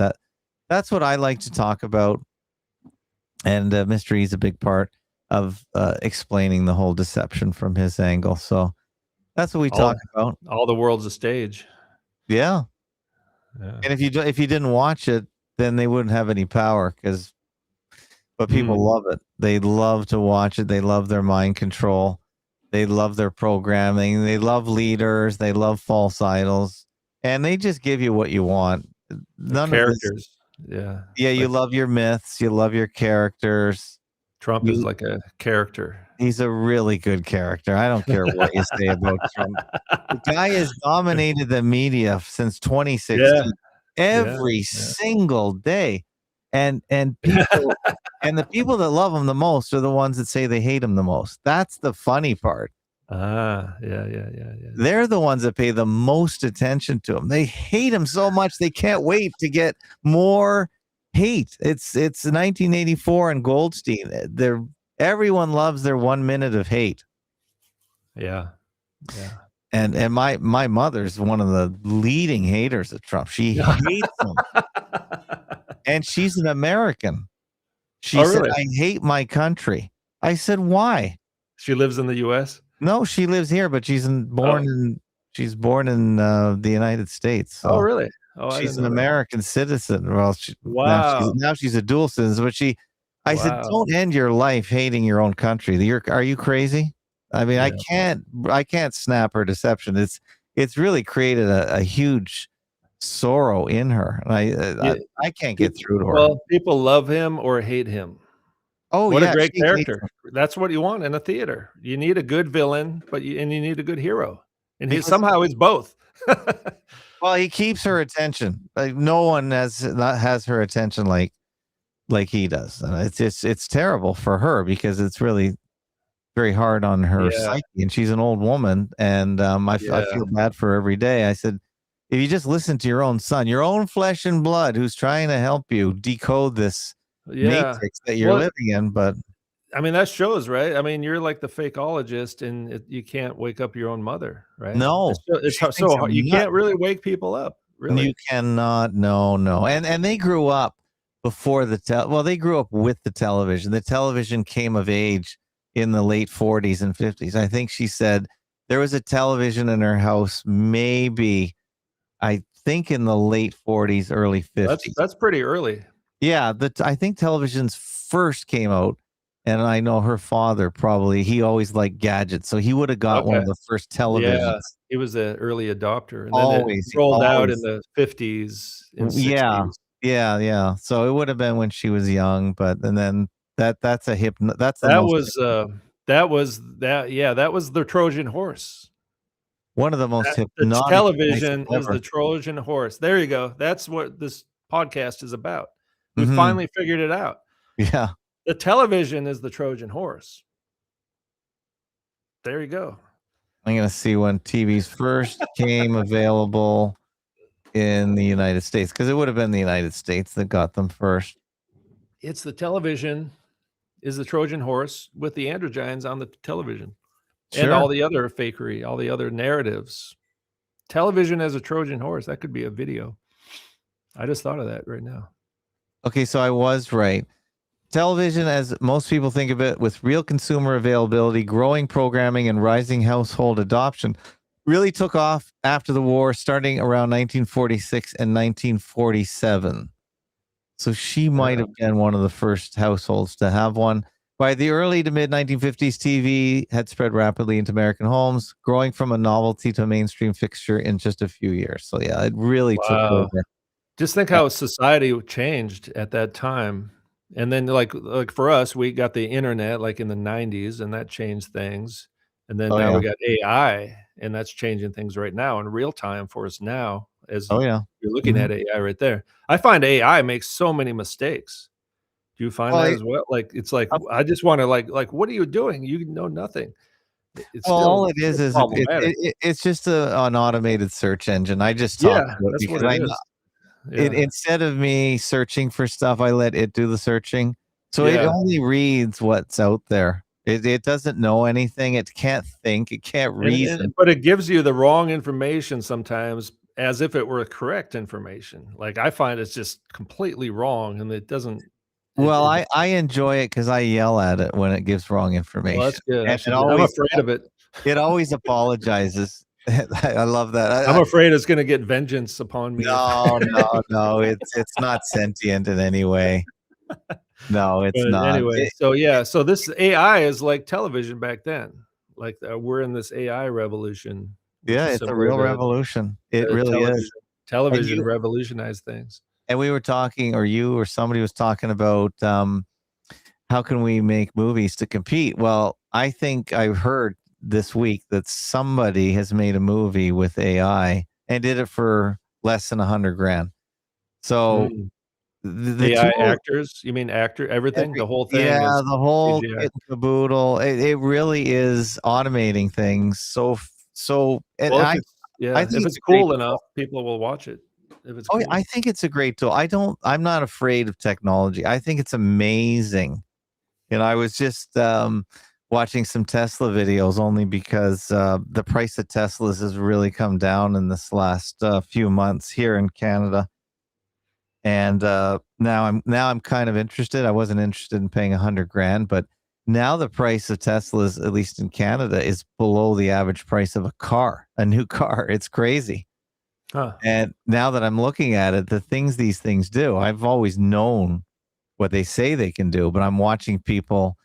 that's what I like to talk about. And Mr. E is a big part of explaining the whole deception from his angle. So that's what we talk about. All the world's a stage. Yeah. And if you didn't watch it, then they wouldn't have any power, but people love it. They love to watch it. They love their mind control. They love their programming. They love leaders. They love false idols, and they just give you what you want. None characters. Yeah, you love your myths. You love your characters. Trump is like a character. He's a really good character. I don't care what you say about Trump. The guy has dominated the media since 2016. Every single day. And people and the people that love him the most are the ones that say they hate him the most. That's the funny part. They're the ones that pay the most attention to him. They hate him so much they can't wait to get more hate. It's 1984 and Goldstein. Everyone loves their 1 minute of hate. Yeah. And my mother's one of the leading haters of Trump. She hates him. And she's an American. She said, I hate my country. I said, why? She lives in the U.S.? No, she lives here, but she's born in the United States. So really? she's an American citizen. Well, now she's a dual citizen. But I said, don't end your life hating your own country. Are you crazy? I mean, I can't snap her deception. It's really created a huge sorrow in her. And I can't get through to her. Well, people love him or hate him. Oh, What a yeah, great she hates character. That's what you want in a theater. You need a good villain, but you need a good hero. And Because he's both. well, he keeps her attention. Like no one has her attention like he does. And it's terrible for her because it's really very hard on her Yeah. psyche, and she's an old woman, and I Yeah. feel bad for her every day. I said, if you just listen to your own son, your own flesh and blood, who's trying to help you decode this Yeah. matrix that you're Well, living in, but I mean, that shows, right? I mean, you're like the fakeologist, and you can't wake up your own mother, right? no, It's she thinks so hard. You I'm nuts. can't really wake people up, You really. cannot, no, and they grew up before they grew up with the television. The television came of age in the late 40s and 50s. I think she said there was a television in her house, maybe I think in the late 40s, early 50s. That's pretty early. Yeah, I think televisions first came out, and I know her father he always liked gadgets, so he would have got one Okay. of the first Yeah, televisions. he was an early adopter, and then it Always, rolled out in always. the 50s and Yeah, 60s. yeah. So it would have been when she was young, but and then that's that's the That most was, that was the Trojan horse. one of the most The hypnotic devices television is ever. the Trojan horse. There you go. That's what this podcast is about. We Mhm. finally figured it out. Yeah. The television is the Trojan horse. There you go. I'm gonna see when TVs first came available in the United States, because it would have been the United States that got them first. It's the television is the Trojan horse with the androgynes on the television and Sure. all the other fakery, all the other narratives. Television as a Trojan horse, that could be a video. I just thought of that right now. Okay, so I was right. Television, as most people think of it, with real consumer availability, growing programming, and rising household adoption, really took off after the war, starting around 1946 and 1947. So she might have been one of the first households to have one. By the early to mid 1950s, TV had spread rapidly into American homes, growing from a novelty to a mainstream fixture in just a few years. So yeah, it really took Wow. over. Just think how society changed at that time. And then like for us, we got the internet like in the 90s, and that changed things. And then Oh, now yeah. we got AI, and that's changing things right now in real time for us now, as Oh, yeah. you're looking Mhm. at AI right there. I find AI makes so many mistakes. Do you find Well, that as well? Like, it's like, I just want to what are you doing? You know nothing. It's Well, still all it is problematic. it's just an automated search engine. I just talk Yeah, to it that's because what it I know is. Yeah. instead of me searching for stuff, I let it do the searching. So it Yeah. only reads what's out there. It doesn't know anything. It can't think. It can't reason. But it gives you the wrong information sometimes as if it were correct information. Like, I find it's just completely wrong, and it doesn't Well, I enjoy it because I yell at it when it gives wrong information. well, that's good. And I'm afraid of it. it always apologizes. I love that. I'm afraid it's gonna get vengeance upon me. No. It's not sentient in any way. No, it's But not. anyway, so this AI is like television back then. Like, we're in this AI revolution, which Yeah, is it's a similar real to revolution. It the really television. is. Television revolutionized things. And we were talking, or you or somebody was talking about how can we make movies to compete? Well, I think I heard this week that somebody has made a movie with AI and did it for less than $100,000. So the AI tool, actors? You mean everything? The whole thing yeah, is the whole CGI. kit and caboodle. It really is automating things. And Well, I if think it's a great cool tool. enough, people will watch it. If it's Oh, cool. I think it's a great tool. I'm not afraid of technology. I think it's amazing. And I was just watching some Tesla videos only because the price of Teslas has really come down in this last few months here in Canada. And now I'm kind of interested. I wasn't interested in paying $100,000, but now the price of Teslas, at least in Canada, is below the average price of a new car. It's crazy. Huh. And now that I'm looking at it, the things these things do, I've always known what they say they can do, but I'm watching people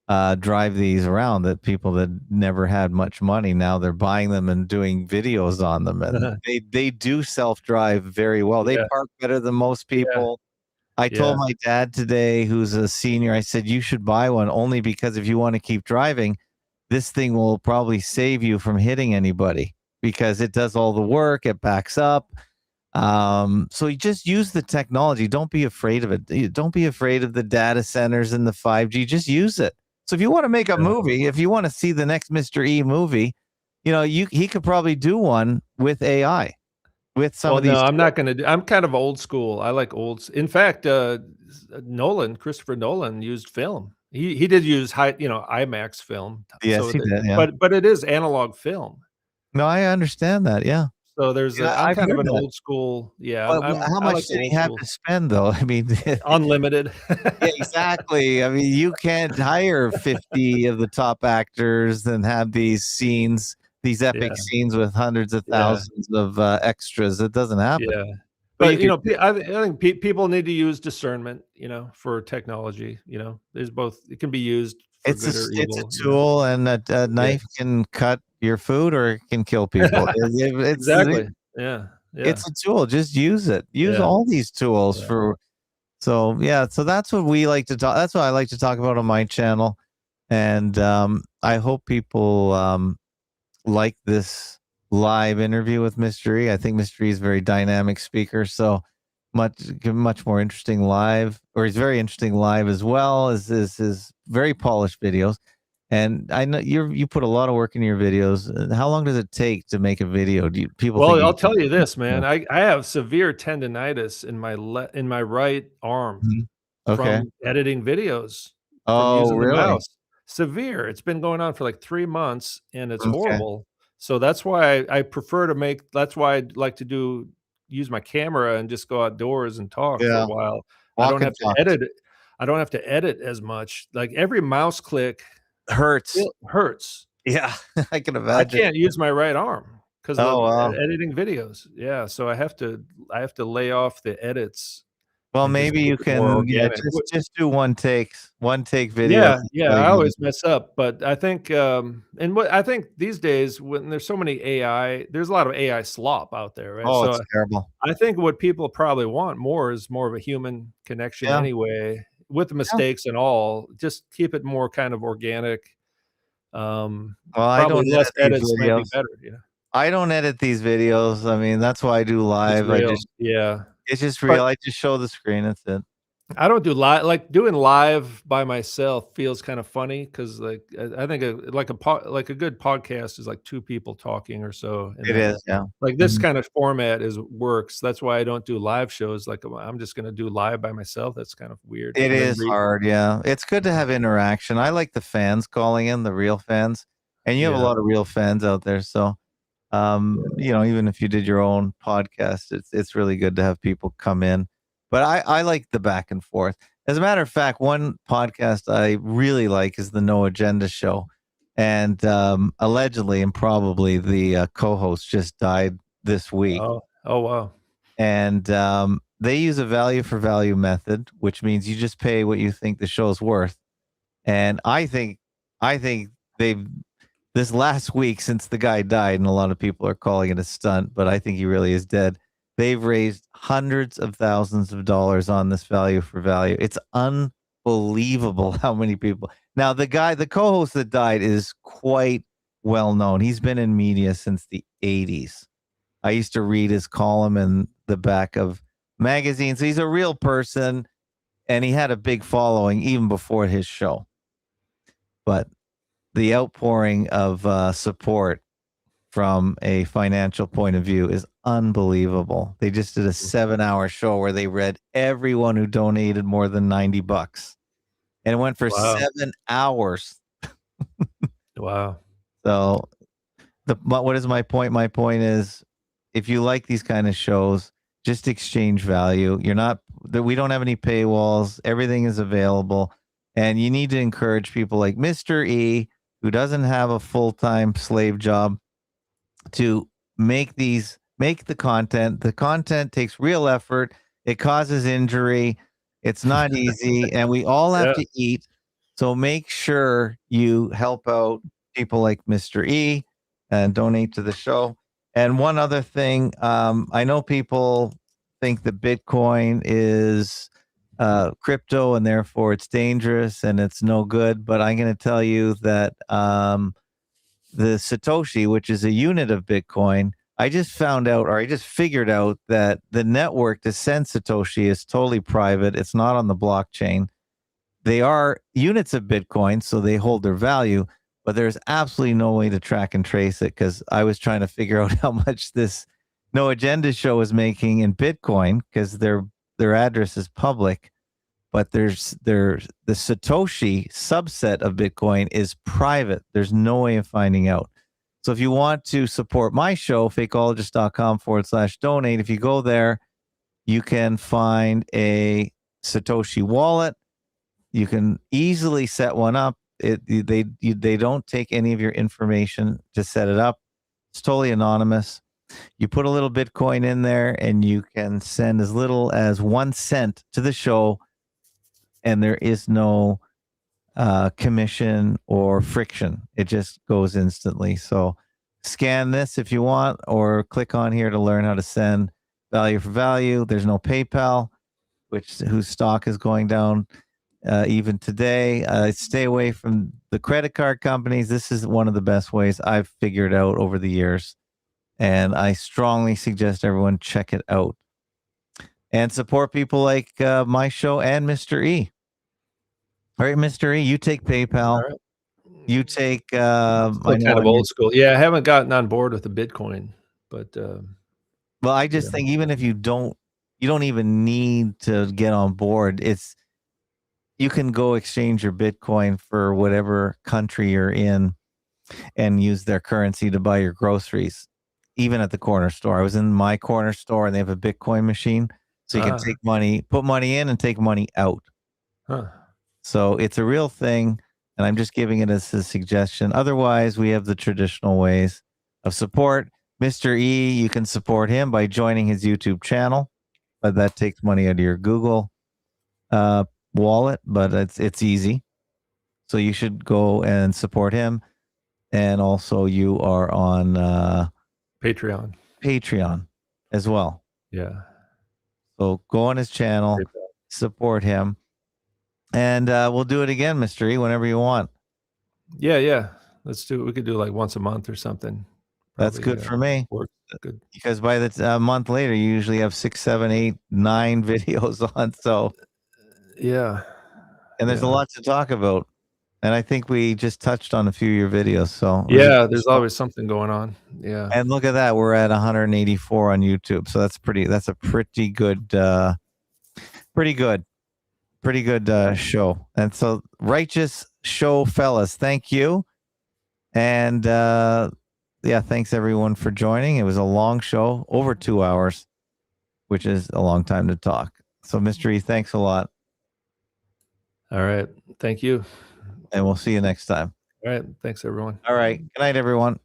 drive these around, that people that never had much money, now they're buying them and doing videos on them. And they do self-drive very well. They Yeah. park better than most people. I told Yeah. my dad today, who's a senior, I said, you should buy one only because if you want to keep driving, this thing will probably save you from hitting anybody because it does all the work. It backs up. So you just use the technology. Don't be afraid of it. Don't be afraid of the data centers and the 5G. Just use it. So if you want to make a movie, if you want to see the next Mr. E movie, he could probably do one with AI. With some Well, of these no, I'm tools. not gonna do I'm kind of old school. I like in fact, Christopher Nolan used film. He did use IMAX film. Yes, he did. Yeah. But it is analog film. No, I understand that. Yeah. So Yeah, I'm I've kind of heard an that. old school. Yeah, But how I much like the did old he have school. to spend, though? I mean, Unlimited. yeah, exactly. I mean, you can't hire 50 of the top actors and have these epic Yeah. scenes with hundreds of Yeah. thousands of extras. It doesn't happen. Yeah. But But, I think people need to use discernment, for technology, There's both it can be used for it's good or it's a evil, tool, and a knife can cut your food or it can kill people. Exactly. Yeah. Yeah. It's a tool. Just use it. Use Yeah. all these tools Yeah. for. So yeah, so that's what we like to talk. That's what I like to talk about on my channel, and I hope people like this live interview with Mr. E. I think Mr. E is a very dynamic speaker, so much more interesting live, or he's very interesting live as well as his very polished videos. And I know you put a lot of work into your videos. How long does it take to make a video? Do people think Well, I'll tell you this, man. I have severe tendonitis in my right arm Mhm. Okay. from editing videos, from Oh, using the really? mouse. Severe. It's been going on for like 3 months, and it's Okay. horrible. So that's why I prefer to make that's why I'd like to use my camera and just go outdoors and talk for a Yeah. while. I Walk don't and have to talk. edit it. I don't have to edit as much. Like, every mouse click Hurts. it hurts. Yeah, I can I imagine. can't use my right arm because Oh, of wow. editing videos. Yeah, so I have to lay off the edits Well, and just maybe keep you it more can, yeah, organic. just do one take videos. Yeah, That's yeah, all I you need. always mess up, but I think, and what I think these days when there's so many there's a lot of AI slop out there, right? Oh, So it's terrible. I think what people probably want more is more of a human connection Yeah. anyway, with the Yeah. mistakes and all. Just keep it more kind of organic. Well, I Probably don't less edit these edits might be videos. better, I don't edit these videos. I mean, that's why I do It's live. real, yeah. It's just But real. I just show the screen. That's it. I don't do live like, doing live by myself feels kind of funny because, like, I think like a good podcast is like 2 people talking or so, and It then, is, yeah. like, this Mhm. kind of format works. That's why I don't do live shows, like, I'm just gonna do live by myself. That's kind of weird, It and then is hard, yeah. It's good to have interaction. I like the fans calling in, the real fans, and you have a Yeah. lot of real fans out there. So, even if you did your own podcast, it's really good to have people come in. But I like the back and forth. As a matter of fact, one podcast I really like is the No Agenda Show, and allegedly and probably the co-host just died this week. Oh, wow. And they use a value for value method, which means you just pay what you think the show's worth. And I think they've this last week, since the guy died, and a lot of people are calling it a stunt, but I think he really is dead. They've raised hundreds of thousands of dollars on this value for value. It's unbelievable how many people. Now, the co-host that died is quite well known. He's been in media since the 80s. I used to read his column in the back of magazines. He's a real person, and he had a big following even before his show. But the outpouring of support from a financial point of view is unbelievable. They just did a 7-hour show where they read everyone who donated more than $90, and it went for Wow. 7 hours. Wow. So, what is my point? My point is, if you like these kind of shows, just exchange value. We don't have any paywalls. Everything is available, and you need to encourage people like Mr. E, who doesn't have a full-time slave job, to make the content. The content takes real effort. It causes injury. It's not easy, and we all have Yeah. to eat. So make sure you help out people like Mr. E and donate to the show. And one other thing, I know people think that Bitcoin is crypto, and therefore it's dangerous and it's no good. But I'm going to tell you that the Satoshi, which is a unit of Bitcoin, I just found out, or I just figured out, that the network to send Satoshi is totally private. It's not on the blockchain. They are units of Bitcoin, so they hold their value, but there's absolutely no way to track and trace it, because I was trying to figure out how much this No Agenda show is making in Bitcoin, because their address is public, but there's the Satoshi subset of Bitcoin is private. There's no way of finding out. So if you want to support my show, fakeologist.com/donate, if you go there, you can find a Satoshi wallet. You can easily set one up. They don't take any of your information to set it up. It's totally anonymous. You put a little Bitcoin in there, and you can send as little as 1 cent to the show, and there is no commission or friction. It just goes instantly. So scan this if you want, or click on here to learn how to send value for value. There's no PayPal, whose stock is going down even today. Stay away from the credit card companies. This is one of the best ways I've figured out over the years, and I strongly suggest everyone check it out and support people like my show and Mr. E. All right, Mr. E, you take PayPal. Right. You take still kind of old school. Yeah, I haven't gotten on board with the Bitcoin, but well, I just think even if you don't even need to get on board. You can go exchange your Bitcoin for whatever country you're in and use their currency to buy your groceries, even at the corner store. I was in my corner store, and they have a Bitcoin machine, so you can take money, put money in, and take money out. Huh. So it's a real thing, and I'm just giving it as a suggestion. Otherwise, we have the traditional ways of support. Mr. E, you can support him by joining his YouTube channel, but that takes money out of your Google wallet, but it's easy. So you should go and support him. And also you are on Patreon as well. Yeah. So go on his channel, support him. And we'll do it again, Mr. E, whenever you want. Yeah. Let's do it. We could do like once a month or something. That's good for me. Good. Because by the month later, you usually have 6, 7, 8, 9 videos on. So yeah. And there's a lot to talk about. And I think we just touched on a few of your videos. So yeah, there's always something going on. Yeah. And look at that. We're at 184 on YouTube. So that's a pretty good show. And so righteous show, fellas. Thank you. And thanks everyone for joining. It was a long show, over 2 hours, which is a long time to talk. So Mr. E, thanks a lot. All right. Thank you. And we'll see you next time. All right. Thanks, everyone. All right. Good night, everyone.